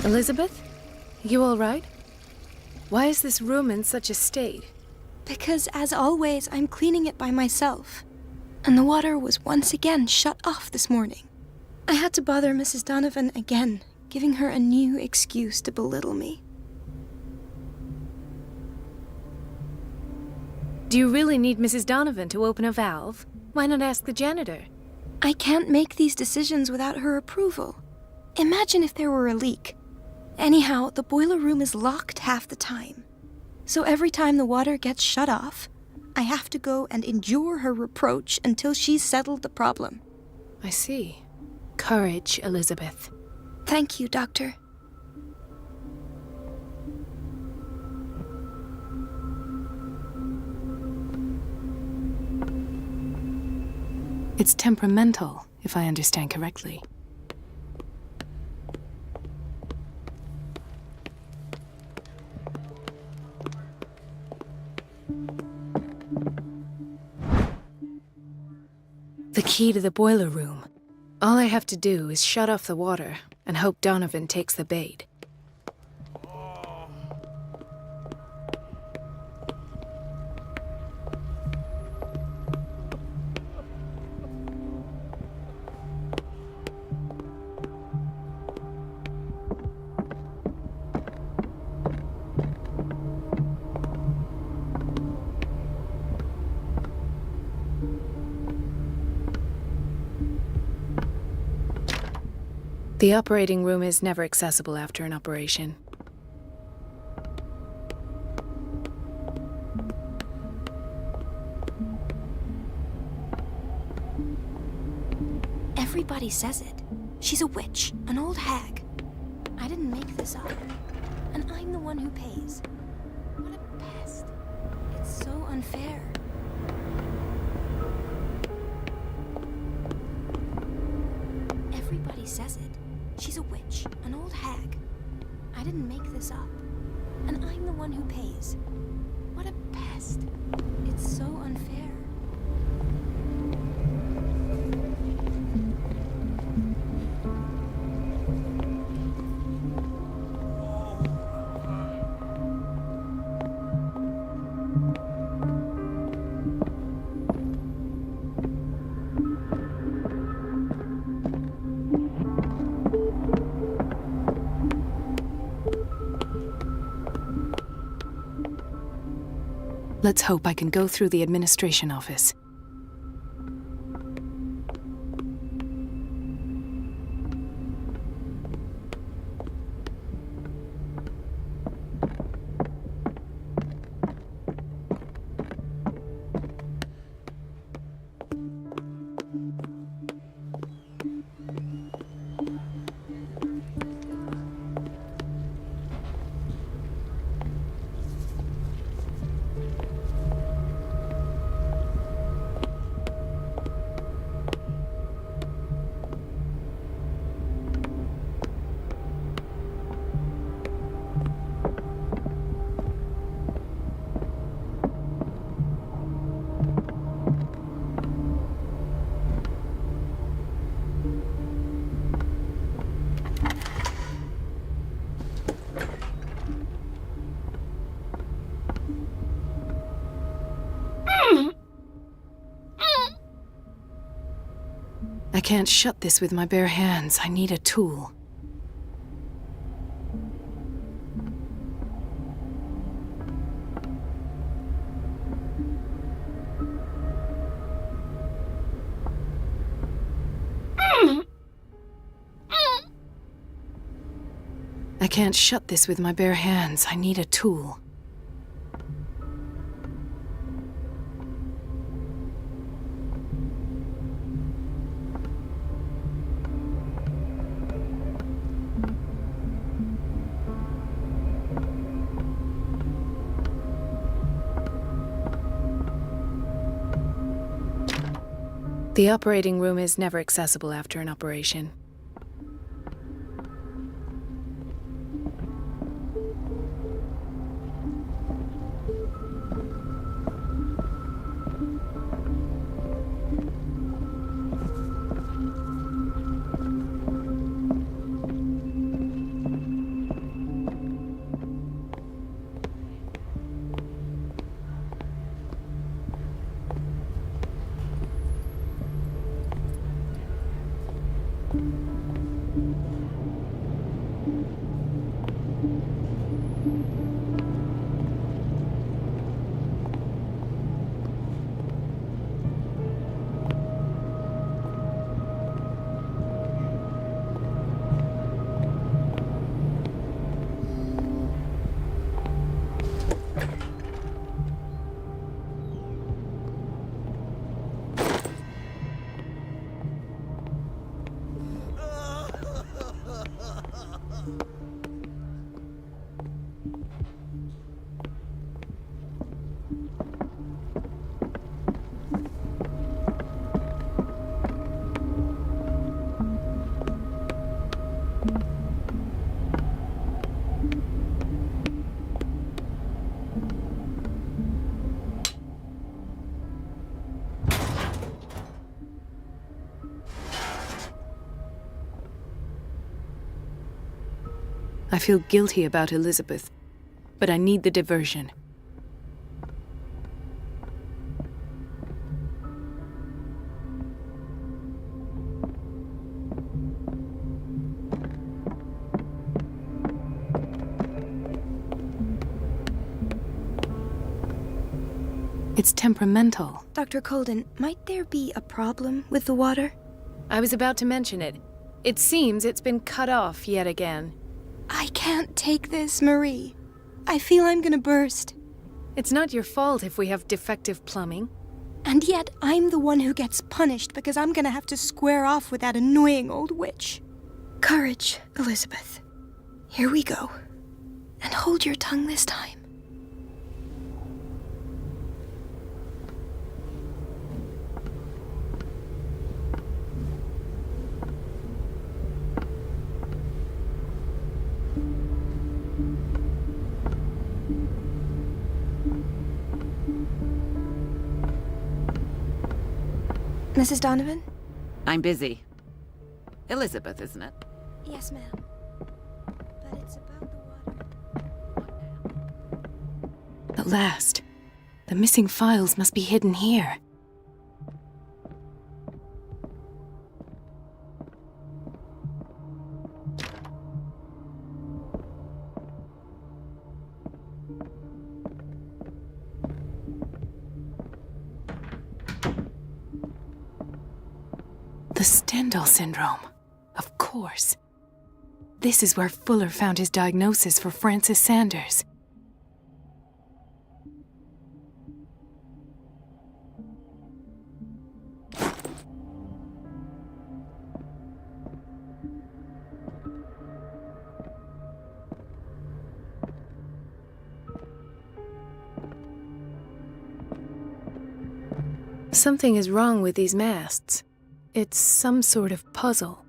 Elizabeth? You all right? Why is this room in such a state? Because, as always, I'm cleaning it by myself. And the water was once again shut off this morning. I had to bother Mrs. Donovan again, giving her a new excuse to belittle me. Do you really need Mrs. Donovan to open a valve? Why not ask the janitor? I can't make these decisions without her approval. Imagine if there were a leak. Anyhow, the boiler room is locked half the time. So every time the water gets shut off, I have to go and endure her reproach until she's settled the problem. I see. Courage, Elizabeth. Thank you, Doctor. It's temperamental, if I understand correctly. The key to the boiler room. All I have to do is shut off the water and hope Donovan takes the bait. The operating room is never accessible after an operation. Everybody says it. She's a witch, an old hag. I didn't make this up. And I'm the one who pays. What a pest. It's so unfair. Everybody says it. She's a witch, an old hag. I didn't make this up. And I'm the one who pays. What a pest. It's so unfair. Let's hope I can go through the administration office. I can't shut this with my bare hands. I need a tool. I can't shut this with my bare hands. I need a tool. The operating room is never accessible after an operation. I feel guilty about Elizabeth, but I need the diversion. It's temperamental. Dr. Colden, might there be a problem with the water? I was about to mention it. It seems it's been cut off yet again. I can't take this, Marie. I feel I'm gonna burst. It's not your fault if we have defective plumbing. And yet, I'm the one who gets punished because I'm gonna have to square off with that annoying old witch. Courage, Elizabeth. Here we go. And hold your tongue this time. Mrs. Donovan? I'm busy. Elizabeth, isn't it? Yes, ma'am. But it's about the water. At last. The missing files must be hidden here. The Stendhal syndrome. Of course. This is where Fuller found his diagnosis for Francis Sanders. Something is wrong with these masts. It's some sort of puzzle.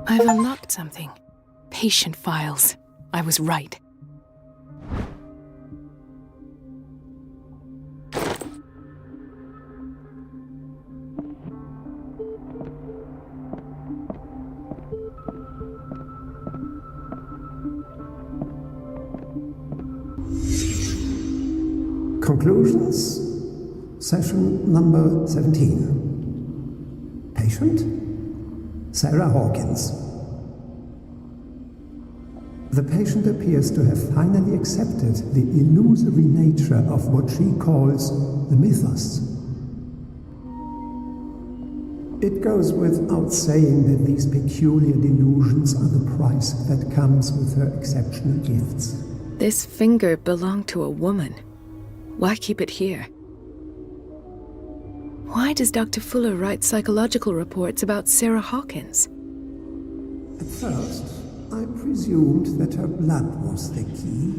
I've unlocked something. Patient files. I was right. Conclusions, session number 17. Patient, Sarah Hawkins. The patient appears to have finally accepted the illusory nature of what she calls the mythos. It goes without saying that these peculiar delusions are the price that comes with her exceptional gifts. This finger belonged to a woman. Why keep it here? Why does Dr. Fuller write psychological reports about Sarah Hawkins? At first, I presumed that her blood was the key.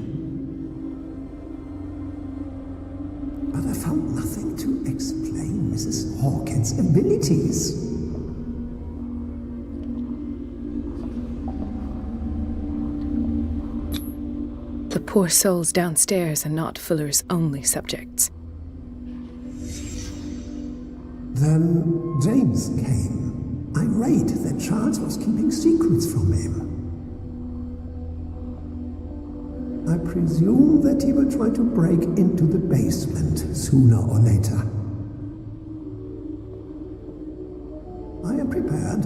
But I found nothing to explain Mrs. Hawkins' abilities. The poor souls downstairs are not Fuller's only subjects. Then James came. irate that Charles was keeping secrets from him. I presume that he will try to break into the basement sooner or later. I am prepared.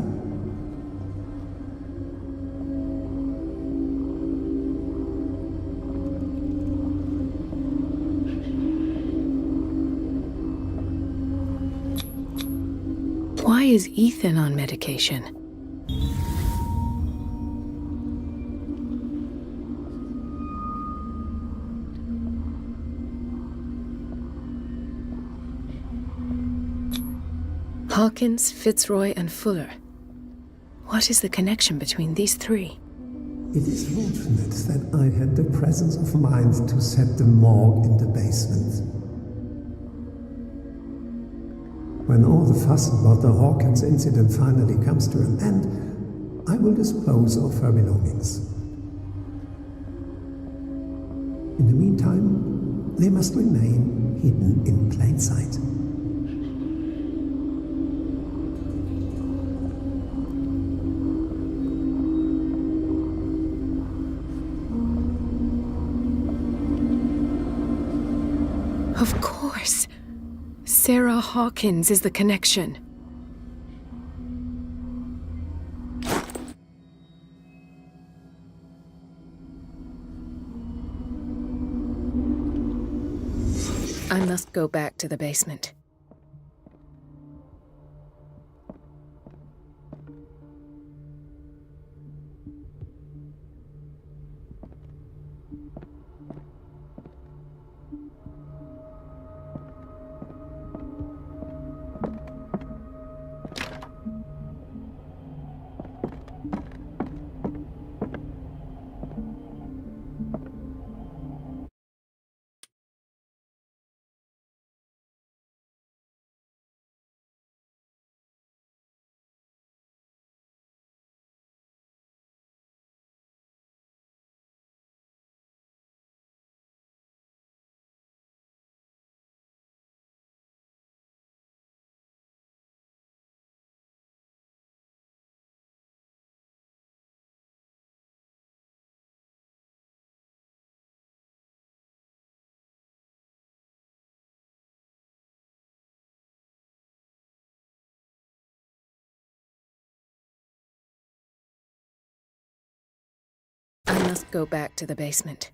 Why is Ethan on medication? Hawkins, Fitzroy, and Fuller. What is the connection between these three? It is fortunate that I had the presence of mind to set the morgue in the basement. When all the fuss about the Hawkins incident finally comes to an end, I will dispose of her belongings. In the meantime, they must remain hidden in plain sight. Of course. Sarah Hawkins is the connection. I must go back to the basement. I must go back to the basement.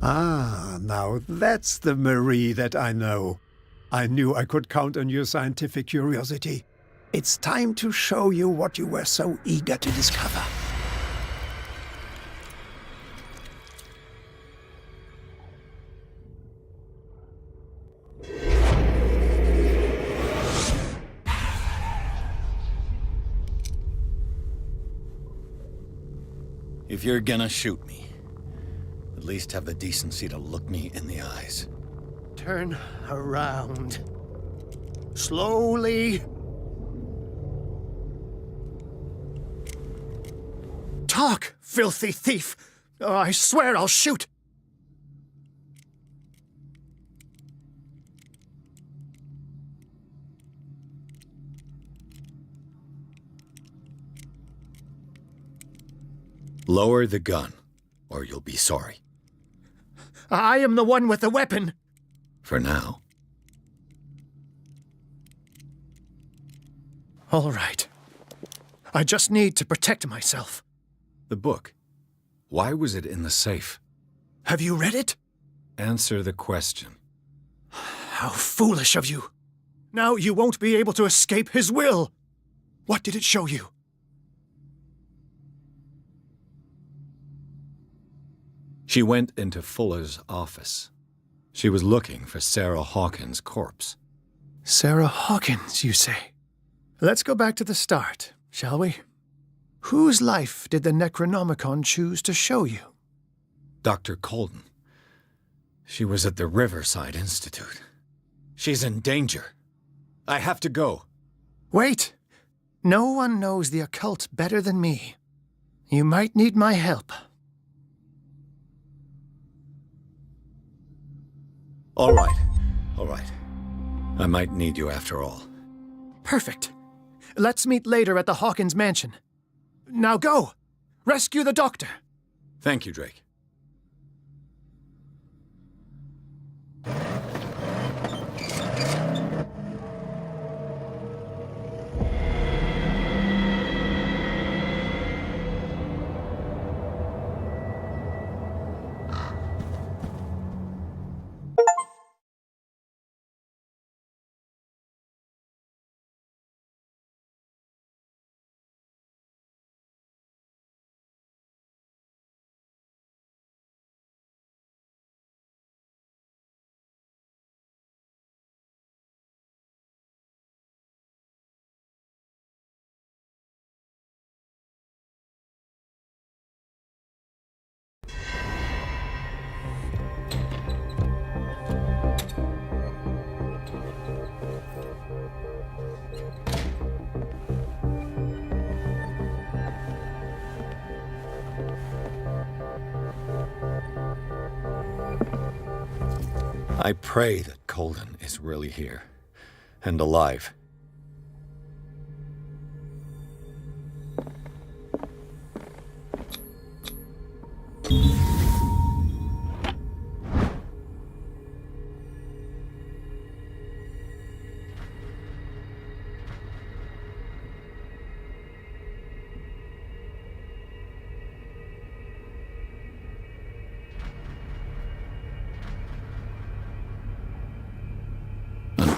Ah, now that's the Marie that I know. I knew I could count on your scientific curiosity. It's time to show you what you were so eager to discover. If you're gonna shoot me, at least have the decency to look me in the eyes. Turn around. Slowly. Talk, filthy thief! Oh, I swear I'll shoot! Lower the gun, or you'll be sorry. I am the one with the weapon! For now. All right. I just need to protect myself. The book. Why was it in the safe? Have you read it? Answer the question. How foolish of you. Now you won't be able to escape his will. What did it show you? She went into Fuller's office. She was looking for Sarah Hawkins' corpse. Sarah Hawkins, you say? Let's go back to the start, shall we? Whose life did the Necronomicon choose to show you? Dr. Colden. She was at the Riverside Institute. She's in danger. I have to go. Wait. No one knows the occult better than me. You might need my help. All right. I might need you after all. Perfect. Let's meet later at the Hawkins mansion. Now go! Rescue the doctor! Thank you, Drake. I pray that Colden is really here, and alive.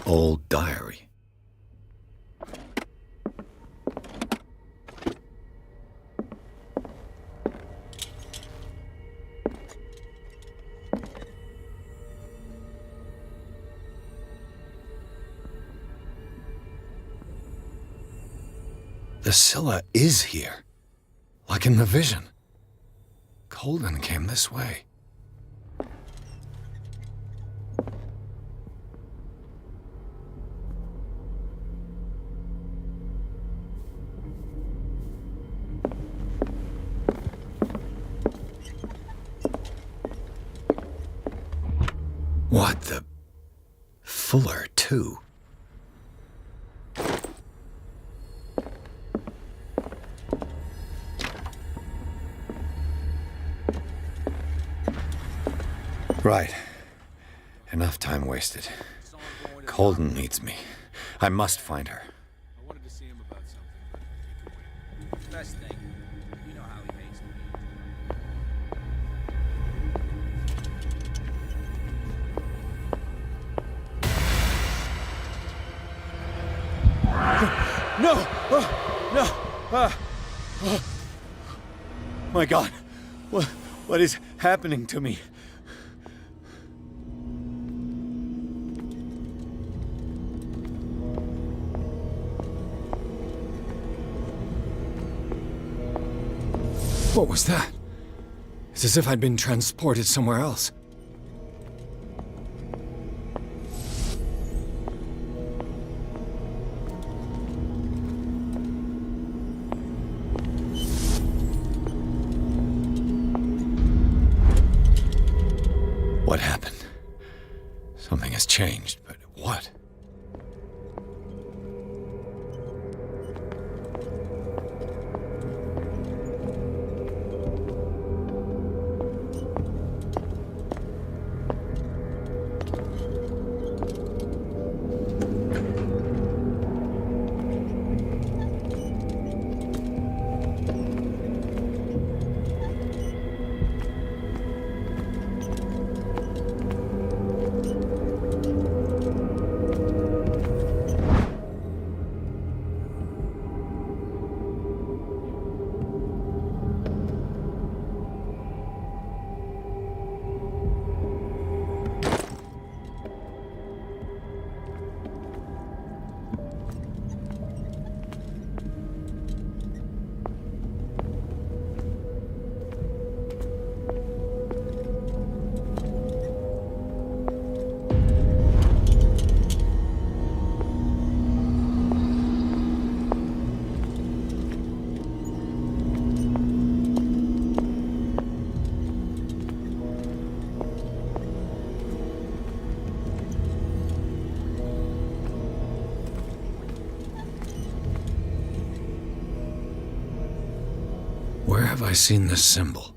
Old diary. The Scylla is here, like in the vision. Colden came this way. What the... Fuller, too. Right. Enough time wasted. Colden needs me. I must find her. I wanted to see him about something, but it could wait. Best thing. You know how he hates me. No! My God, what is happening to me? What was that? It's as if I'd been transported somewhere else. What happened? Something has changed, but what? Where have I seen this symbol?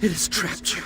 It has trapped you.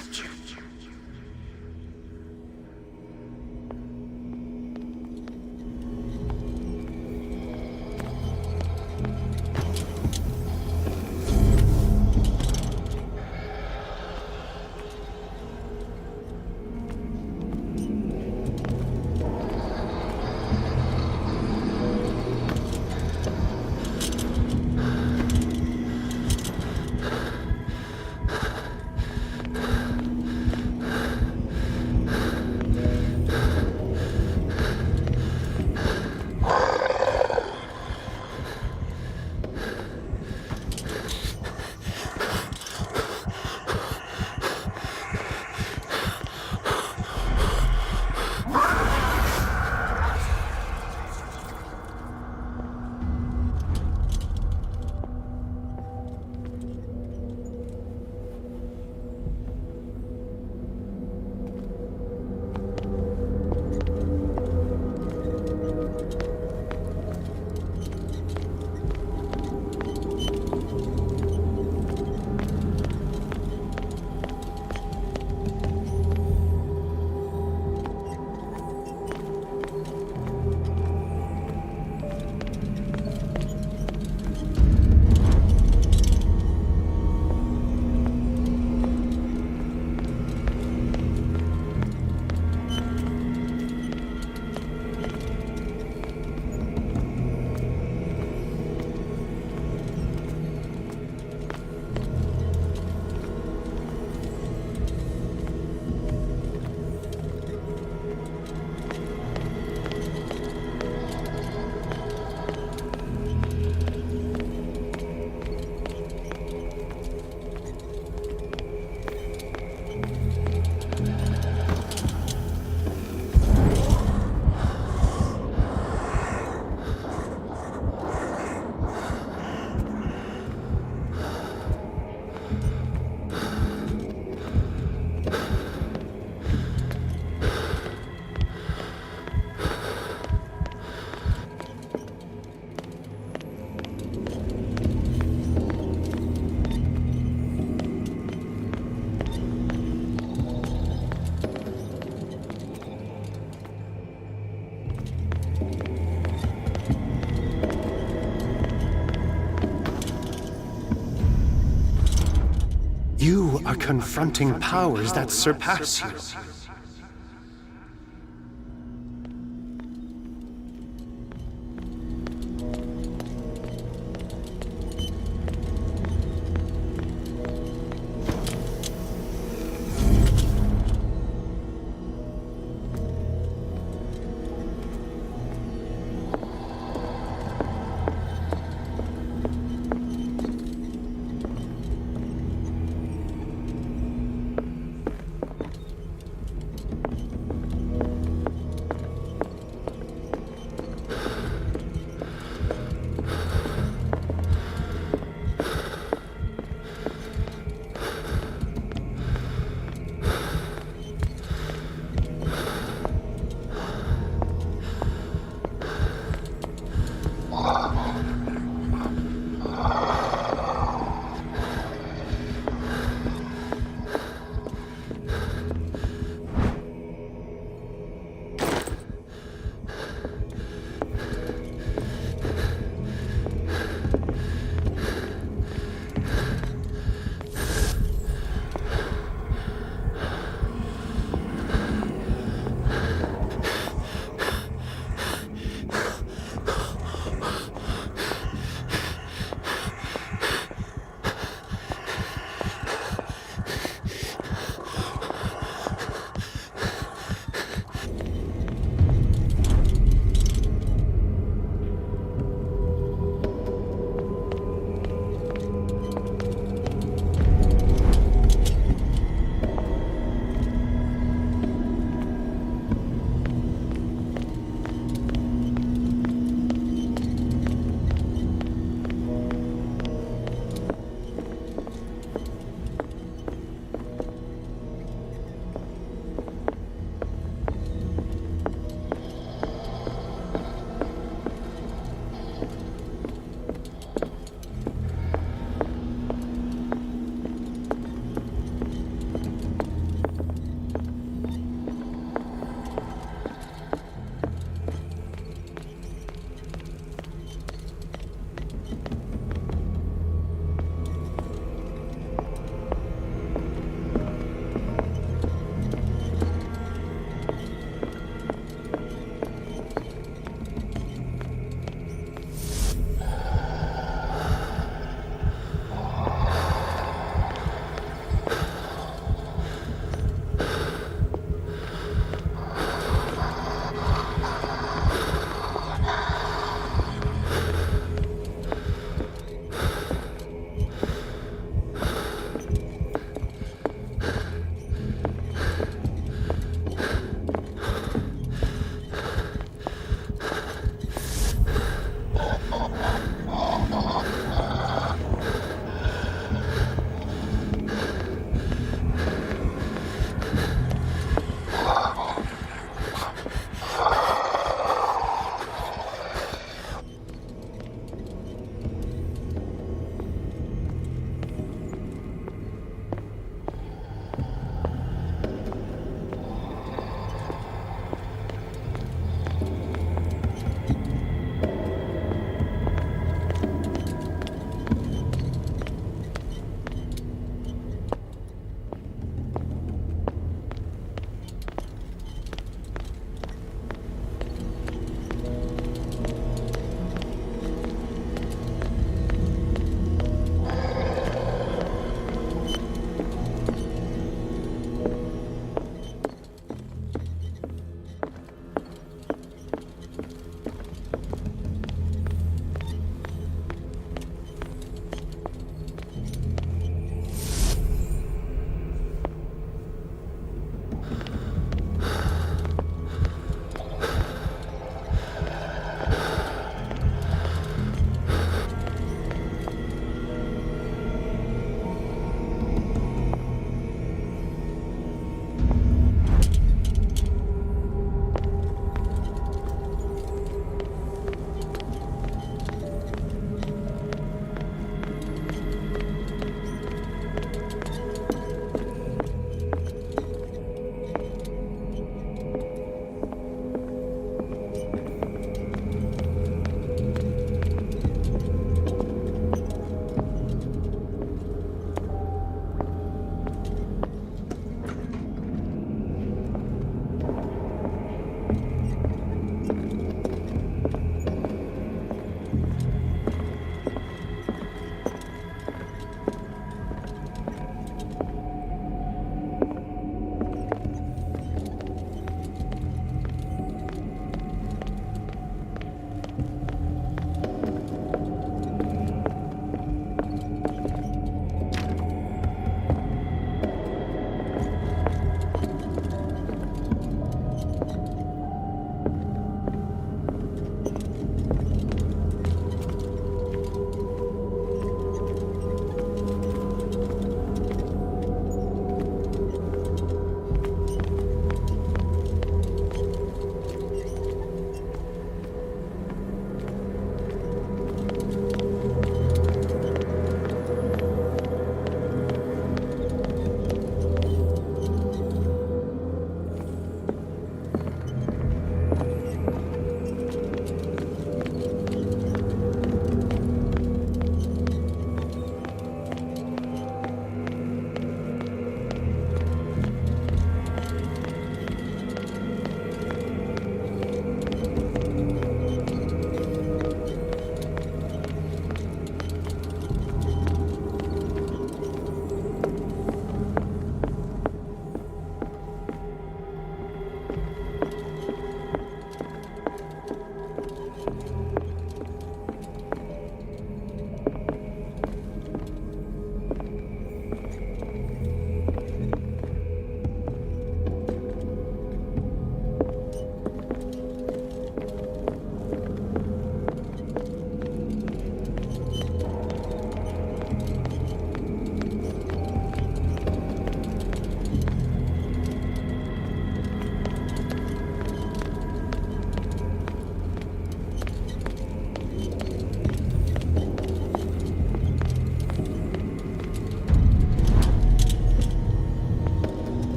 You are confronting powers that surpass you.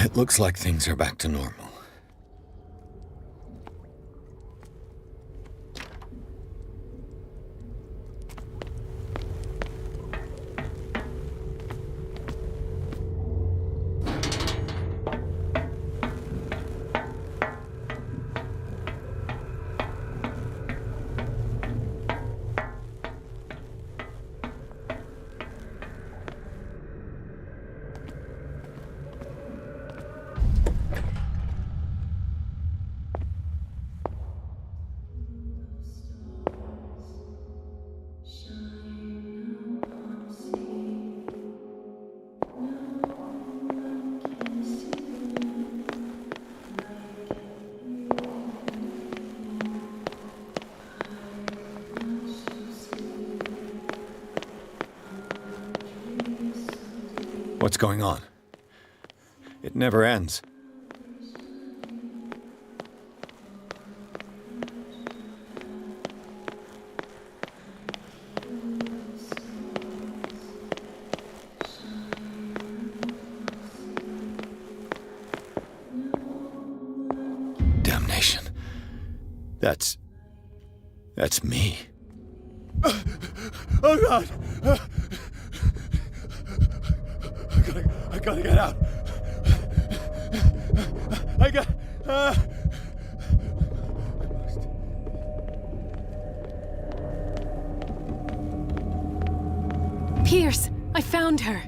It looks like things are back to normal. What's going on? It never ends. Damnation. That's me. Oh, God! I gotta get out. Pierce, I found her.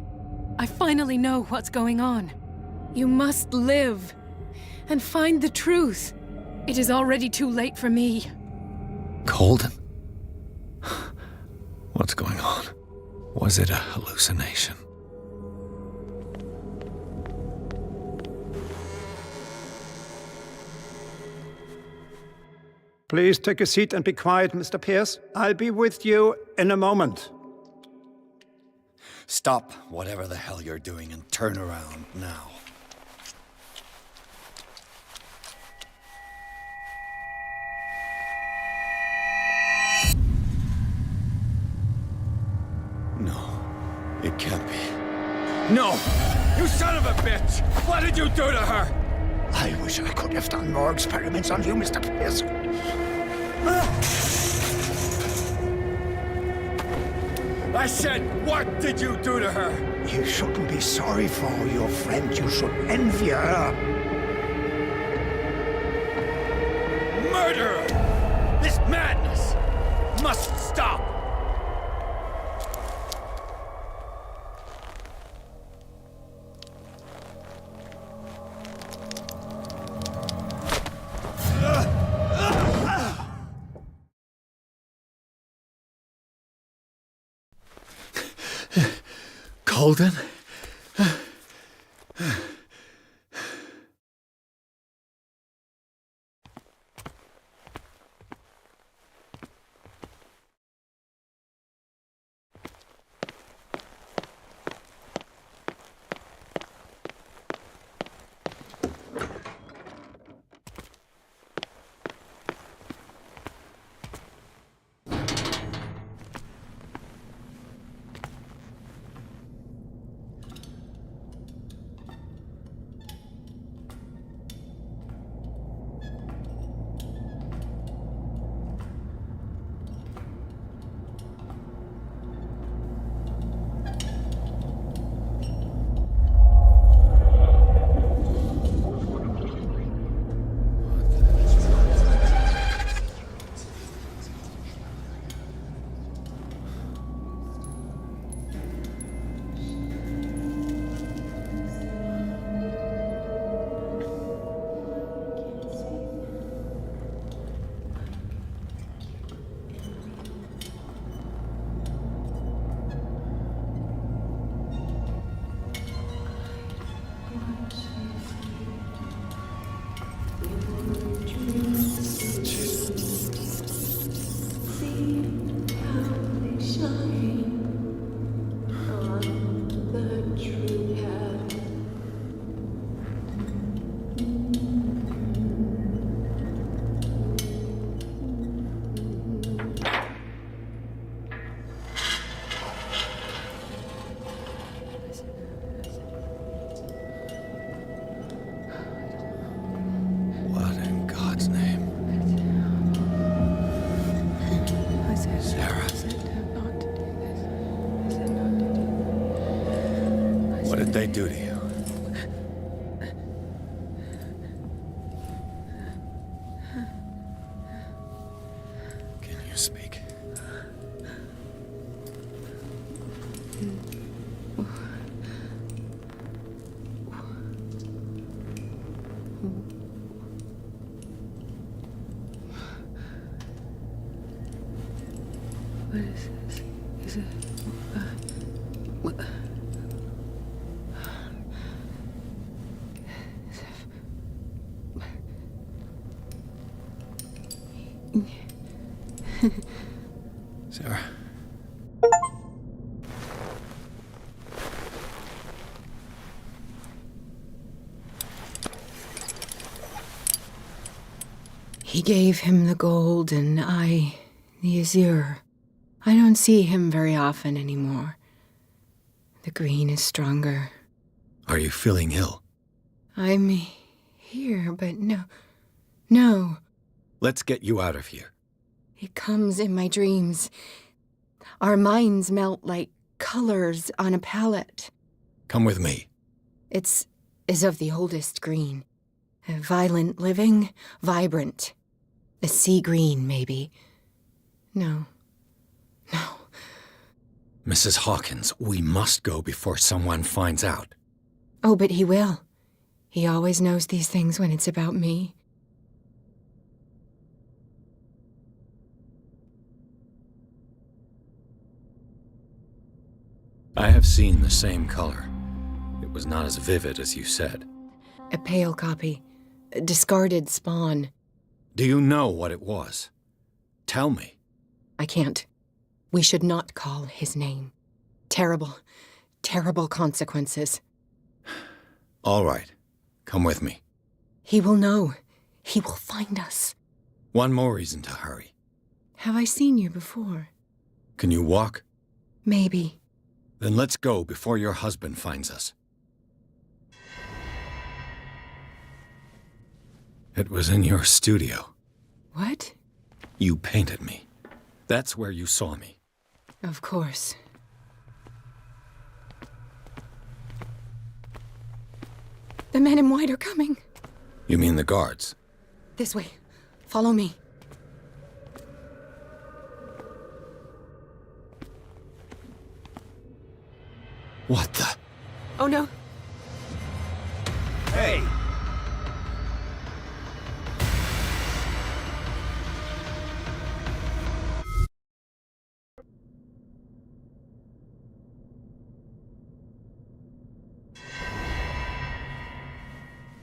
I finally know what's going on. You must live and find the truth. It is already too late for me. Colden? What's going on? Was it a hallucination? Please take a seat and be quiet, Mr. Pierce. I'll be with you in a moment. Stop whatever the hell you're doing and turn around now. No, it can't be. No! You son of a bitch! What did you do to her? I wish I could have done more experiments on you, Mr. Pierce. I said, what did you do to her? You shouldn't be sorry for your friend. You should envy her. Murderer! This madness must stop! Colden? they do to you? Can you speak? What is this? Is it... what? Sarah. He gave him the gold and I the azure. I don't see him very often anymore. The green is stronger. Are you feeling ill? I'm here, but no. Let's get you out of here. It comes in my dreams. Our minds melt like colors on a palette. Come with me. It's of the oldest green. A violent living, vibrant. A sea green, maybe. No. Mrs. Hawkins, we must go before someone finds out. Oh, but he will. He always knows these things when it's about me. I have seen the same color. It was not as vivid as you said. A pale copy. A discarded spawn. Do you know what it was? Tell me. I can't. We should not call his name. Terrible, terrible consequences. All right. Come with me. He will know. He will find us. One more reason to hurry. Have I seen you before? Can you walk? Maybe. Then let's go before your husband finds us. It was in your studio. What? You painted me. That's where you saw me. Of course. The men in white are coming. You mean the guards? This way. Follow me. What the? Oh no. Hey!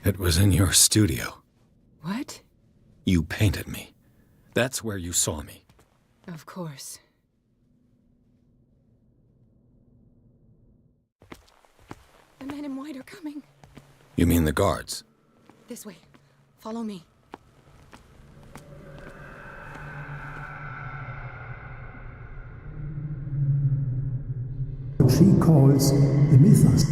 It was in your studio. What? You painted me. That's where you saw me. Of course. The men in white are coming. You mean the guards? This way. Follow me. What she calls the mythos.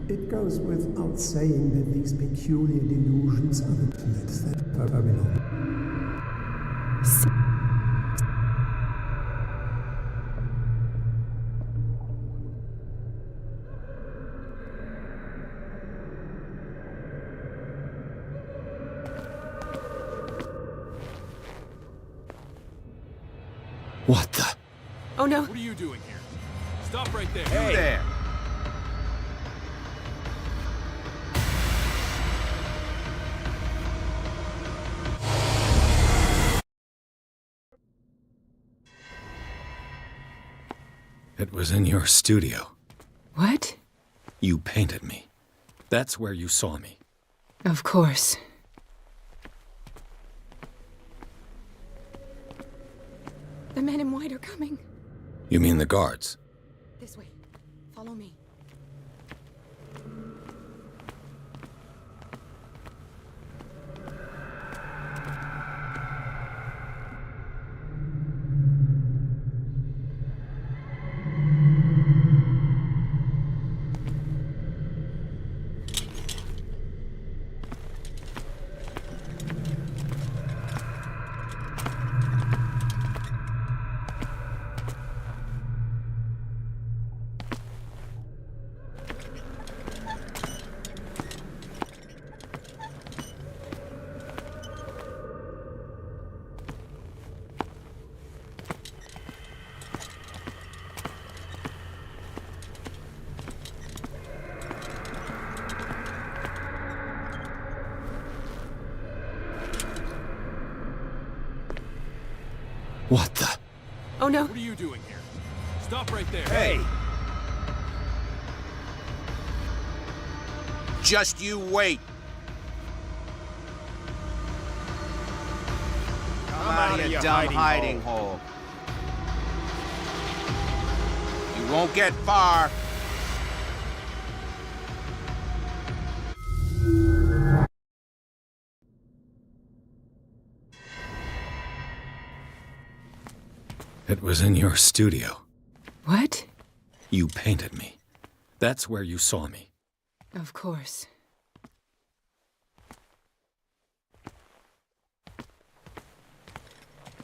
It goes without saying that these peculiar delusions are the threats that Babylon. What the? Oh no. What are you doing here? Stop right there. Hey there! It was in your studio. What? You painted me. That's where you saw me. Of course. The men in white are coming. You mean the guards? This way. Follow me. Oh no! What are you doing here? Stop right there. Hey! Just you wait. Come out of your dumb hiding hole. You won't get far. It was in your studio. What? You painted me. That's where you saw me. Of course.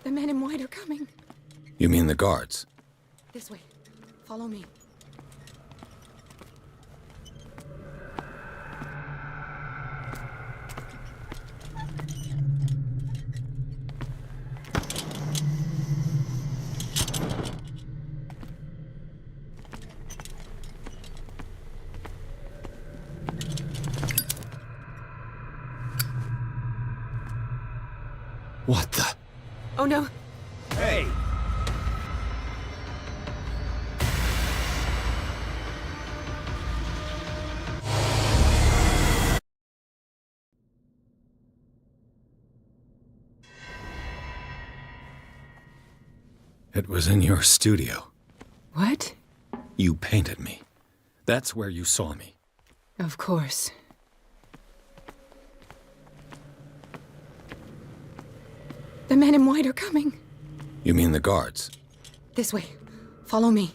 The men in white are coming. You mean the guards? This way. Follow me. What the? Oh no! Hey! It was in your studio. What? You painted me. That's where you saw me. Of course. The men in white are coming. You mean the guards? This way. Follow me.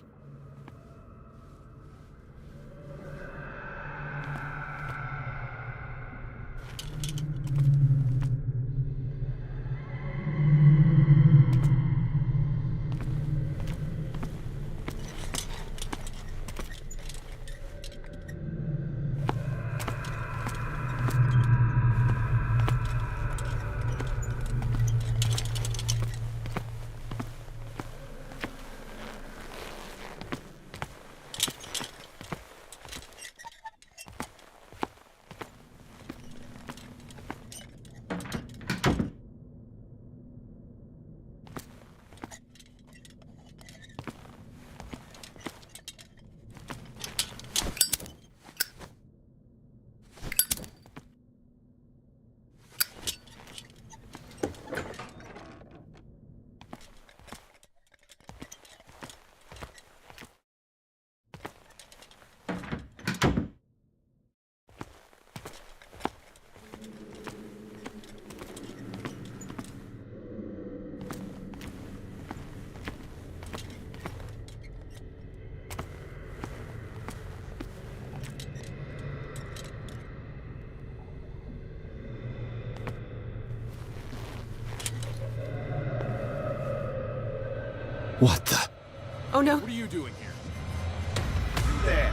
What the? Oh no! What are you doing here? You there.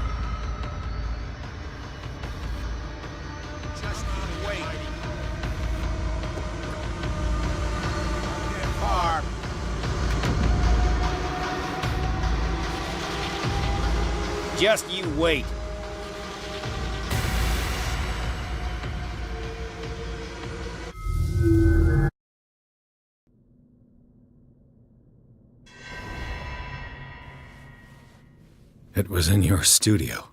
Just you wait. Don't get far. Just you wait. It was in your studio.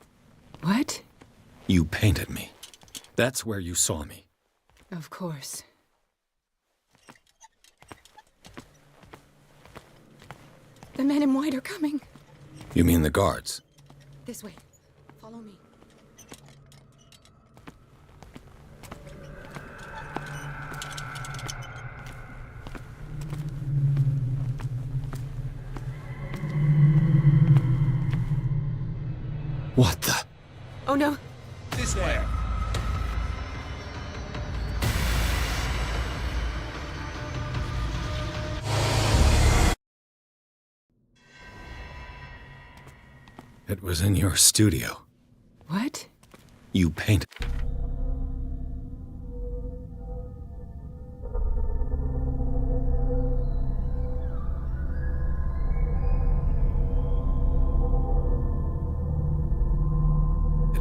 What? You painted me. That's where you saw me. Of course. The men in white are coming. You mean the guards? This way. Follow me. What the? Oh no! This way. It was in your studio. What? You painted.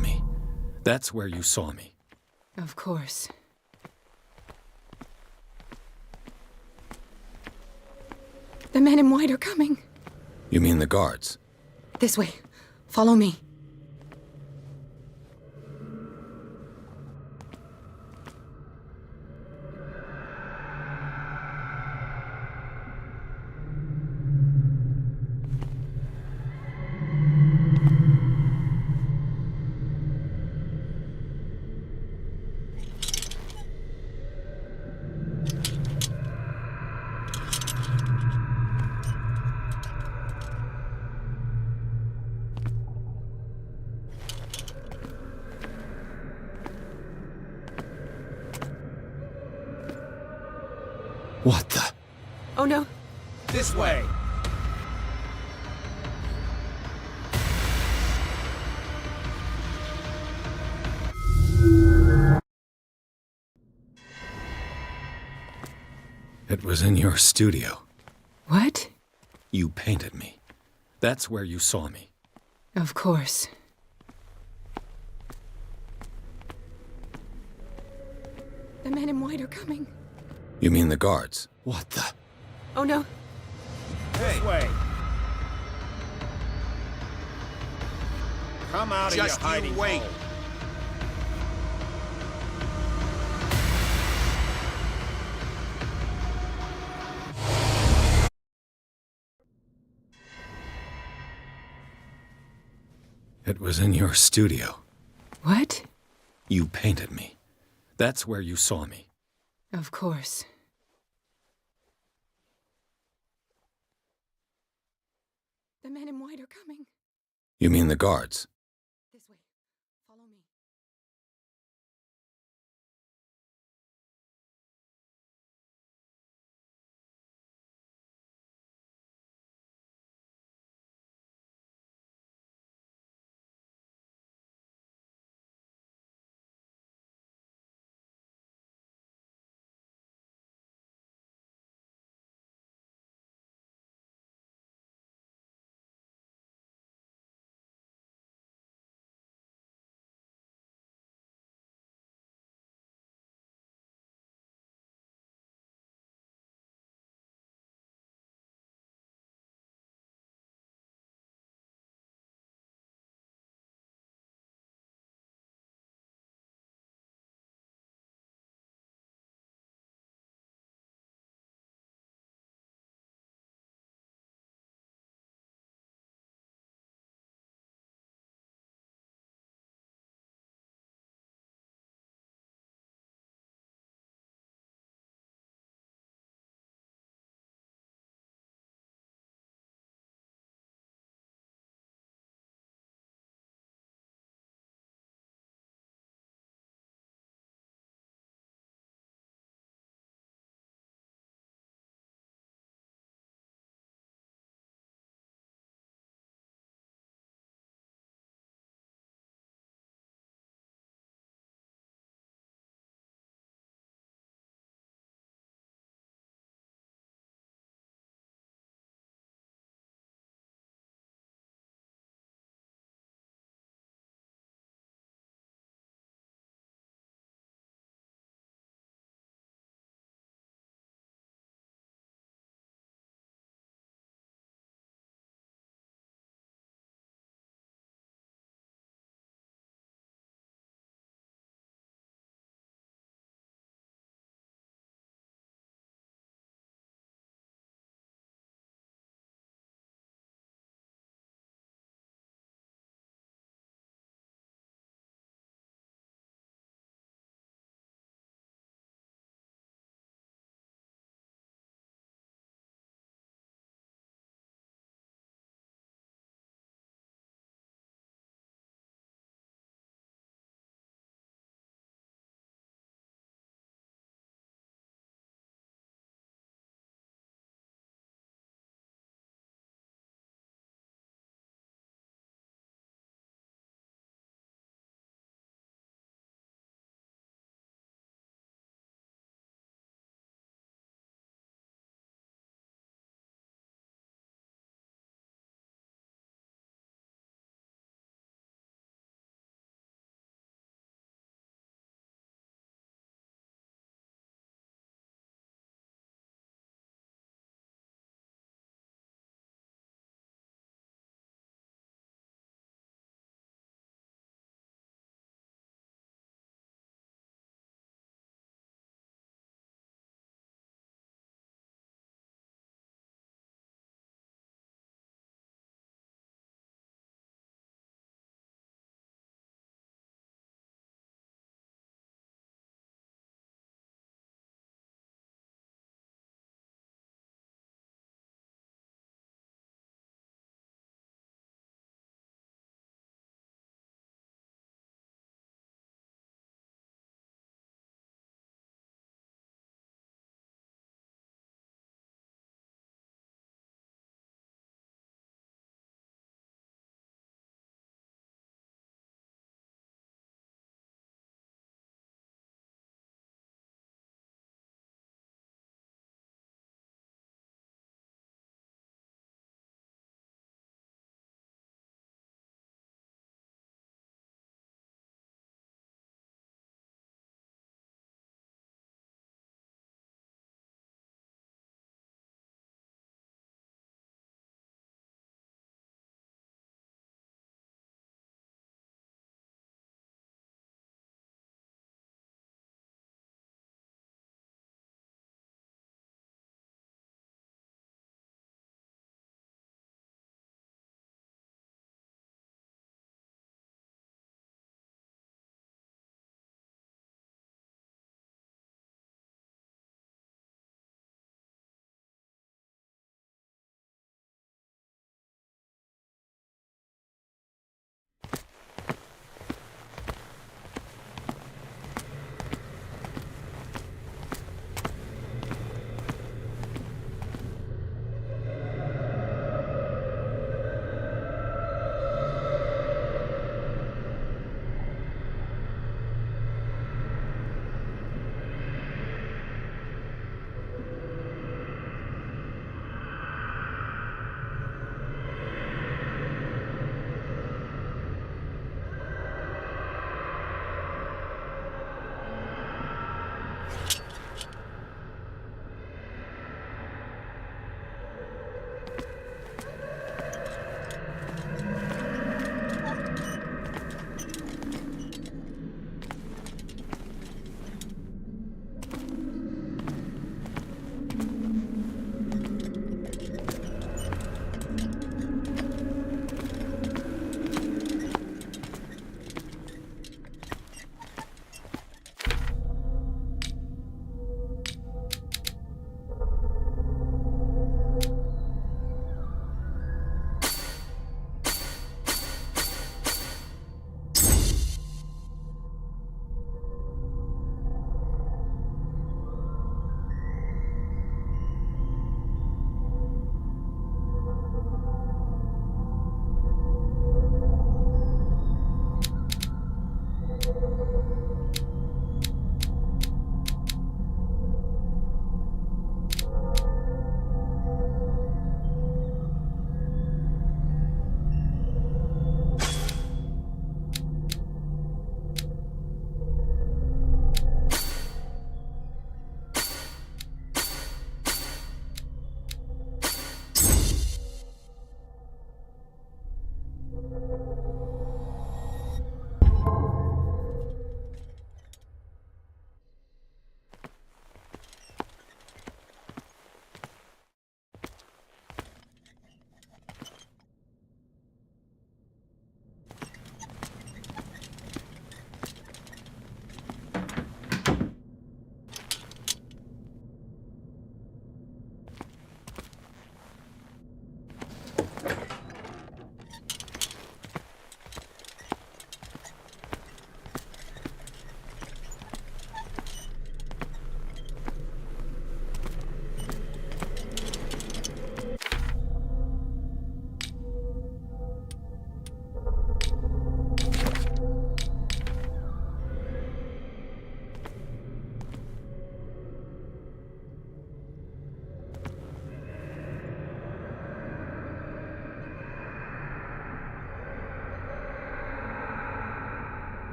Me. That's where you saw me. Of course. The men in white are coming. You mean the guards? This way. Follow me. What the? Oh no. This way. It was in your studio. What? You painted me. That's where you saw me. Of course. The men in white are coming. You mean the guards? What the? Oh no. This way. Come out of your hiding wait. hole. It was in your studio. What? You painted me. That's where you saw me. Of course. The men in white are coming. You mean the guards?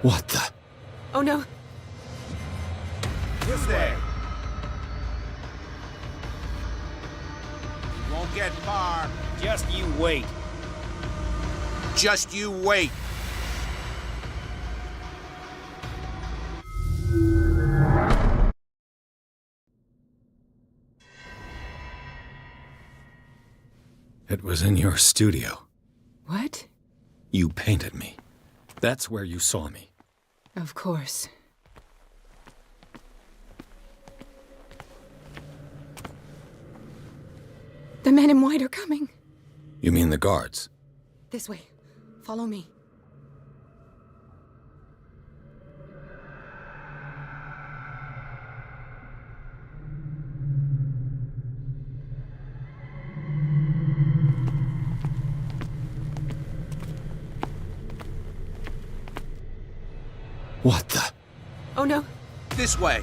What the? Oh no! This way! You won't get far. Just you wait. Just you wait. It was in your studio. What? You painted me. That's where you saw me. Of course. The men in white are coming. You mean the guards? This way. Follow me. What the? Oh no! This way.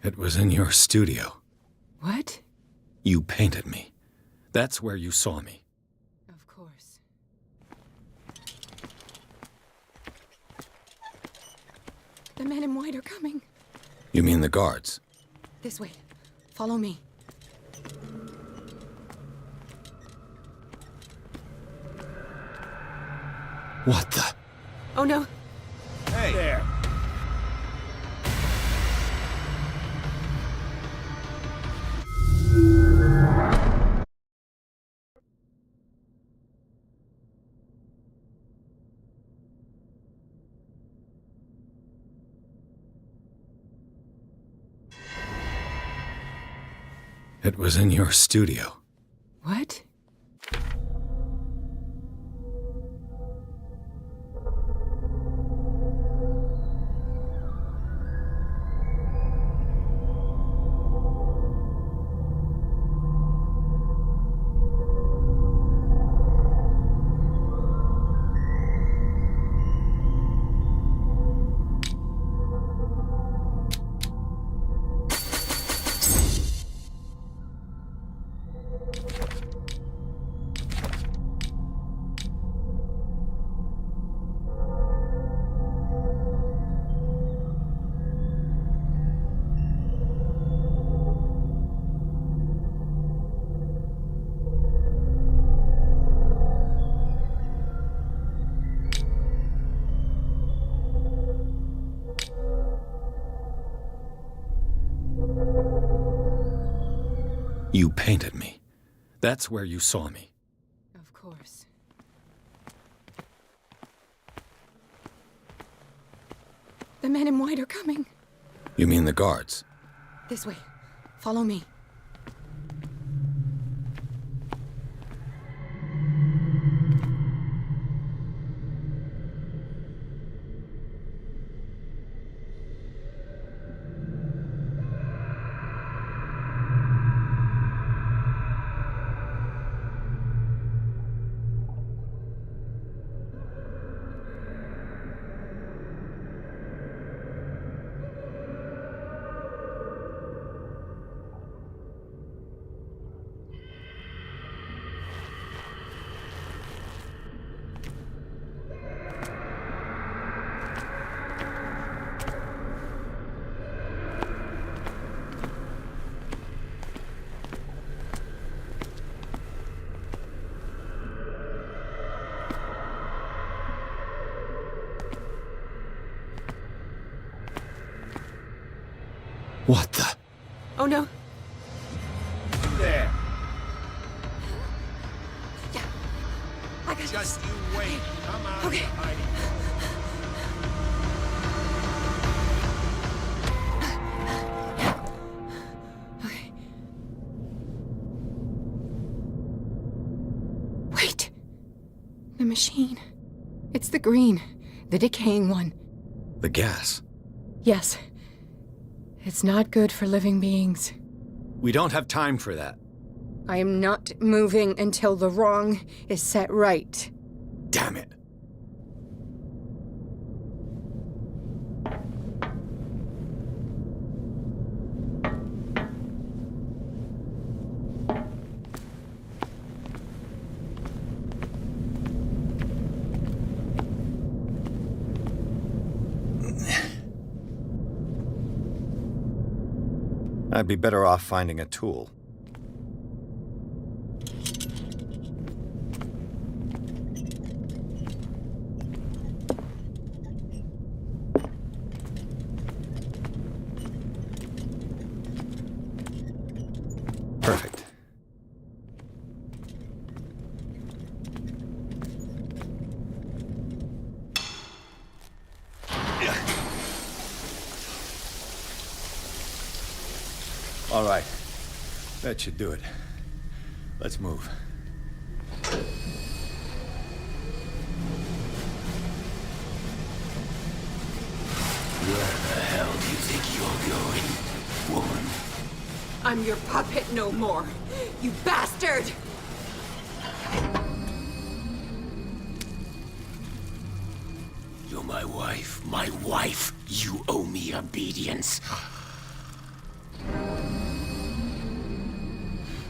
It was in your studio. What? You painted me. That's where you saw me. Of course. The men in white are coming. You mean the guards? This way. Follow me. What the? Oh no! Hey! There! It was in your studio. What? You painted me. That's where you saw me. Of course. The men in white are coming. You mean the guards? This way. Follow me. What the? Oh no! There! Yeah. I got Just you wait. Come out Okay. of hiding. Wait! The machine. It's the green. The decaying one. The gas. Yes. It's not good for living beings. We don't have time for that. I am not moving until the wrong is set right. Damn it. I'd be better off finding a tool. Perfect. All right. That should do it. Let's move. Where the hell do you think you're going, woman? I'm your puppet no more, you bastard! You're my wife. My wife. You owe me obedience.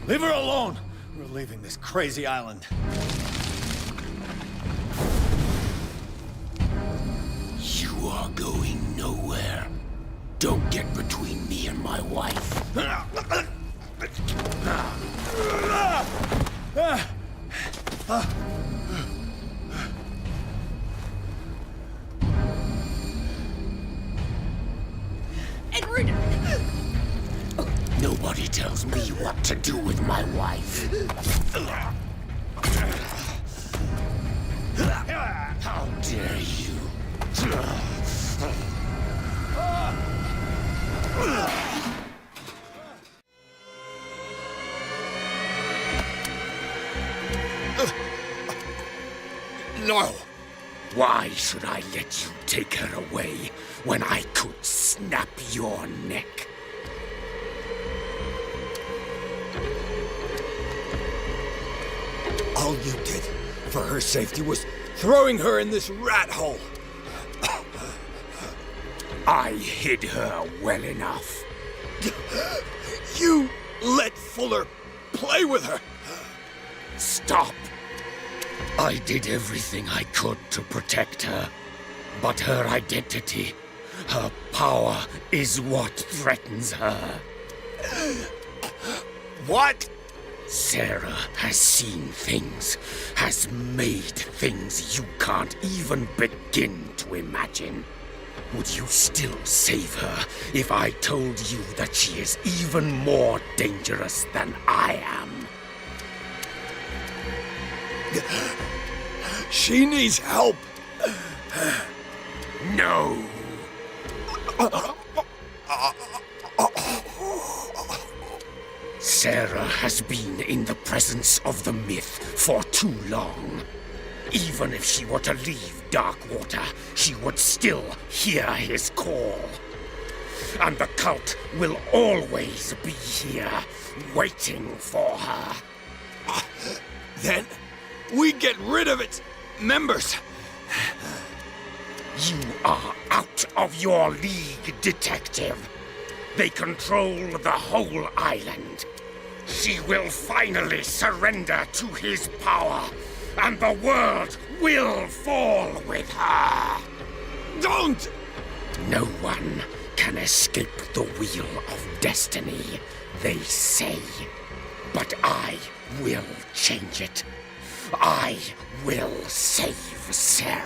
Leave her alone! We're leaving this crazy island. You are going nowhere. Don't get between me and my wife. Edward! Nobody tells me what to do with my wife. How dare you? No! Why should I let you take her away when I could snap your neck? All you did for her safety was throwing her in this rat hole. I hid her well enough. You let Fuller play with her. Stop. I did everything I could to protect her. But her identity, her power, is what threatens her. What? Sarah has seen things, has made things you can't even begin to imagine. Would you still save her if I told you that she is even more dangerous than I am? She needs help. No. Sarah has been in the presence of the myth for too long. Even if she were to leave Darkwater, she would still hear his call. And the cult will always be here, waiting for her. Then we get rid of its members. You are out of your league, detective. They control the whole island. She will finally surrender to his power, and the world will fall with her. Don't! No one can escape the wheel of destiny, they say. But I will change it. I will save Sarah.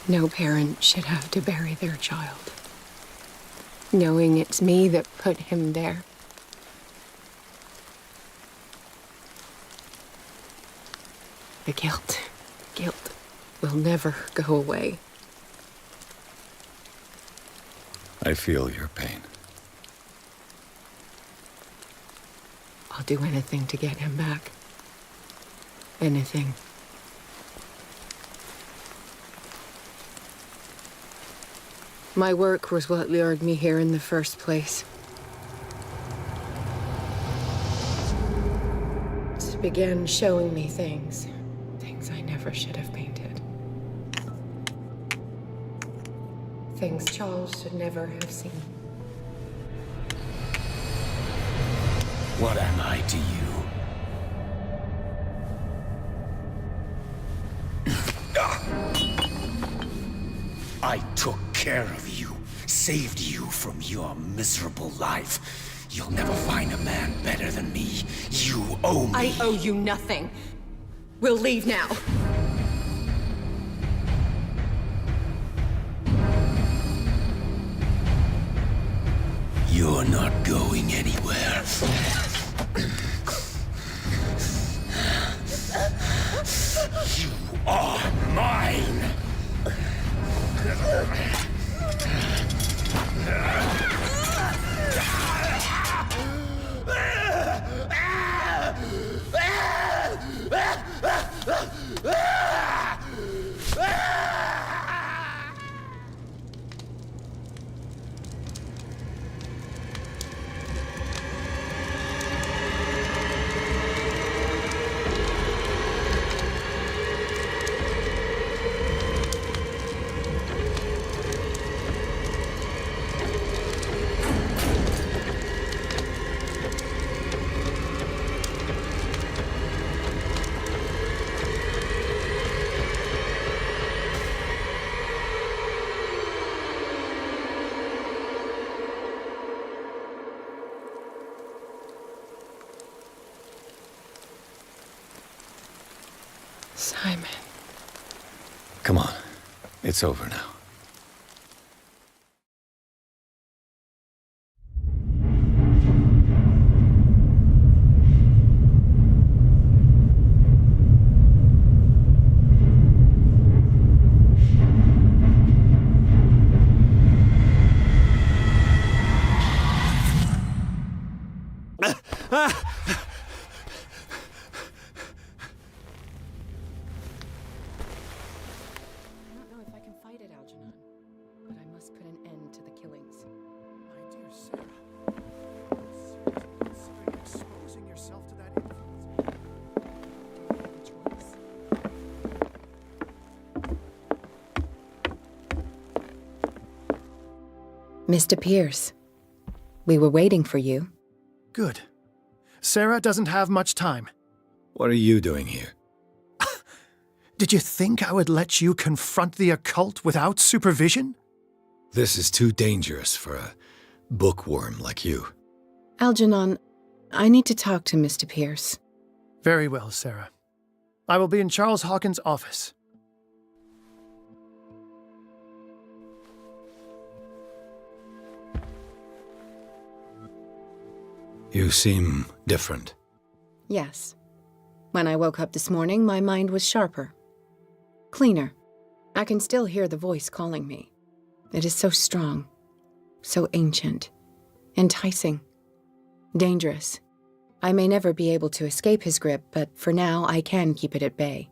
No parent should have to bury their child, knowing it's me that put him there. The guilt will never go away. I feel your pain. I'll do anything to get him back. Anything. My work was what lured me here in the first place. It began showing me things I never should have painted. Things Charles should never have seen. What am I to you? I took care of you, saved you from your miserable life. You'll never find a man better than me. You owe me. I owe you nothing. We'll leave now. You're not going anywhere. You are mine! Simon. Come on. It's over now. Mr. Pierce, we were waiting for you. Good. Sarah doesn't have much time. What are you doing here? Did you think I would let you confront the occult without supervision? This is too dangerous for a bookworm like you. Algernon, I need to talk to Mr. Pierce. Very well, Sarah. I will be in Charles Hawkins' office. You seem different. Yes. When I woke up this morning, my mind was sharper. Cleaner. I can still hear the voice calling me. It is so strong, so ancient, enticing, dangerous. I may never be able to escape his grip, but for now I can keep it at bay.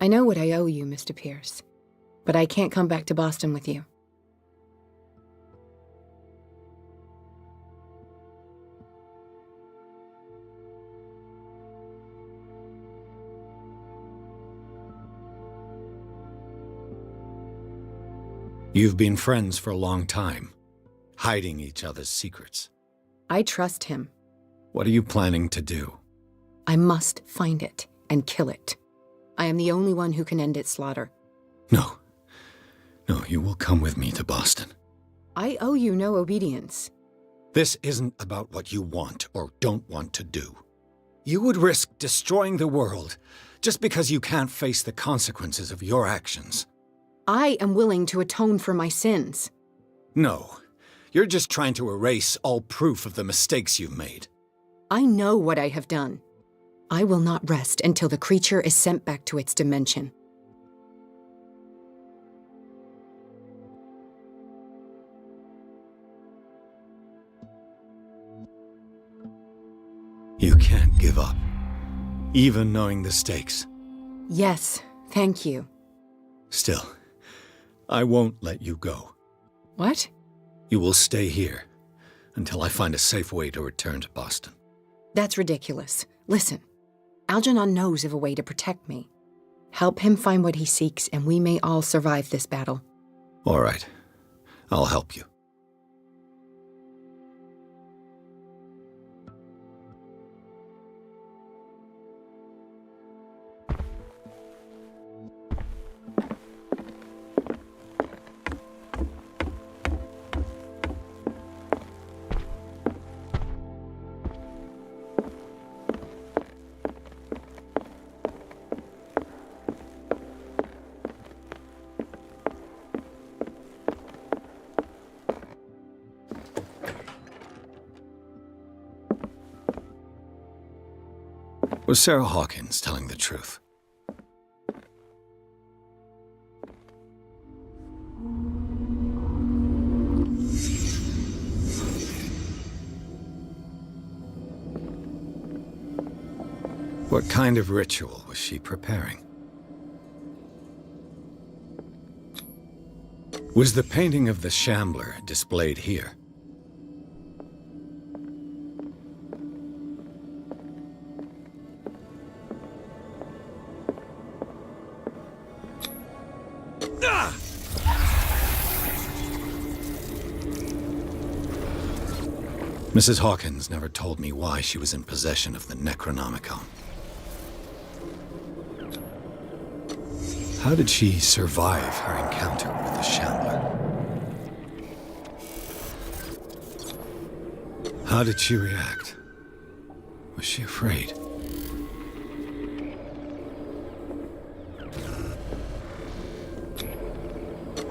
I know what I owe you, Mr. Pierce, but I can't come back to Boston with you. You've been friends for a long time, hiding each other's secrets. I trust him. What are you planning to do? I must find it and kill it. I am the only one who can end its slaughter. No. No, you will come with me to Boston. I owe you no obedience. This isn't about what you want or don't want to do. You would risk destroying the world just because you can't face the consequences of your actions. I am willing to atone for my sins. No. You're just trying to erase all proof of the mistakes you've made. I know what I have done. I will not rest until the creature is sent back to its dimension. You can't give up, even knowing the stakes. Yes, thank you. Still, I won't let you go. What? You will stay here until I find a safe way to return to Boston. That's ridiculous. Listen, Algernon knows of a way to protect me. Help him find what he seeks, and we may all survive this battle. All right. I'll help you. Was Sarah Hawkins telling the truth? What kind of ritual was she preparing? Was the painting of the Shambler displayed here? Mrs. Hawkins never told me why she was in possession of the Necronomicon. How did she survive her encounter with the Shambler? How did she react? Was she afraid?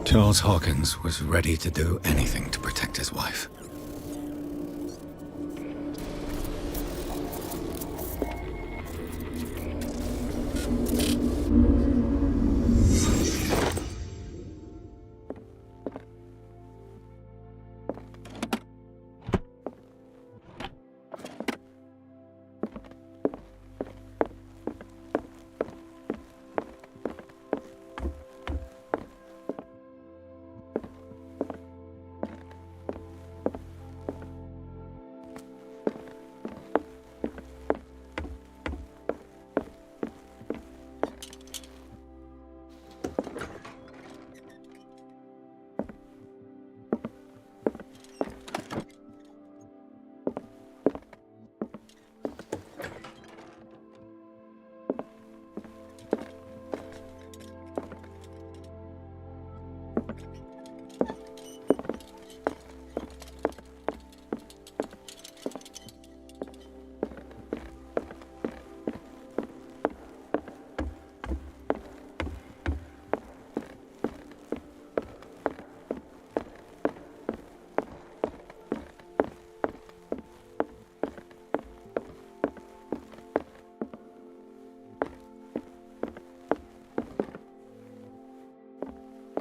Charles Hawkins was ready to do anything to protect his wife.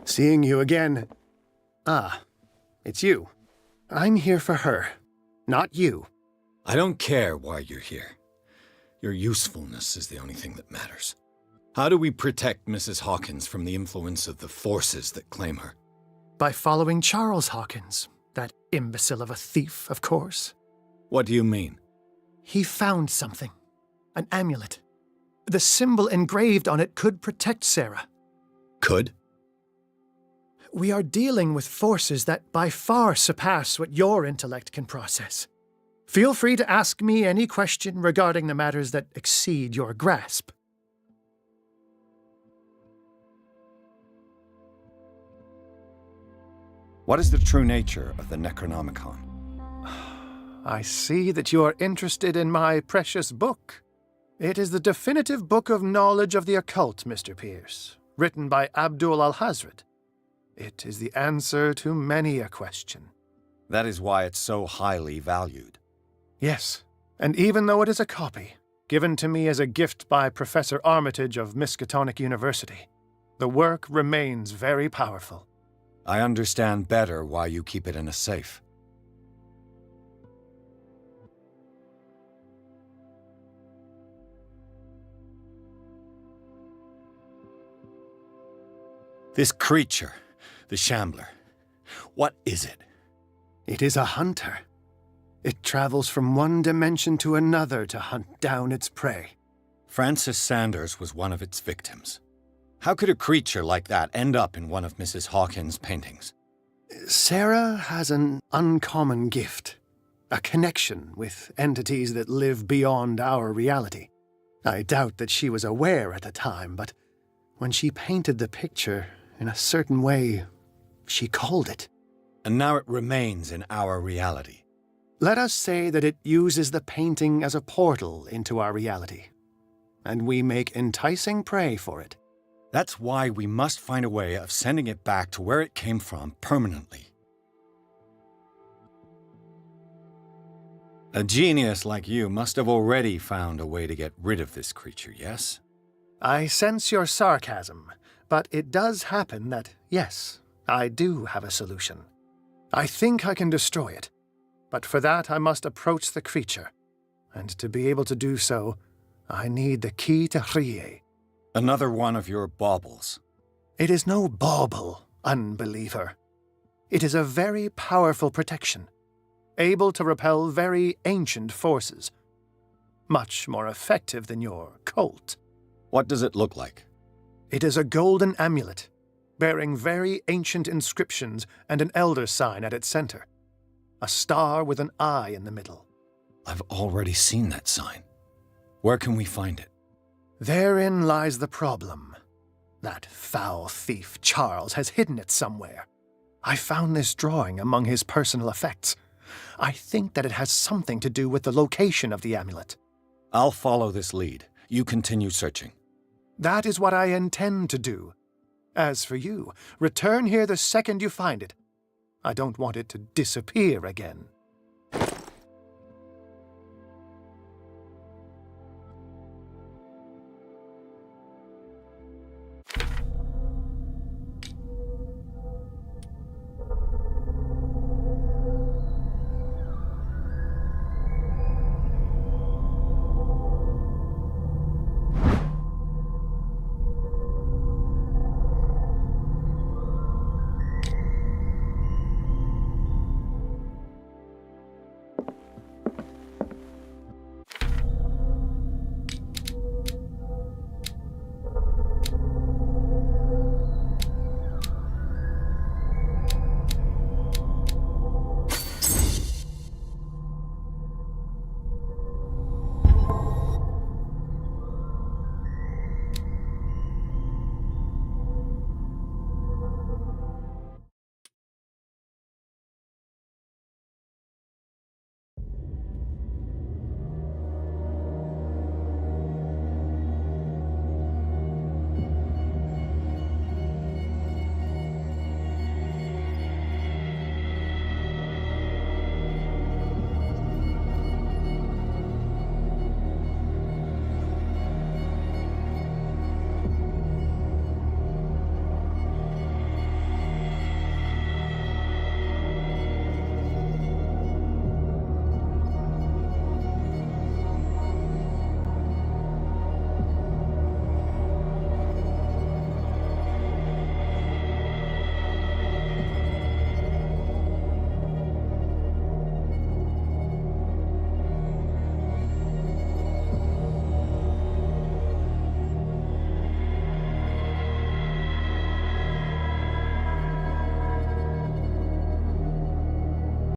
Seeing you again. Ah, it's you. I'm here for her, not you. I don't care why you're here. Your usefulness is the only thing that matters. How do we protect Mrs. Hawkins from the influence of the forces that claim her? By following Charles Hawkins, that imbecile of a thief, of course. What do you mean? He found something. An amulet. The symbol engraved on it could protect Sarah. Could? We are dealing with forces that by far surpass what your intellect can process. Feel free to ask me any question regarding the matters that exceed your grasp. What is the true nature of the Necronomicon? I see that you are interested in my precious book. It is the definitive book of knowledge of the occult, Mr. Pирс, written by Abdul al-Hazred. It is the answer to many a question. That is why it's so highly valued. Yes, and even though it is a copy, given to me as a gift by Professor Armitage of Miskatonic University, the work remains very powerful. I understand better why you keep it in a safe. This creature, the Shambler, what is it? It is a hunter. It travels from one dimension to another to hunt down its prey. Francis Sanders was one of its victims. How could a creature like that end up in one of Mrs. Hawkins' paintings? Sarah has an uncommon gift. A connection with entities that live beyond our reality. I doubt that she was aware at the time, but when she painted the picture in a certain way, she called it. And now it remains in our reality. Let us say that it uses the painting as a portal into our reality, and we make enticing prey for it. That's why we must find a way of sending it back to where it came from permanently. A genius like you must have already found a way to get rid of this creature, yes? I sense your sarcasm, but it does happen that, yes, I do have a solution. I think I can destroy it, but for that I must approach the creature, and to be able to do so, I need the key to Rie. Another one of your baubles. It is no bauble, unbeliever. It is a very powerful protection, able to repel very ancient forces. Much more effective than your Colt. What does it look like? It is a golden amulet, bearing very ancient inscriptions and an elder sign at its center. A star with an eye in the middle. I've already seen that sign. Where can we find it? Therein lies the problem. That foul thief Charles has hidden it somewhere. I found this drawing among his personal effects. I think that it has something to do with the location of the amulet. I'll follow this lead. You continue searching. That is what I intend to do. As for you, return here the second you find it. I don't want it to disappear again.